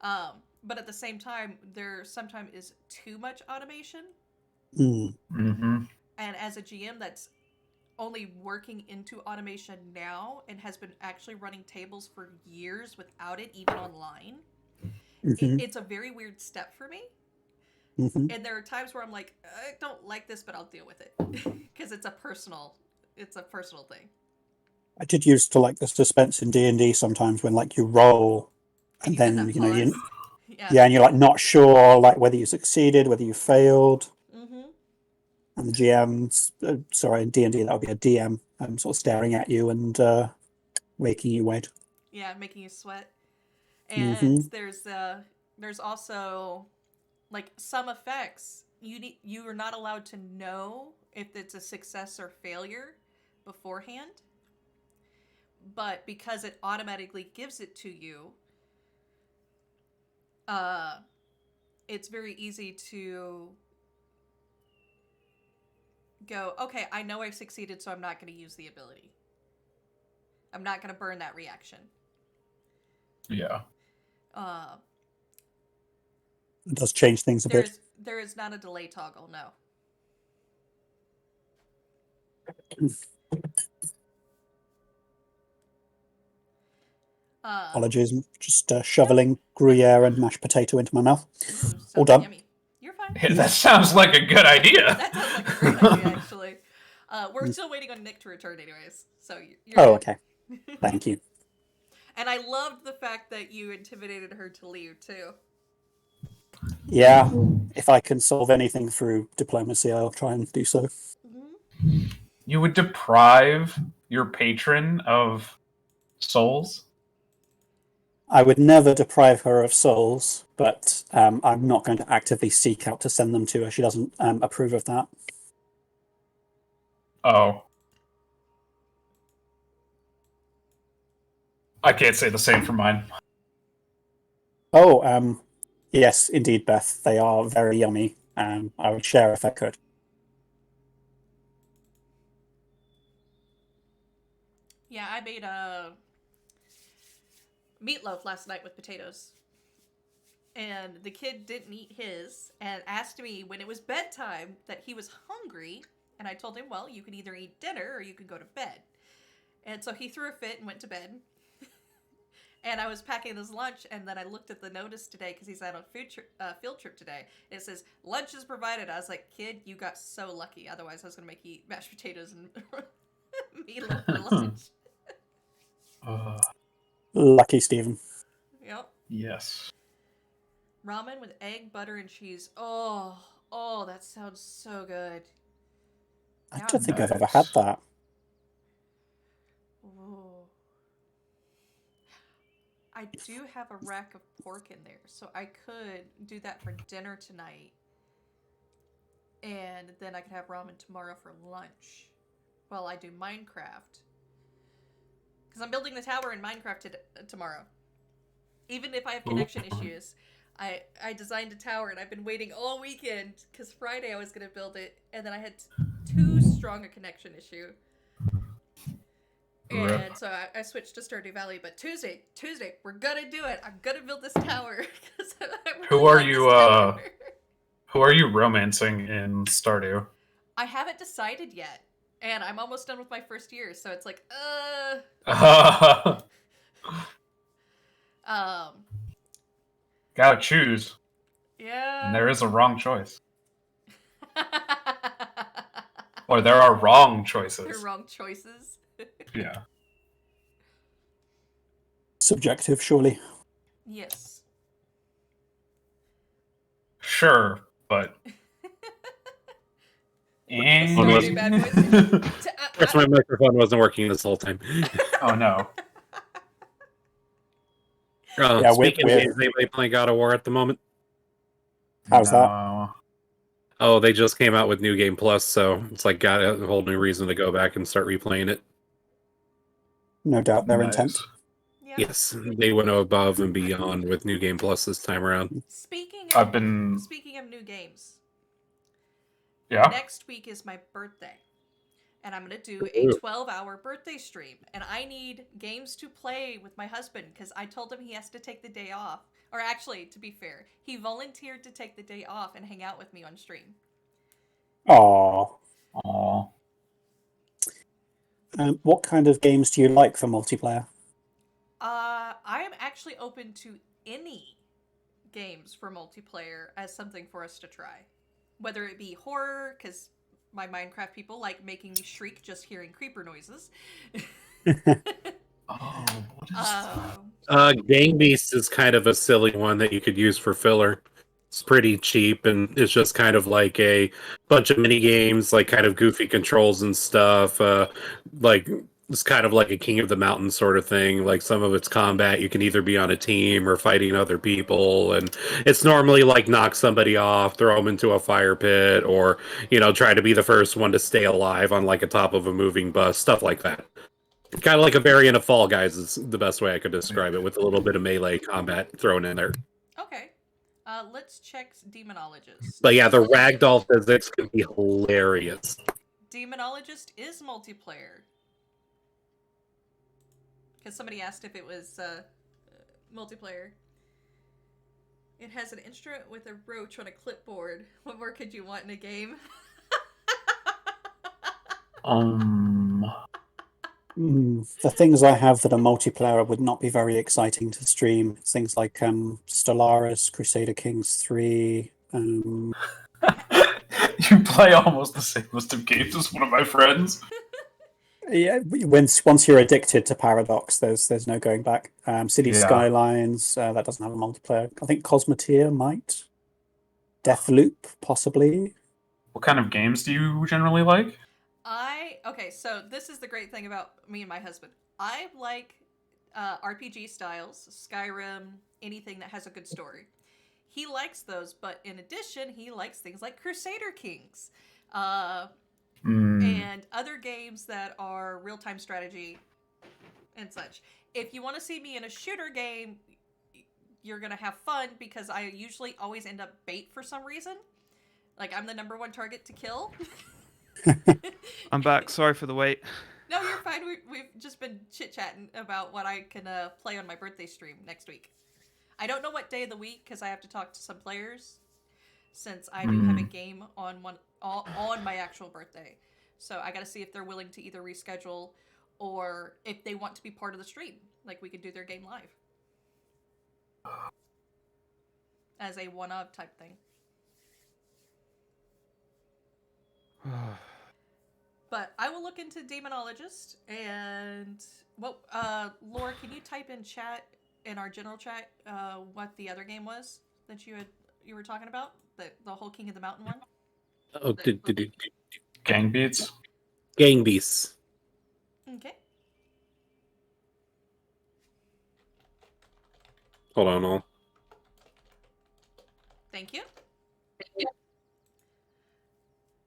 But at the same time, there sometimes is too much automation. Mm-hmm. And as a GM that's only working into automation now and has been actually running tables for years without it, even online, it's a very weird step for me. And there are times where I'm like, I don't like this, but I'll deal with it because it's a personal thing. I did used to like the suspense in D&D sometimes when like you roll and then and you're like not sure like whether you succeeded, whether you failed. And the GM's in D&D that would be a DM sort of staring at you and making you wait. Yeah, making you sweat. And there's also like some effects you are not allowed to know if it's a success or failure beforehand. But because it automatically gives it to you, it's very easy to go, okay, I know I succeeded, so I'm not going to use the ability. I'm not going to burn that reaction. Yeah. It does change things a bit. There is not a delay toggle, no. Apologies, just shoveling Gruyere and mashed potato into my mouth. All done. Yummy. You're fine. Yeah, that sounds like a good idea. That sounds like a great idea, actually. We're still waiting on Nick to return anyways, so you're Oh, good. okay. Thank you. And I loved the fact that you intimidated her to leave, too. Yeah, if I can solve anything through diplomacy, I'll try and do so. You would deprive your patron of souls? I would never deprive her of souls, but I'm not going to actively seek out to send them to her. She doesn't approve of that. Oh. I can't say the same for mine. Oh, yes, indeed, Beth. They are very yummy. I would share if I could. Yeah, I made a meatloaf last night with potatoes. And the kid didn't eat his and asked me when it was bedtime that he was hungry. And I told him, well, you can either eat dinner or you can go to bed. And so he threw a fit and went to bed. And I was packing his lunch, and then I looked at the notice today because he's at a field trip today. And it says, lunch is provided. I was like, kid, you got so lucky. Otherwise, I was going to make you eat mashed potatoes and meatloaf for lunch. Lucky Stephen. Yep. Yes. Ramen with egg, butter, and cheese. Oh, that sounds so good. I Now don't think I've ever Nice. had that. Ooh. I do have a rack of pork in there, so I could do that for dinner tonight. And then I could have ramen tomorrow for lunch while I do Minecraft. Because I'm building the tower in Minecraft tomorrow. Even if I have connection issues, I designed a tower and I've been waiting all weekend because Friday I was going to build it, and then I had too strong a connection issue. Rip. And so I switched to Stardew Valley. But Tuesday, we're gonna do it. I'm gonna build this tower. 'Cause I really Who are love you, this tower. Who are you romancing in Stardew? I haven't decided yet, and I'm almost done with my first year, so it's like, Gotta choose. yeah. And there is a wrong choice. Or there are wrong choices. They're wrong choices. Yeah. Subjective, surely. Yes. Sure, but. Stardew bad boys. Of course, my microphone wasn't working this whole time. Oh no. Yeah, Speaking of we're- games, anybody playing God of War at the moment? How's that? No. Oh, they just came out with New Game Plus, so it's like got a whole new reason to go back and start replaying it. No doubt their Nice. intent. Yeah. Yes, they went above and beyond with New Game Plus this time around. Speaking I've been. of new games, Yeah. next week is my birthday. And I'm going to do a 12-hour birthday stream. And I need games to play with my husband because I told him he has to take the day off. Or actually, to be fair, he volunteered to take the day off and hang out with me on stream. Aww. Aw. What kind of games do you like for multiplayer? I am actually open to any games for multiplayer as something for us to try. Whether it be horror, because my Minecraft people like making me shriek just hearing creeper noises. Oh, what is that? Gang Beast is kind of a silly one that you could use for filler. It's pretty cheap, and it's just kind of like a bunch of mini games, like kind of goofy controls and stuff. Like it's kind of like a King of the Mountain sort of thing. Like some of its combat, you can either be on a team or fighting other people, and it's normally like knock somebody off, throw them into a fire pit, or try to be the first one to stay alive on like a top of a moving bus, stuff like that. Kind of like a variant of Fall Guys is the best way I could describe it, with a little bit of melee combat thrown in there. Okay. Let's check Demonologist. But yeah, the ragdoll physics can be hilarious. Demonologist is multiplayer. Because somebody asked if it was multiplayer. It has an instrument with a roach on a clipboard. What more could you want in a game? The things I have that are multiplayer would not be very exciting to stream. Things like Stellaris, Crusader Kings 3. You play almost the same list of games as one of my friends. Yeah, once you're addicted to Paradox, there's no going back. City Yeah. Skylines, that doesn't have a multiplayer. I think Cosmoteer might. Deathloop, possibly. What kind of games do you generally like? Okay, so this is the great thing about me and my husband. I like RPG styles, Skyrim, anything that has a good story. He likes those, but in addition, he likes things like Crusader Kings. And other games that are real-time strategy and such. If you want to see me in a shooter game, you're going to have fun because I usually always end up bait for some reason. Like, I'm the #1 target to kill. I'm back. Sorry for the wait. No, you're fine. We've just been chit-chatting about what I can play on my birthday stream next week. I don't know what day of the week because I have to talk to some players since I do have a game on my actual birthday. So I got to see if they're willing to either reschedule or if they want to be part of the stream. Like, we could do their game live. As a one-of type thing. But I will look into Demonologist and Laura, can you type in chat in our general chat what the other game was that you were talking about? The whole King of the Mountain one? Oh, Gang beats. gang beasts. Okay. Hold on, all. Thank you.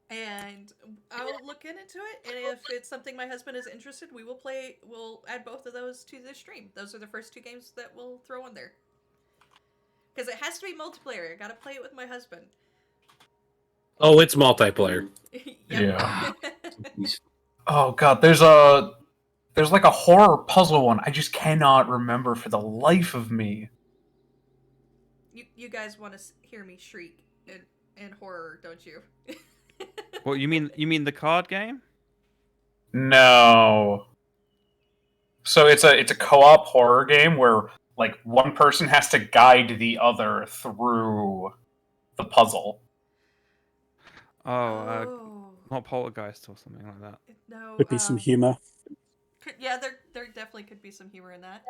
And I'll look into it, and if it's something my husband is interested, we'll add both of those to the stream. Those are the first 2 games that we'll throw on there. Because it has to be multiplayer. I gotta play it with my husband. Oh, it's multiplayer. Yeah. Oh god, there's like a horror puzzle one. I just cannot remember for the life of me. You guys want to hear me shriek in horror, don't you? What you mean? You mean the card game? No. So it's a co-op horror game where like one person has to guide the other through the puzzle. Not Poltergeist or something like that. No. Could be some humor. Yeah, there definitely could be some humor in that.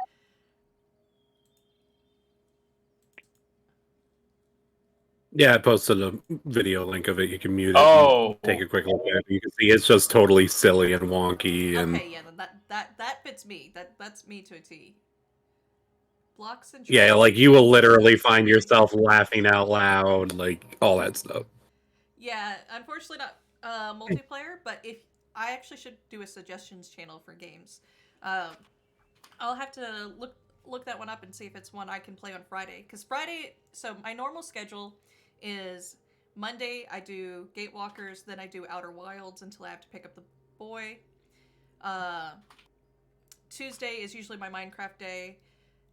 Yeah, I posted a video link of it. You can mute it. Oh, Take a quick look at it. You can see it's just totally silly and wonky. And Okay, yeah, then that fits me. That's me to a T. Blocks and yeah, like you will literally find yourself laughing out loud, like all that stuff. Yeah, unfortunately not multiplayer, but if I actually should do a suggestions channel for games. I'll have to look that one up and see if it's one I can play on Friday. Because Friday, so my normal schedule is Monday I do Gatewalkers, then I do Outer Wilds until I have to pick up the boy. Tuesday is usually my Minecraft day,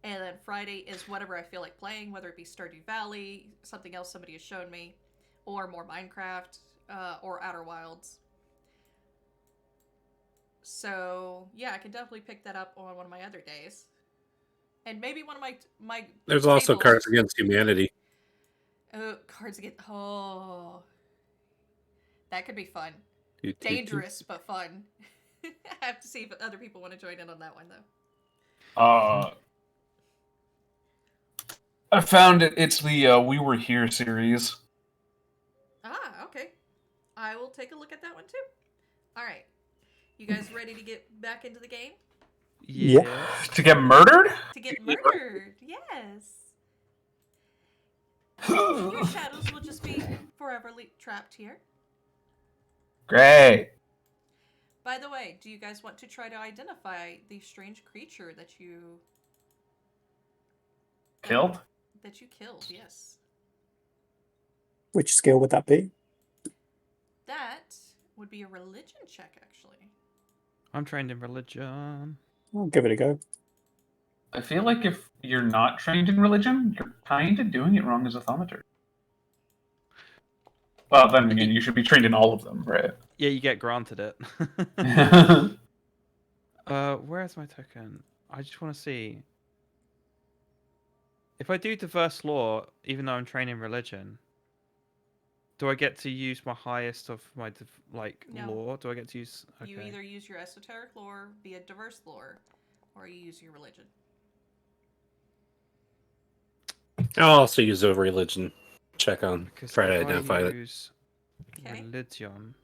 and then Friday is whatever I feel like playing, whether it be Stardew Valley, something else somebody has shown me, or more Minecraft, or Outer Wilds. So yeah, I can definitely pick that up on one of my other days, and maybe one of my. There's also tables. Cards Against Humanity. Oh, Cards Against. Oh, that could be fun. Dangerous, but fun. I have to see if other people want to join in on that one though. I found it. It's the We Were Here series. Ah, okay. I will take a look at that one too. All right. You guys ready to get back into the game? Yeah. To get murdered? To get murdered, yes. Your shadows will just be forever trapped here. Great. By the way, do you guys want to try to identify the strange creature that you Killed? That you killed, yes. Which skill would that be? That would be a religion check, actually. I'm trained in religion. I'll give it a go. I feel like if you're not trained in religion, you're kind of doing it wrong as a thaumaturge. Well, then again, you should be trained in all of them, right? Yeah, you get granted it. Where's my token? I just want to see. If I do diverse law, even though I'm trained in religion, do I get to use my highest of my No. law? Do I get to use? Okay. You either use your esoteric lore via diverse lore, or you use your religion. I'll also use a religion check on Because try to if I identify it. use Okay. religion.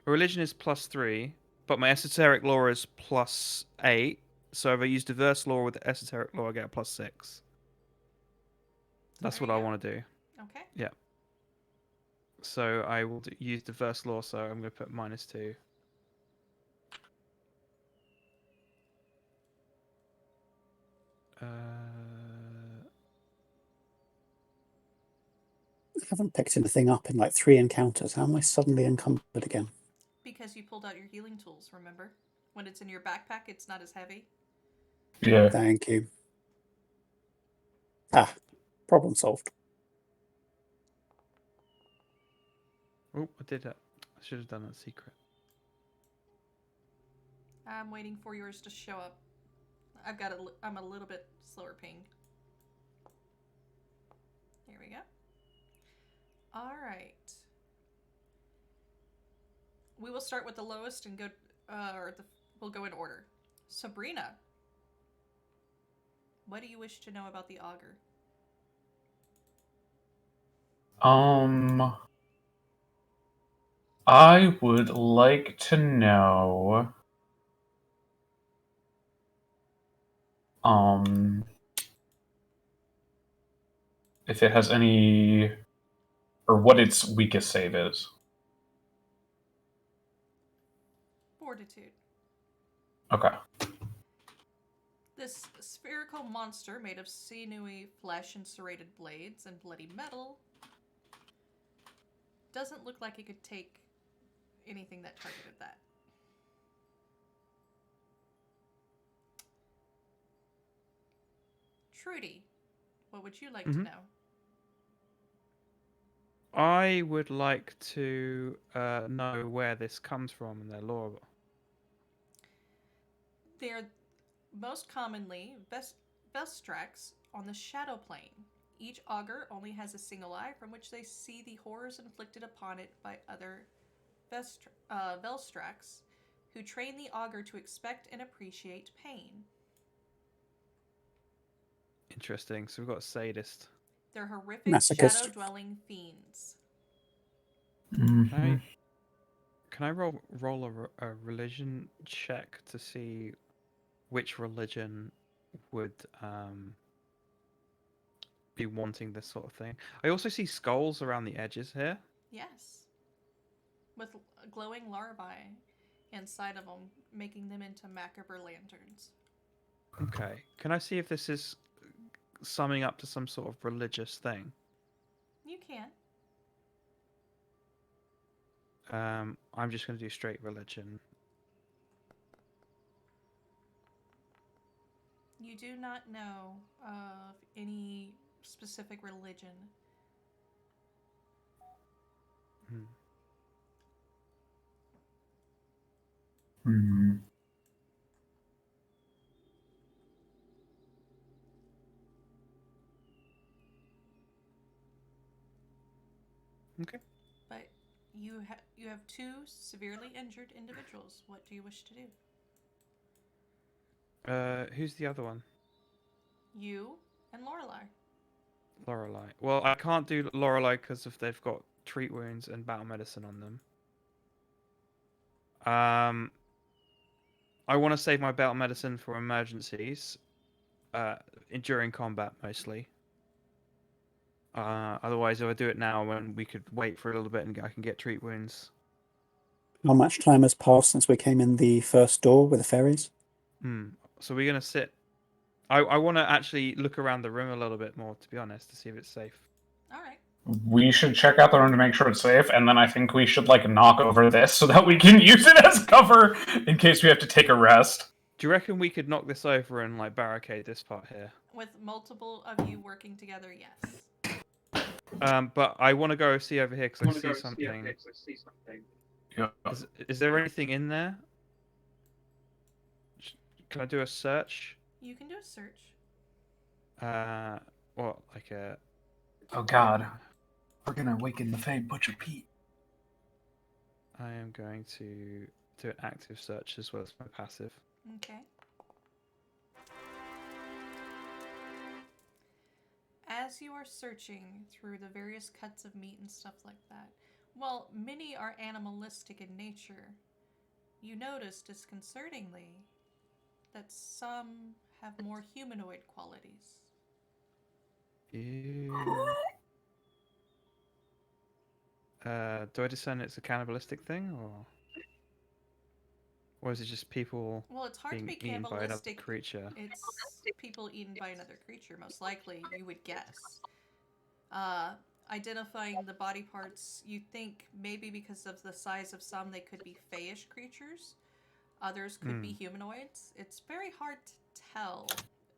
Religion is +3, but my esoteric lore is +8. So if I use diverse lore with esoteric lore, I get a +6. That's There what I you go. want to do. Okay. So I will use diverse law, so I'm going to put -2. I haven't picked anything up in like 3 encounters. How am I suddenly encumbered again? Because you pulled out your healing tools, remember? When it's in your backpack, it's not as heavy. Yeah. Thank you. Ah, problem solved. Oh, I did that. I should have done that secret. I'm waiting for yours to show up. I'm a little bit slower ping. Here we go. All right. We will start with the lowest and go, we'll go in order. Sabrina, what do you wish to know about the augur? I would like to know. If it has any, or what its weakest save is. Fortitude. Okay. This spherical monster made of sinewy flesh and serrated blades and bloody metal doesn't look like it could take anything that targeted that. Trudy, what would you like to know? I would like to know where this comes from in their lore. They're most commonly Vestrax on the Shadow Plane. Each augur only has a single eye from which they see the horrors inflicted upon it by other Velstrax, who train the augur to expect and appreciate pain. Interesting. So we've got a sadist. They're horrific Masochist. shadow-dwelling fiends. Mm-hmm. Can I roll a religion check to see which religion would be wanting this sort of thing? I also see skulls around the edges here. Yes. With glowing larvae inside of them, making them into macabre lanterns. Okay. Can I see if this is summing up to some sort of religious thing? You can. I'm just going to do straight religion. You do not know of any specific religion. Hmm. Okay. But you have two severely injured individuals. What do you wish to do? Who's the other one? You and Lorelei. Lorelei. Well, I can't do Lorelei because if they've got treat wounds and battle medicine on them. I want to save my battle medicine for emergencies, during combat mostly. Otherwise, if I do it now, when we could wait for a little bit and I can get treat wounds. How much time has passed since we came in the first door with the fairies? So we're gonna sit. I want to actually look around the room a little bit more, to be honest, to see if it's safe. All right. We should check out the room to make sure it's safe, and then I think we should knock over this so that we can use it as cover in case we have to take a rest. Do you reckon we could knock this over and barricade this part here? With multiple of you working together, yes. But I want to go see over here because I see something. Yeah. Is there anything in there? Can I do a search? You can do a search. What, like a... Oh god. We're gonna awaken the Fey Butcher Pete. I am going to do an active search as well as my passive. Okay. As you are searching through the various cuts of meat and stuff like that, while many are animalistic in nature, you notice disconcertingly that some have more humanoid qualities. Ew. Do I discern it's a cannibalistic thing, or is it just people Well, it's hard to being be eaten by another cannibalistic. creature? It's people eaten by another creature, most likely, you would guess. Identifying the body parts, you think maybe because of the size of some, they could be fayish creatures. Others could be humanoids. It's very hard to tell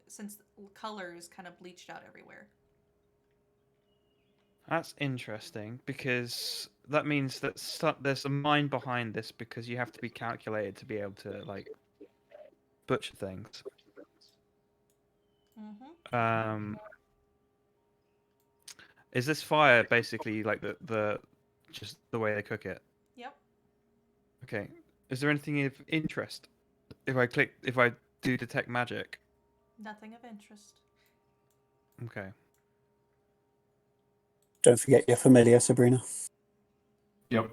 since color is kind of bleached out everywhere. That's interesting because that means that there's a mind behind this because you have to be calculated to be able to butcher things. Mm-hmm. Is this fire basically the just the way they cook it? Yep. Okay. Is there anything of interest if I do detect magic? Nothing of interest. Okay. Don't forget your familiar, Sabrina. Yep.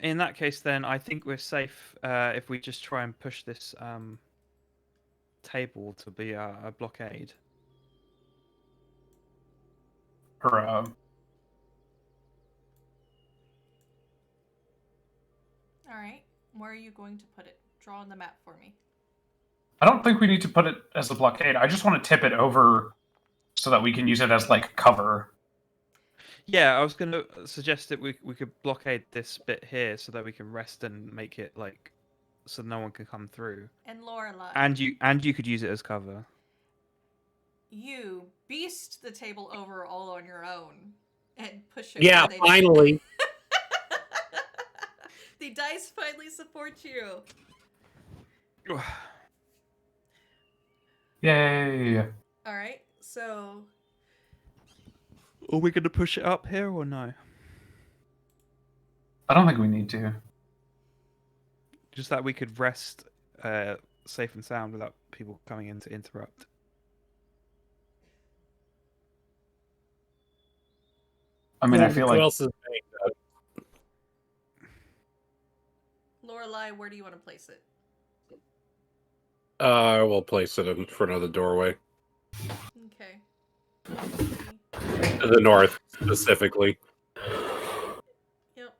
In that case, then I think we're safe if we just try and push this table to be a blockade. Or All right. Where are you going to put it? Draw on the map for me. I don't think we need to put it as a blockade. I just want to tip it over so that we can use it as like cover. Yeah, I was going to suggest that we could blockade this bit here so that we can rest and make it like so no one can come through. And Lorelai. And you could use it as cover. You beast the table over all on your own and push it. Yeah, where they need it. finally. The dice finally support you. Yay! All right, so Are we going to push it up here or no? I don't think we need to. Just that we could rest safe and sound without people coming in to interrupt. I mean, I feel Who like else is paying that? Lorelai, where do you want to place it? We'll place it in front of the doorway. Okay. To the north, specifically. Yep.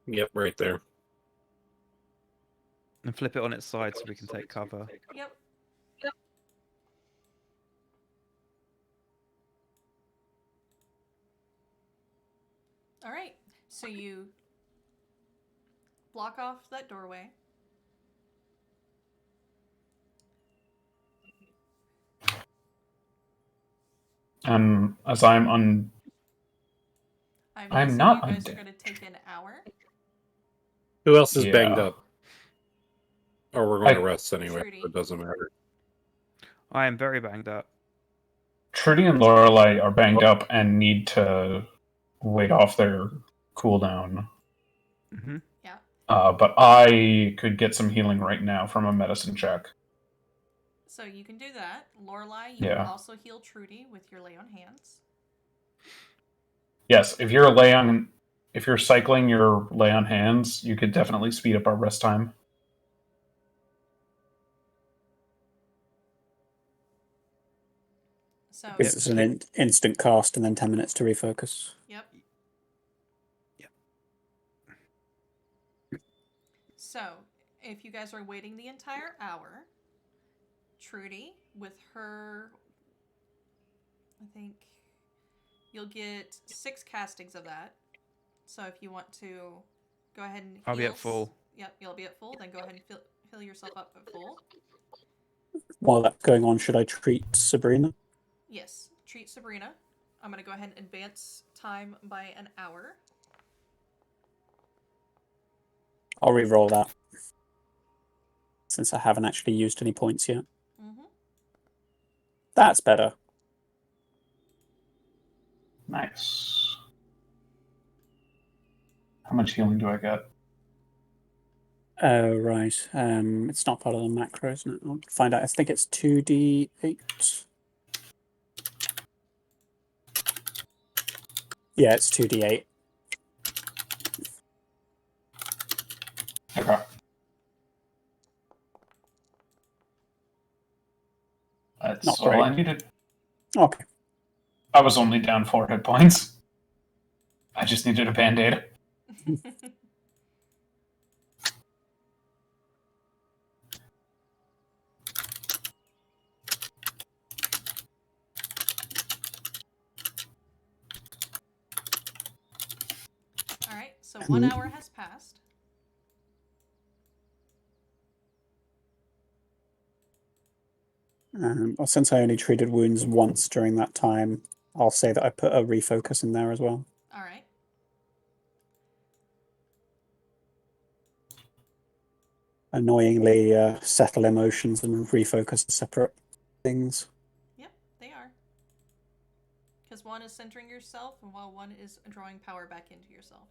Yep, right there. And flip it on its side so we can take cover. Yep. All right. So you block off that doorway. as I'm I'm I'm guessing not you guys are undead. going to take an hour. Who else is banged Yeah. up? Or we're going to I- rest anyway. Trudy. It doesn't matter. I am very banged up. Trudy and Lorelai are banged up and need to wait off their cooldown. Hmm. Yeah. But I could get some healing right now from a medicine check. So you can do that. Lorelai, you Yeah. can also heal Trudy with your lay on hands. Yes, if you're cycling your lay on hands, you could definitely speed up our rest time. So Because it's an instant cast and then 10 minutes to refocus. Yep. Yep. So, if you guys are waiting the entire hour, Trudy, with her, I think you'll get 6 castings of that. So, if you want to go ahead and heal. I'll be at full. Yep, you'll be at full. Then go ahead and heal yourself up at full. While that's going on, should I treat Sabrina? Yes, treat Sabrina. I'm going to go ahead and advance time by an hour. I'll re-roll that. Since I haven't actually used any points yet. Mm-hmm. That's better. Nice. How much healing do I get? Oh, right. It's not part of the macro, isn't it? I'll find out. I think it's 2d8. Yeah, it's 2d8. Okay. That's Not all great. I needed. Okay. I was only down 4 hit points. I just needed a band-aid. Alright, so 1 hour has passed. Well, since I only treated wounds once during that time, I'll say that I put a refocus in there as well. Alright. Annoyingly, settle emotions and refocus are separate things. Yep, they are. Because one is centering yourself, and while one is drawing power back into yourself.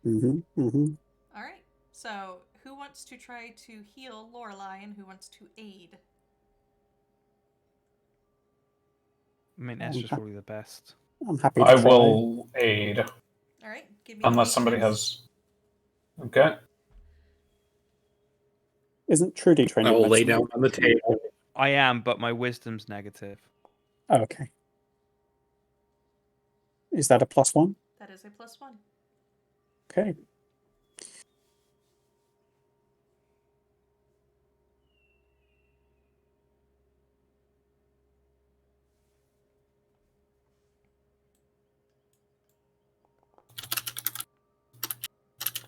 Mm-hmm. Mm-hmm. Alright, So, who wants to try to heal Lorelei and who wants to aid? I mean, Estra's probably the best. I'm happy to I try. will aid. All right, give me Unless a somebody D6. has. Okay. Isn't Trudy trained I in will lay medicine? down on the table. I am, but my wisdom's negative. Oh, okay. Is that a +1? That is a +1. Okay.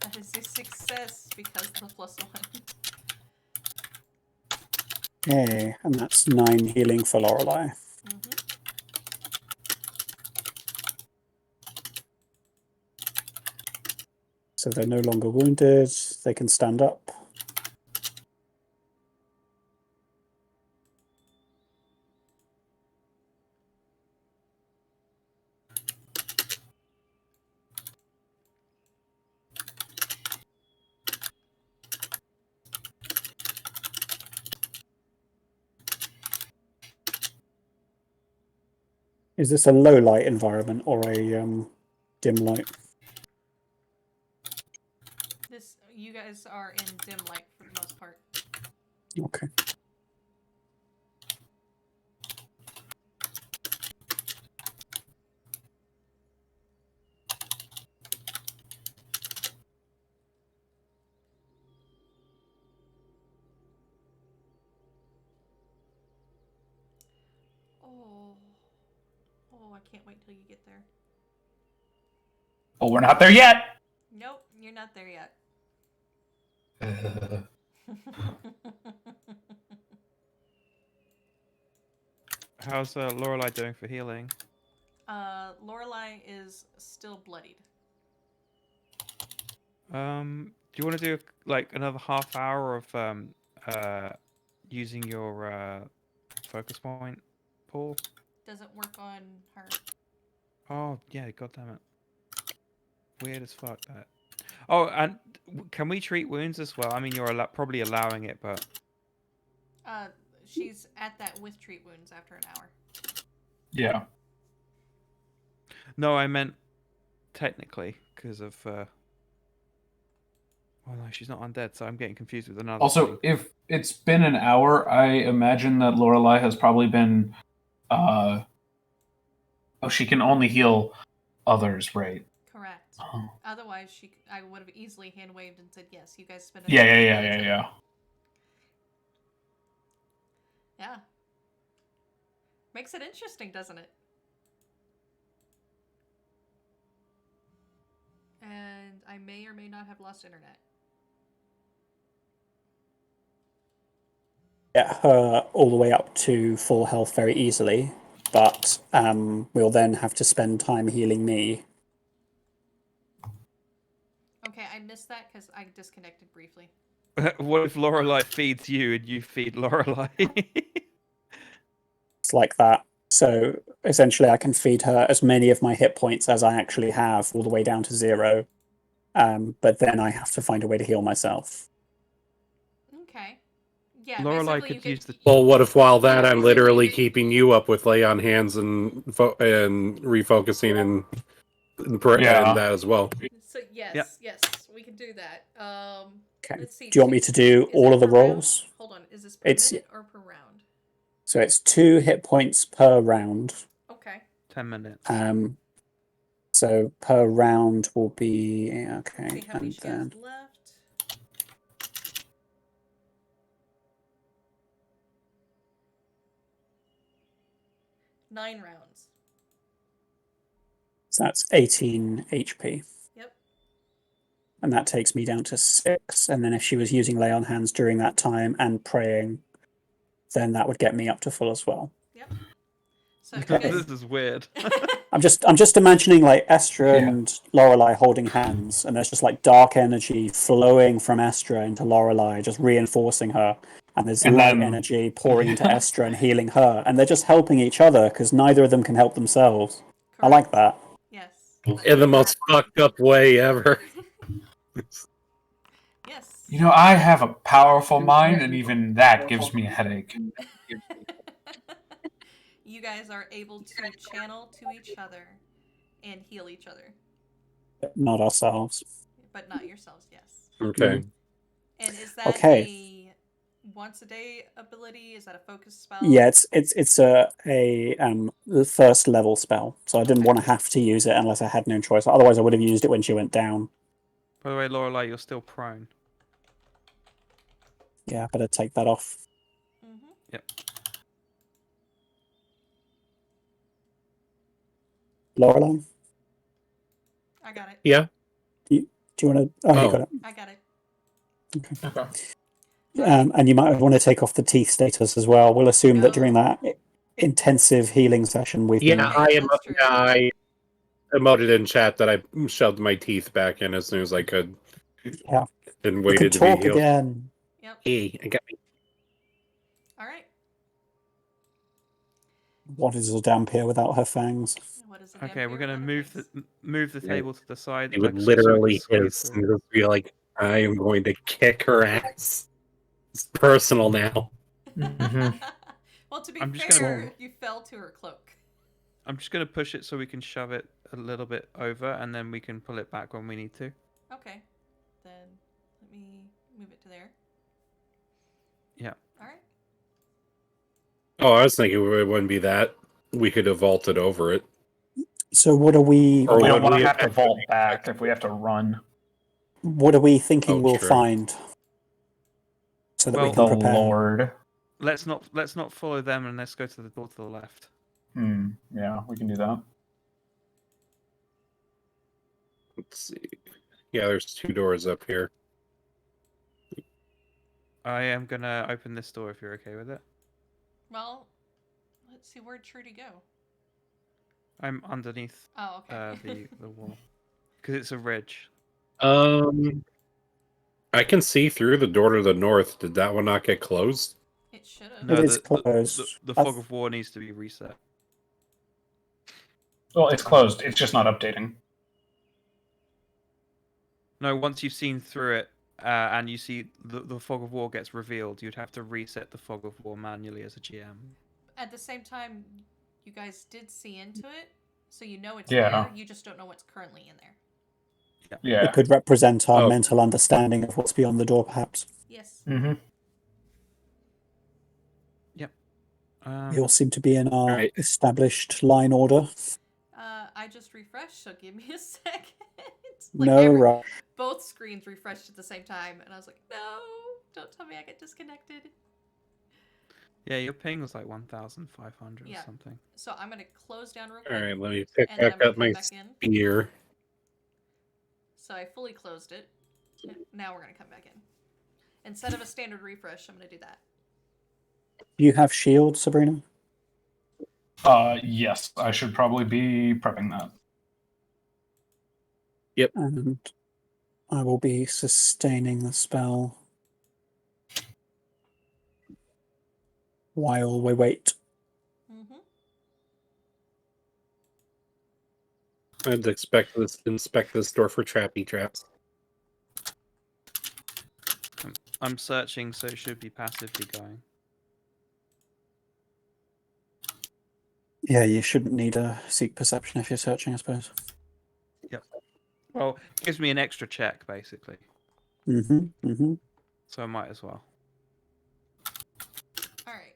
That is a success because of the +1. Okay, and that's 9 healing for Lorelei. So they're no longer wounded. They can stand up. Is this a low light environment or a dim light? You guys are in dim light for the most part. Okay. Oh, I can't wait till you get there. But we're not there yet. Nope, you're not there yet. How's Lorelei doing for healing? Lorelei is still bloodied. Do you want to do like another half hour of using your focus point, Paul? Doesn't work on her. Oh yeah, god damn it. Weird as fuck that. Oh, and can we treat wounds as well? I mean, you're probably allowing it, but She's at that with treat wounds after an hour. Yeah. no, I meant technically because of. Oh no, she's not undead, so I'm getting confused with another. Also, thing. if it's been an hour, I imagine that Lorelei has probably been. Oh, she can only heal others, right? Correct. Oh. Otherwise, I would have easily hand waved and said yes. You guys spend. Yeah. Yeah. Makes it interesting, doesn't it? And I may or may not have lost internet. Get her all the way up to full health very easily, but we'll then have to spend time healing me. Okay, I missed that because I disconnected briefly. What if Lorelei feeds you and you feed Lorelei? It's like that. So essentially, I can feed her as many of my hit points as I actually have, all the way down to 0. But then I have to find a way to heal myself. Okay. Yeah, Lorelei basically could use the. Well, what if while that Yeah, I'm basically literally you- keeping you up with lay on hands and refocusing and Yeah. and that as well? So yes, Yep. yes, we can do that. Okay. Let's see. Do you want me to do is all it of the per round? rolls? Hold on, is this per It's- minute or per round? So it's 2 hit points per round. Okay. 10 minutes. So per round will be okay, See how many and she has then left. Nine rounds. so that's 18 HP. Yep. And that takes me down to 6. And then if she was using lay on hands during that time and praying, then that would get me up to full as well. Yep. So you guys... This is weird. I'm just imagining like Estra and Lorelei holding hands, and there's just like dark energy flowing from Estra into Lorelei, just reinforcing her. And there's And light then- energy pouring into Estra and healing her. And they're just helping each other because neither of them can help themselves. I like that. Yes. In the most fucked up way ever. Yes, You know, I have a powerful mind, and even that gives me a headache. You guys are able to channel to each other and heal each other, Not ourselves. but not yourselves, yes. Okay. And is that Okay. a once a day ability? Is that a focus spell? Yeah, it's a the first level spell, so I didn't Okay. want to have to use it unless I had no choice. Otherwise, I would have used it when she went down. By the way, Lorelei, you're still prone. Yeah, I better take that off. Mm-hmm. Yep. Lorelei, I got it. Yeah. do you want to? Oh, you Oh. got it. I got it. Okay. And you might want to take off the teeth status as well. We'll assume that during that intensive healing session, we've Yeah, been. Okay, that's true. I emoted in chat that I shoved my teeth back in as soon as I could. Yeah. And We waited could to be talk healed. again. Yep. Hey, I got me. All right. What is a Dampier without her fangs? What is a Okay, we're vampire gonna without a move the Yeah. table to the side. It would like, so we can literally squeeze hiss through. and just be like, I am going to kick her ass. It's personal now. Mhm. Well, to be I'm just fair, gonna- you fell to her cloak. I'm just gonna push it so we can shove it a little bit over, and then we can pull it back when we need to. Okay. Then let me move it to there. Yeah. All right. Oh, I was thinking it wouldn't be that. We could have vaulted over it. So what are we? Or We don't would want we to have to have- vault back if we have to run. What are we thinking Oh, we'll true. find? So that we Well, can The prepare. Lord. Let's not follow them, and let's go to the door to the left. Yeah, we can do that. Let's see. Yeah, there's 2 doors up here. I am gonna open this door if you're okay with it. Well, let's see. Where'd Trudy go? I'm underneath Oh, okay. the wall because it's a ridge. I can see through the door to the north. Did that one not get closed? It should have. No, It is the closed. fog of war needs to be reset. Well, it's closed. It's just not updating. No, once you've seen through it and you see the fog of war gets revealed, you'd have to reset the fog of war manually as a GM. At the same time, you guys did see into it, so you know it's Yeah. there. You just don't know what's currently in there. Yeah. It could represent our Oh. mental understanding of what's beyond the door, perhaps. Yes. Mm-hmm. We all seem to be in our Right. established line order. I just refreshed, so give me a second. No rush. Both screens refreshed at the same time, and I was like, no, don't tell me I get disconnected. Yeah, your ping was like 1,500 Yeah. or something. So I'm going to close down real quick. All right, let me pick And then I'm back gonna up come my back in. spear. So I fully closed it. Now we're going to come back in. Instead of a standard refresh, I'm going to do that. Do you have shield, Sabrina? Yes, I should probably be prepping that. And I will be sustaining the spell while we wait. Mm-hmm. I'd inspect this door for trappy traps. I'm searching, so it should be passively going. Yeah, you shouldn't need a seek perception if you're searching, I suppose. Well, it gives me an extra check, basically. Mm-hmm. So I might as well. All right.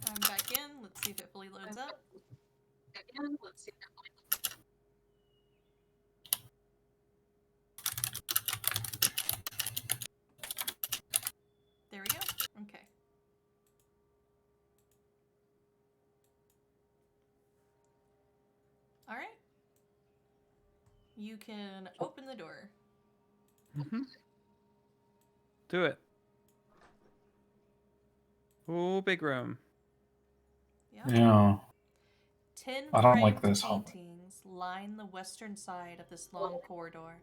I'm back in. Let's see if it fully loads up. There we go. Okay. All right. You can open the door. Mm-hmm. Do it. Oh, big room. Yep. Yeah. 10 I don't like framed this hallway. paintings line the western side of this long corridor.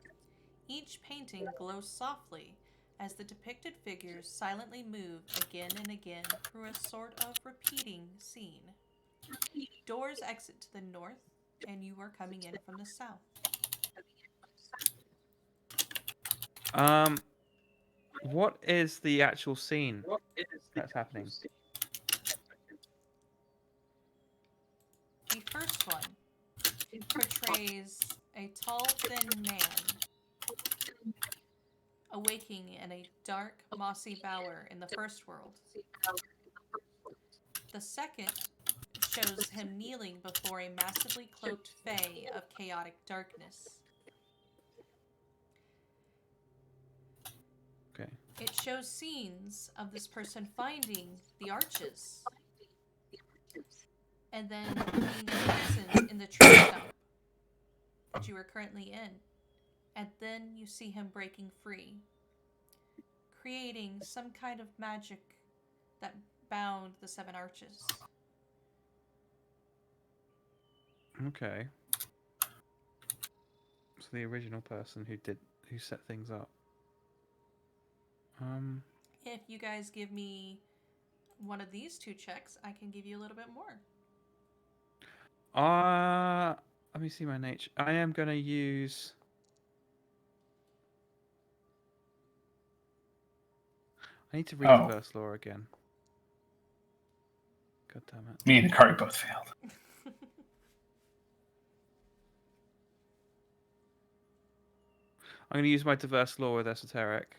Each painting glows softly as the depicted figures silently move again and again through a sort of repeating scene. Doors exit to the north, and you are coming in from the south. What is the actual scene that's happening? The first one portrays a tall, thin man awaking in a dark, mossy bower in the first world. The second shows him kneeling before a massively cloaked fae of chaotic darkness. Okay. It shows scenes of this person finding the arches and then being imprisoned in the tree stump that you are currently in. And then you see him breaking free, creating some kind of magic that bound the 7 arches. Okay. So the original person who set things up. If you guys give me one of these 2 checks, I can give you a little bit more. Let me see my nature. I am gonna use. I need to read the verse lore again. God damn it. Me and Akari both failed. I'm going to use my diverse lore with esoteric.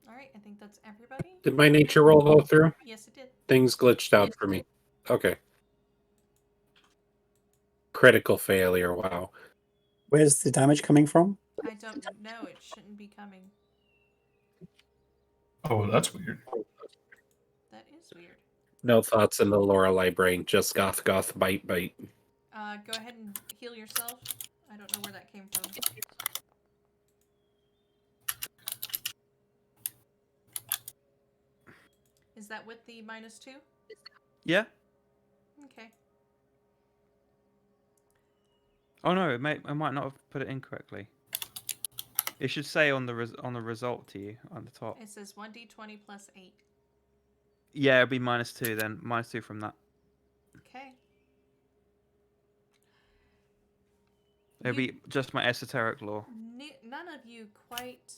Alright, I think that's everybody. Did my nature roll go through? Yes, it did. Things glitched out for me. Okay. Critical failure. Wow. Where's the damage coming from? I don't know. It shouldn't be coming. Oh, that's weird. That is weird. No thoughts in the Lorelei brain. Just goth, bite. Go ahead and heal yourself. I don't know where that came from. Is that with the -2? Yeah. Okay. Oh no, I might not have put it in correctly. It should say on the result to you on the top. It says 1d20 plus 8. Yeah, it'd be -2 then. -2 from that. Okay. It'd be just my esoteric lore. None of you quite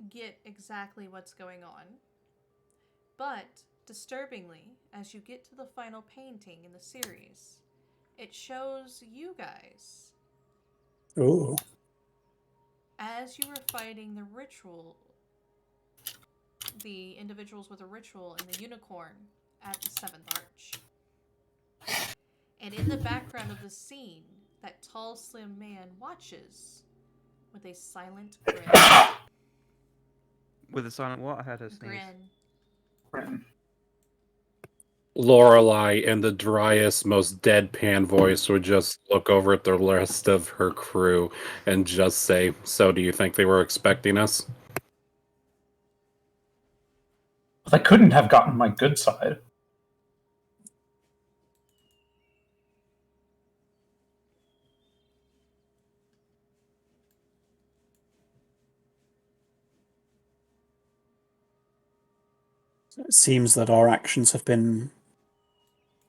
get exactly what's going on. But, disturbingly, as you get to the final painting in the series, it shows you guys Ooh. as you were fighting the ritual, the individuals with a ritual and the unicorn at the 7th arch. And in the background of the scene, that tall, slim man watches with a silent grin. With a silent what? I had a sneeze. Grin. Lorelei, in the driest, most deadpan voice, would just look over at the rest of her crew and just say, "So, do you think they were expecting us?" They couldn't have gotten my good side. It seems that our actions have been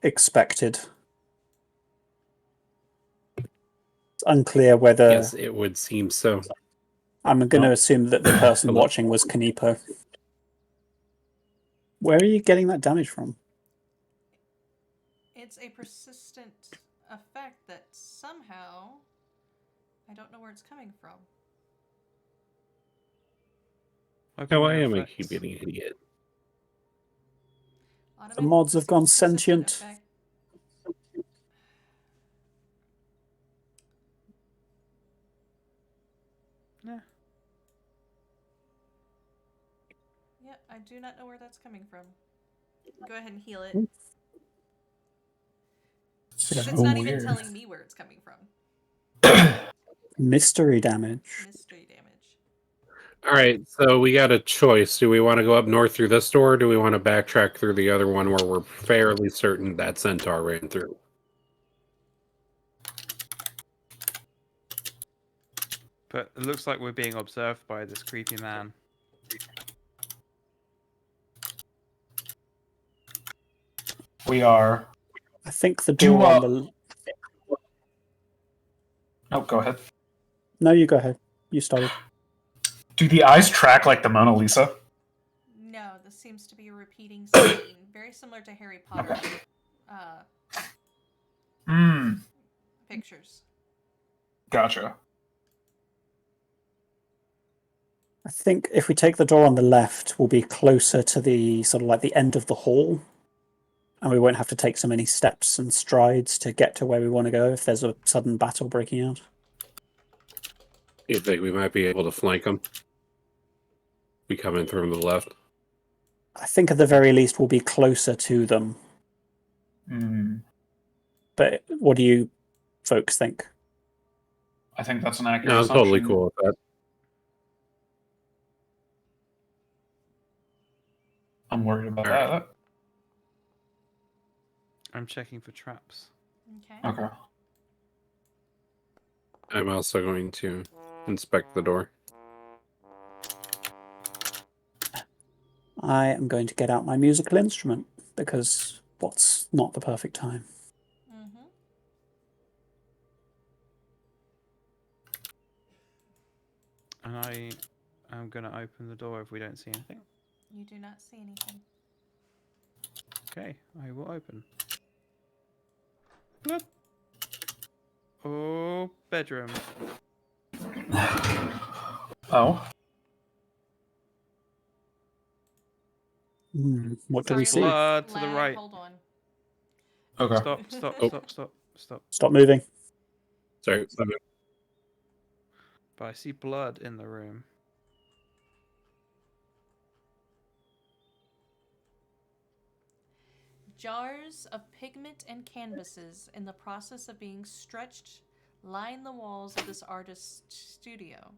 expected. It's unclear whether... Yes, it would seem so. I'm going to assume that the person Hello? watching was Kanipo. Where are you getting that damage from? It's a persistent effect that somehow, I don't know where it's coming from. Oh, I am a cubic idiot. The mods have gone sentient. Effect. Yeah. Yep, I do not know where that's coming from. Go ahead and heal it. So It's not even weird. telling me where it's coming from. Mystery damage. Mystery damage. All right, so we got a choice. Do we want to go up north through this door, or do we want to backtrack through the other one where we're fairly certain that centaur ran through? But it looks like we're being observed by this creepy man. We are. I think the door on the... Oh, go ahead. No, you go ahead. You started. Do the eyes track like the Mona Lisa? No, this seems to be a repeating scene, very similar to Harry Potter Hmm. pictures. Gotcha. I think if we take the door on the left, we'll be closer to the sort of like the end of the hall, and we won't have to take so many steps and strides to get to where we want to go if there's a sudden battle breaking out. You think we might be able to flank them? We come in from the left. I think at the very least we'll be closer to them. Hmm. But what do you folks think? I think that's an accurate No, I'm assumption. totally cool with that. I'm worried about Alright. that. I'm checking for traps. Okay. Okay. I'm also going to inspect the door. I am going to get out my musical instrument, because what's not the perfect time? Mm-hmm. And I am going to open the door if we don't see anything. You do not see anything. Okay, I will open. Bloop. Oh, bedroom. Oh. What do we Sorry, see? Blood to the lag, right. Hold on. Okay. Stop, stop, Oh. stop. Stop moving. Sorry. But I see blood in the room. Jars of pigment and canvases in the process of being stretched line the walls of this artist's studio.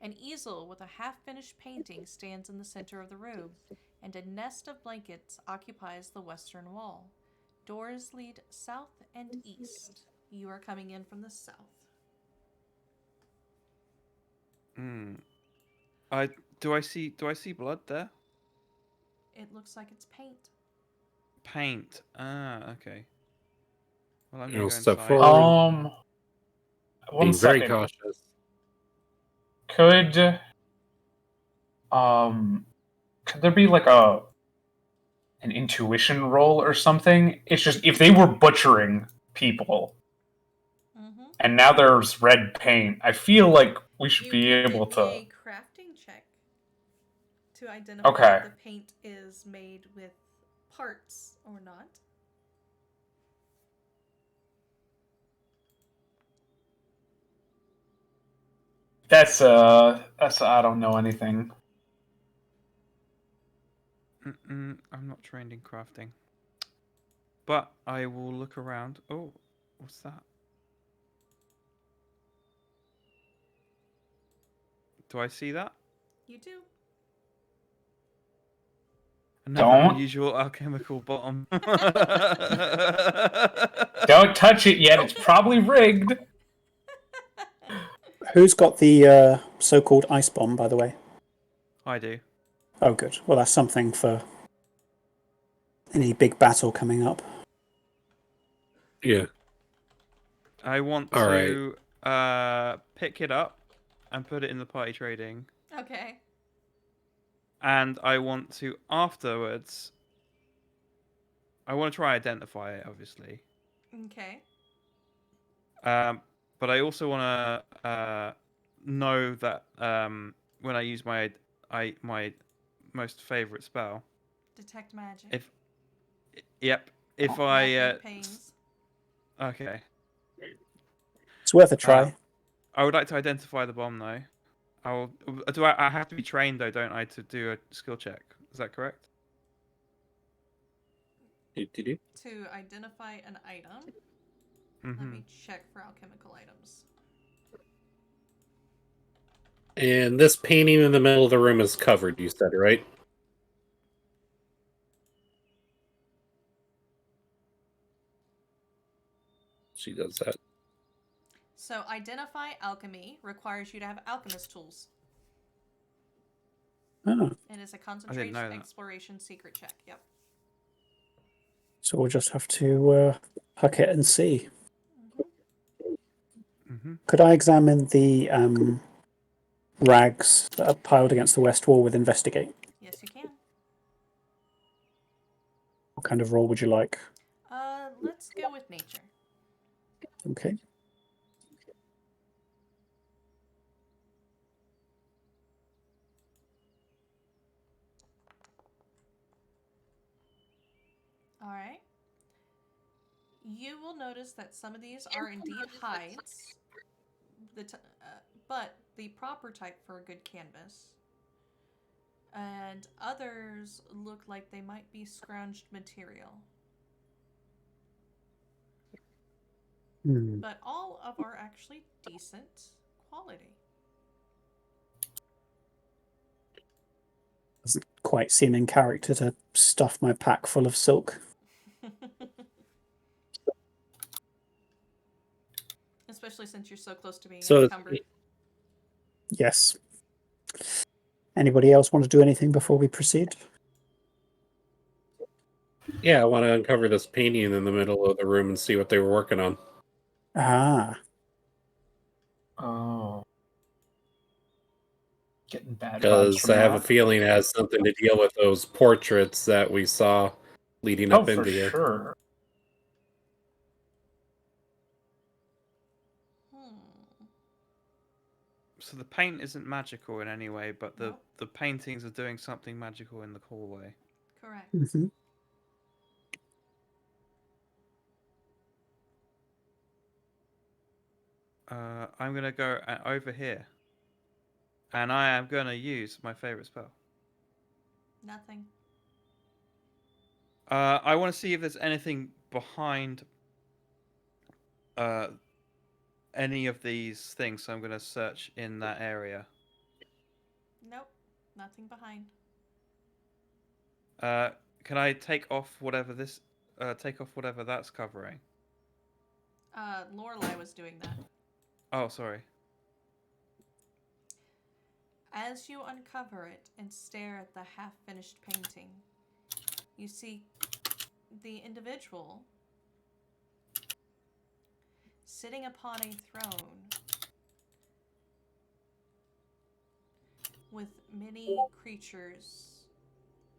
An easel with a half-finished painting stands in the center of the room, and a nest of blankets occupies the western wall. Doors lead south and east. You are coming in from the south. Do I see blood there? It looks like it's paint. Paint. Ah, okay. Well, I'm You'll gonna go step inside. forward. One Being very second. cautious. Could there be like an intuition roll or something? It's just if they were butchering people Mm-hmm. and now there's red paint, I feel like we should You be can able give to. me a crafting check to identify Okay. if the paint is made with parts or not. That's I don't know anything. I'm not trained in crafting. But I will look around. Oh, what's that? Do I see that? You do. Another Don't. unusual alchemical bottom. Don't touch it yet. It's probably rigged. Who's got the so-called ice bomb, by the way? I do. Oh, good. Well, that's something for any big battle coming up. Yeah. I want All to pick it up and put it in the party trading. Okay. And I want to afterwards. I want to try identify it, obviously. Okay. But I also want to know that when I use my most favorite spell. Detect magic. If Nothing pains. Okay. It's worth a try. I would like to identify the bomb though. I have to be trained though, don't I, to do a skill check? Is that correct? To identify an item. Let me check for alchemical items. And this painting in the middle of the room is covered, you said, right? She does that. So identify alchemy requires you to have alchemist tools. Oh, It is a know concentration that. exploration secret check. Yep. so we'll just have to huck it and see. Could I examine the rags that are piled against the west wall with investigate? Yes, you can. What kind of roll would you like? Let's go with nature. Okay. All right. You will notice that some of these are indeed hides, but the proper type for a good canvas. And others look like they might be scrounged material. But all of are actually decent quality. Doesn't quite seem in character to stuff my pack full of silk. Especially since you're so close to being So encumbered. Yes. Anybody else want to do anything before we proceed? yeah, I want to uncover this painting in the middle of the room and see what they were working on. Ah, Oh. Getting bad vibes Because from I have a that. feeling it has something to deal with those portraits that we saw leading up for into here. sure. So the paint isn't magical in any way, but the, Nope. the paintings are doing something magical in the hallway. Correct. mhm. I'm going to go over here. And I am going to use my favorite spell. Nothing. I want to see if there's anything behind any of these things, so I'm going to search in that area. Nope. Nothing behind. Can I take off whatever that's covering? Lorelei was doing that. Oh, sorry. As you uncover it and stare at the half-finished painting, you see the individual sitting upon a throne with many creatures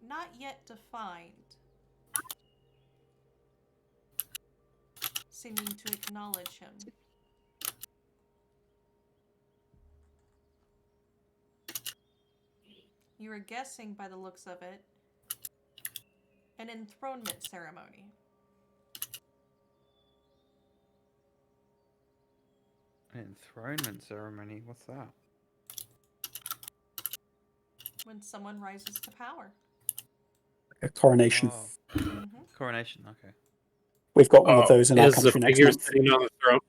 not yet defined seeming to acknowledge him. You are guessing by the looks of it an enthronement ceremony. An enthronement ceremony? What's that? When someone rises to power. A coronation. Oh, coronation. Okay. We've got one of those in our Is the country next figure month. sitting on the throne?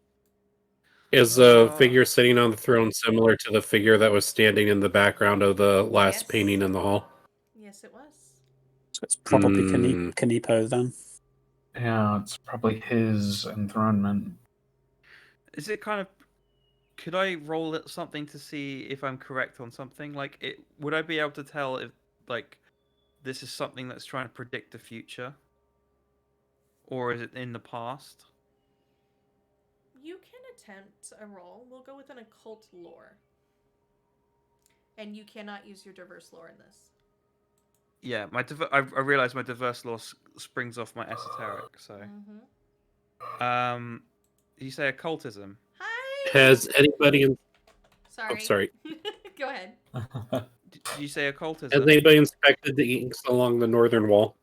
Is the figure sitting on the throne similar to the figure that was standing in the background of the last Yes. painting in the hall? Yes, it was. So it's probably Kanipo then. Yeah, it's probably his enthronement. Is it kind of? Could I roll something to see if I'm correct on something? Like, would I be able to tell if, like, this is something that's trying to predict the future, or is it in the past? You can attempt a roll. We'll go with an occult lore. And you cannot use your diverse lore in this. Yeah, I realize my diverse lore springs off my esoteric. So, you say occultism? Hi. Has anybody... Sorry. Oh, sorry. Go ahead. Did you say occultism? Has anybody inspected the inks along the northern wall?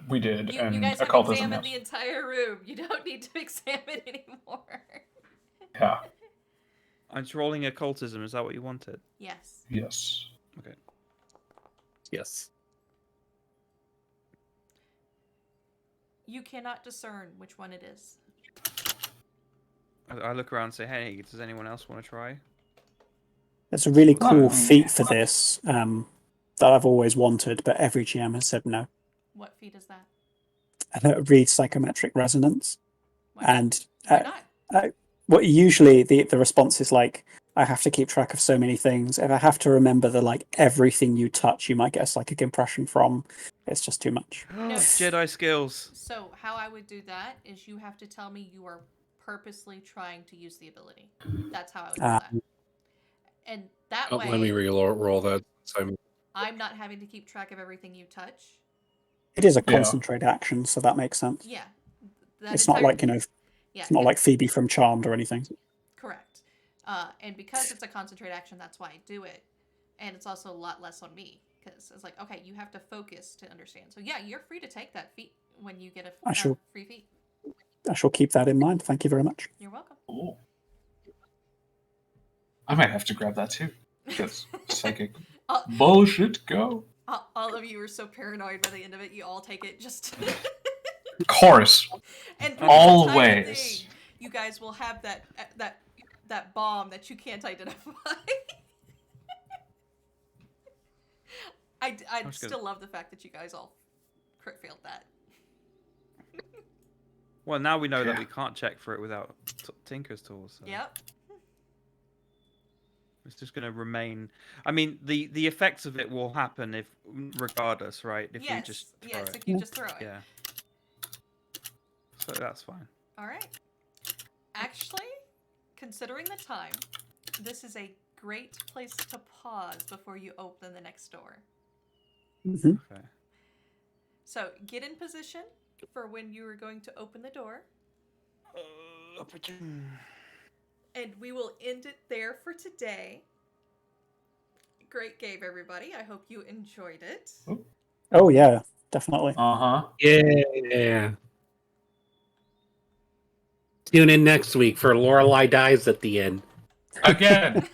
We did, and you guys have occultism, examined the entire room. You don't need to examine anymore. Yeah. I'm just rolling occultism. Is that what you wanted? Yes. Yes. Okay. Yes. You cannot discern which one it is. I look around and say, "Hey, does anyone else want to try?" There's a really cool feat for this that I've always wanted, but every GM has said no. What feat is that? Read psychometric resonance. Why And not? what usually the response is like, I have to keep track of so many things. If I have to remember that like everything you touch, you might get a psychic impression from. It's just too much. No. Jedi skills. So how I would do that is you have to tell me you are purposely trying to use the ability. That's how I would do Ah. that. And that Oh, way, let me roll that. So I'm not having to keep track of everything you touch. It is a Yeah. concentrate action, so that makes sense. Yeah. That It's not like, yeah, it's not like Phoebe from Charmed or anything. correct. And because it's a concentrate action, that's why I do it. And it's also a lot less on me. Because it's like, okay, you have to focus to understand. So yeah, you're free to take that feat when you get I shall- free feat. I shall keep that in mind. Thank you very much. You're welcome. Cool. I might have to grab that too. Because psychic bullshit go. All of you are so paranoid by the end of it. You all take it just. Chorus. And Always. you guys will have that bomb that you can't identify. I still love the fact that you guys all crit failed that. Well, now we know that Yeah. we can't check for it without Tinker's tools. So Yep. it's just going to remain. I mean, the effects of it will happen if, regardless, right? If we just throw it. if you just throw it. Yeah. So that's fine. All right. Actually, considering the time, this is a great place to pause before you open the next door. Hmm. Okay. So get in position for when you are going to open the door, and we will end it there for today. Great game, everybody. I hope you enjoyed it. Oh yeah, definitely. Uh-huh. yeah. Tune in next week for Lorelei dies at the end. Again.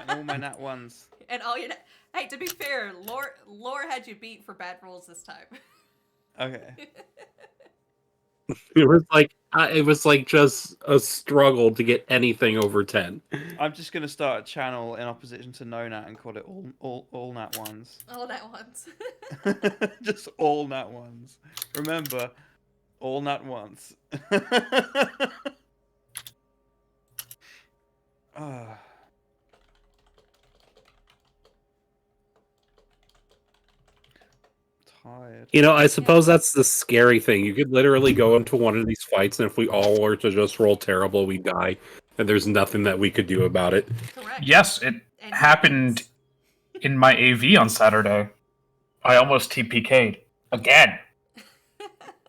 And all my nat ones. And all you hey, to be fair, Lore had you beat for bad rolls this time. Okay. It was like just a struggle to get anything over 10. I'm just gonna start a channel in opposition to No Nat and call it all nat ones. All at once. Just all nat ones. Remember, all nat ones. Ah. Tired. You know, I suppose that's the scary thing. You could literally go into one of these fights, and if we all were to just roll terrible, we die. And there's nothing that we could do about it. Correct. Yes, it And happened in my AV on Saturday. I almost TPK'd. Again.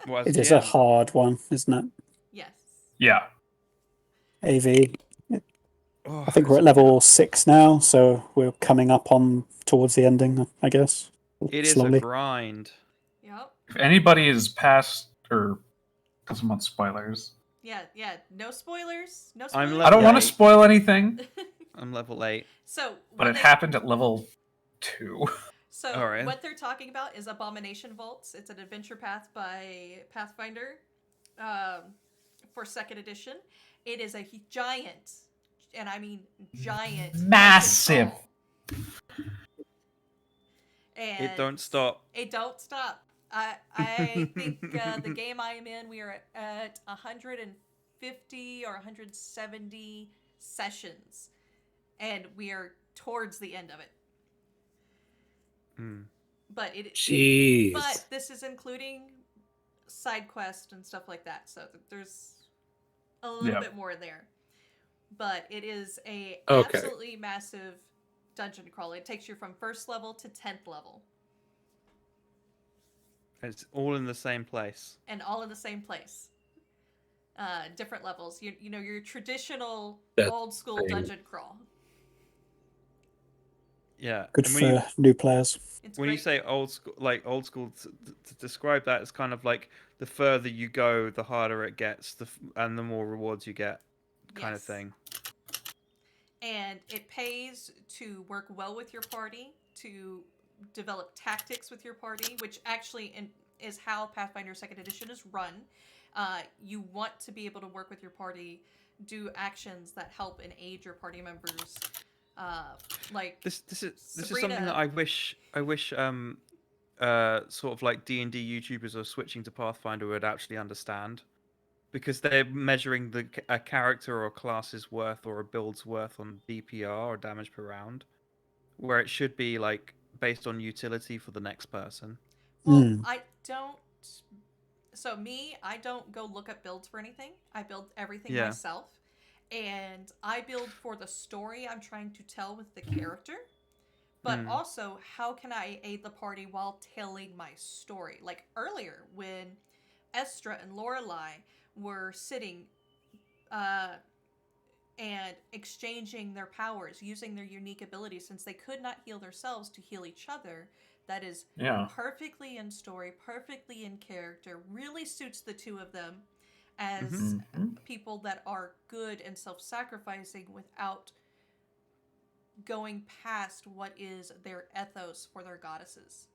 Well, It is yeah. a hard one, isn't it? Yes. Yeah. AV. Oh, I think we're at level 6 now, so we're coming up on towards the ending, I guess. it is Slowly. a grind. Yep. If anybody is past or doesn't want spoilers. Yeah. No spoilers. No I'm spoilers. I don't want to Right. spoil anything, I'm level 8. So but what it they- happened at level 2. So Alright. what they're talking about is Abomination Vaults. It's an adventure path by Pathfinder for 2nd edition. It is a giant, and I mean giant, Massive. dungeon crawl. And It don't stop. It don't stop. I think the game I am in, we are at 150 or 170 sessions, and we are towards the end of it. Hmm. But it Jeez. But this is including side quests and stuff like that, so there's a little Yep. bit more in there. But it is a Okay. absolutely massive dungeon crawl. It takes you from 1st level to 10th level, It's all in the same place. and all in the same place. Different levels. You know your traditional That's old school insane. dungeon crawl. Good Yeah. and for when you, new players. It's when you great. say old school, to describe that, it's kind of like the further you go, the harder it gets, and the more rewards you get, kind of Yes. thing. And it pays to work well with your party, to develop tactics with your party, which actually is how Pathfinder 2nd Edition is run. You want to be able to work with your party, do actions that help and aid your party members. Like This is Sabrina- something that I wish sort of like D&D YouTubers who are switching to Pathfinder would actually understand, because they're measuring a character or a class's worth or a build's worth on DPR or damage per round, where it should be like based on utility for the next person. Well, Hmm. I don't. So me, I don't go look up builds for anything. I build everything Yeah. myself. And I build for the story I'm trying to tell with the character. But also, how can I aid the party while telling my story? Like earlier, when Estra and Lorelei were sitting and exchanging their powers, using their unique abilities, since they could not heal themselves to heal each other. That is perfectly in story, perfectly in character, really suits the two of them as people that are good and self-sacrificing without going past what is their ethos for their goddesses.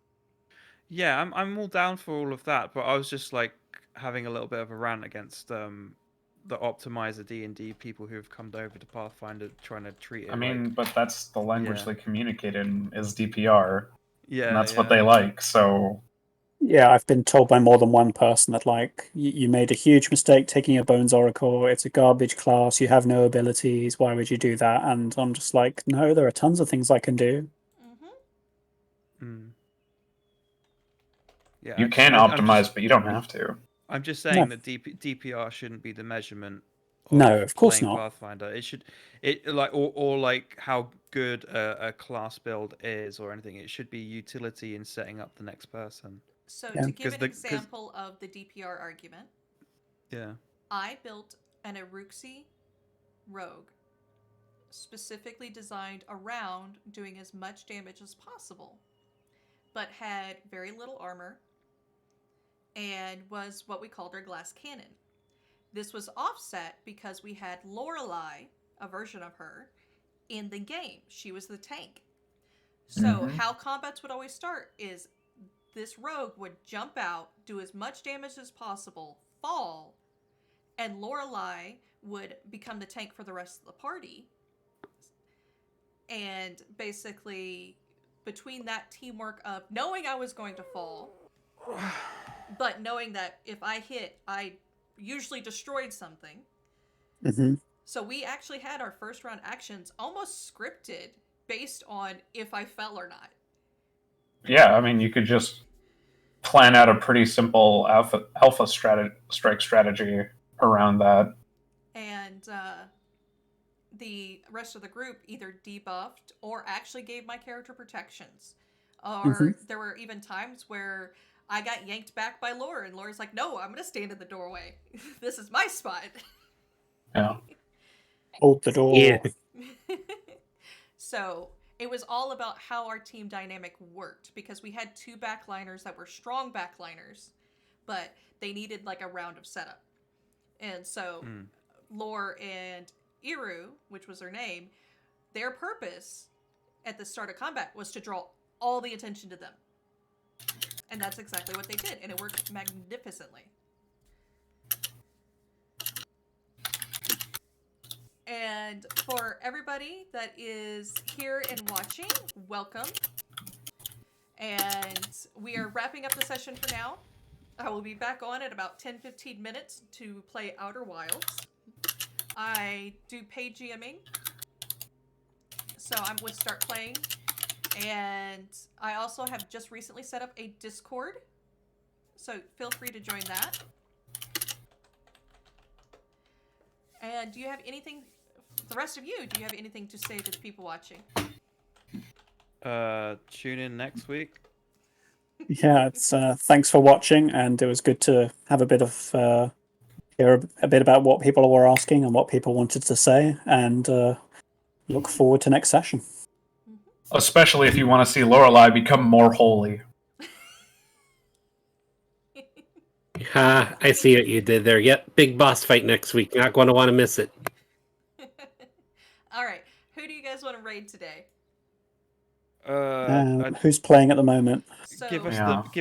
Yeah, I'm all down for all of that, but I was just like having a little bit of a rant against the optimizer D&D people who have come over to Pathfinder trying to treat it. I mean, like, but that's the language Yeah. they communicate in is DPR, yeah, and that's what they like. So Yeah, I've been told by more than one person that, like, you made a huge mistake taking a Bones Oracle. It's a garbage class. You have no abilities. Why would you do that? And I'm just like, no, there are tons of things I can do. Yeah, you can optimize, but you don't have to. I'm just saying that DPR shouldn't be the measurement of No, of course playing not. Pathfinder. It like or like how good a class build is or anything. It should be utility in setting up the next person. So Yeah. to give an example of the DPR argument, I built an Eruxi rogue specifically designed around doing as much damage as possible, but had very little armor and was what we called our glass cannon. This was offset because we had Lorelei, a version of her, in the game. She was the tank. So how combats would always start is this rogue would jump out, do as much damage as possible, fall, and Lorelei would become the tank for the rest of the party. And basically, between that teamwork of knowing I was going to fall, but knowing that if I hit, I usually destroyed something. So we actually had our first round actions almost scripted based on if I fell or not. Yeah, I mean, you could just plan out a pretty simple alpha strike strategy around that. And the rest of the group either debuffed or actually gave my character protections. Or there were even times where I got yanked back by Laura, and Laura's like, no, I'm going to stand in the doorway. This is my spot. Yeah. Hold the door. Yeah. So it was all about how our team dynamic worked, because we had two backliners that were strong backliners, but they needed like a round of setup. And so Lore and Iru, which was her name, their purpose at the start of combat was to draw all the attention to them. And that's exactly what they did, and it worked magnificently. And for everybody that is here and watching, welcome. And we are wrapping up the session for now. I will be back on in about 10-15 minutes to play Outer Wilds. I do paid GMing, so I would start playing. And I also have just recently set up a Discord, so feel free to join that. And do you have anything, the rest of you, do you have anything to say to the people watching? Tune in next week. Yeah, it's thanks for watching, and it was good to have a bit of hear a bit about what people were asking and what people wanted to say, and look forward to next session. Especially if you want to see Lorelei become more holy. Ha, I see what you did there. Yep, big boss fight next week. Not going to want to miss it. All right, who do you guys want to raid today? Who's playing at the moment? So, give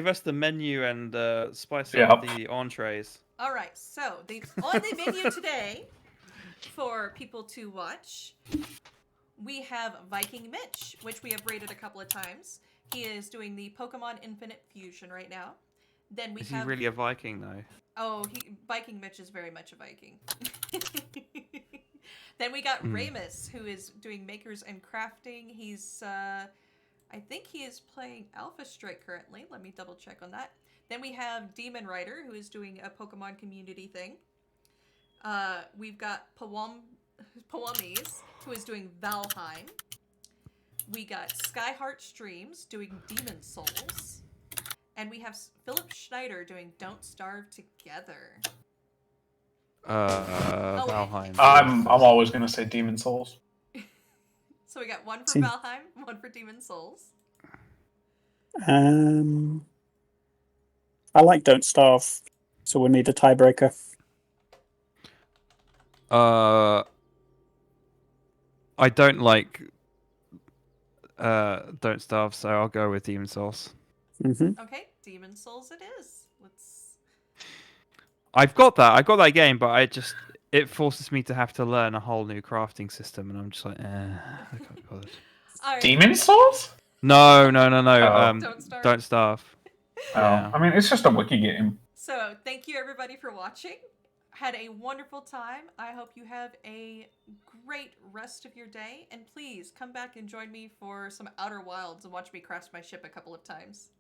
us the menu and spice up the entrees. All right, so on the menu today for people to watch, we have Viking Mitch, which we have rated a couple of times. He is doing the Pokemon Infinite Fusion right now. Then we Is he really a Viking though? Oh, Viking Mitch is very much a Viking. Then we got Ramus, who is doing makers and crafting. He's I think he is playing Alpha Strike currently. Let me double check on that. Then we have Demon Rider, who is doing a Pokemon community thing. We've got Pawamis, who is doing Valheim. We got Skyheart Streams doing Demon Souls. And we have Philip Schneider doing Don't Starve Together. Valheim. I'm always gonna say Demon Souls. So we got one for Seems- Valheim, one for Demon Souls. I like Don't Starve, so we'll need a tiebreaker. I don't like Don't Starve, so I'll go with Demon Souls. Okay, Demon Souls it is. Let's. I've got that game, but it forces me to have to learn a whole new crafting system, and I'm just like, I can't be bothered. All right. Demon Souls? No. Don't Starve. Oh, Yeah. I mean, it's just a wiki game. So thank you everybody for watching. Had a wonderful time. I hope you have a great rest of your day, and please come back and join me for some Outer Wilds and watch me crash my ship a couple of times.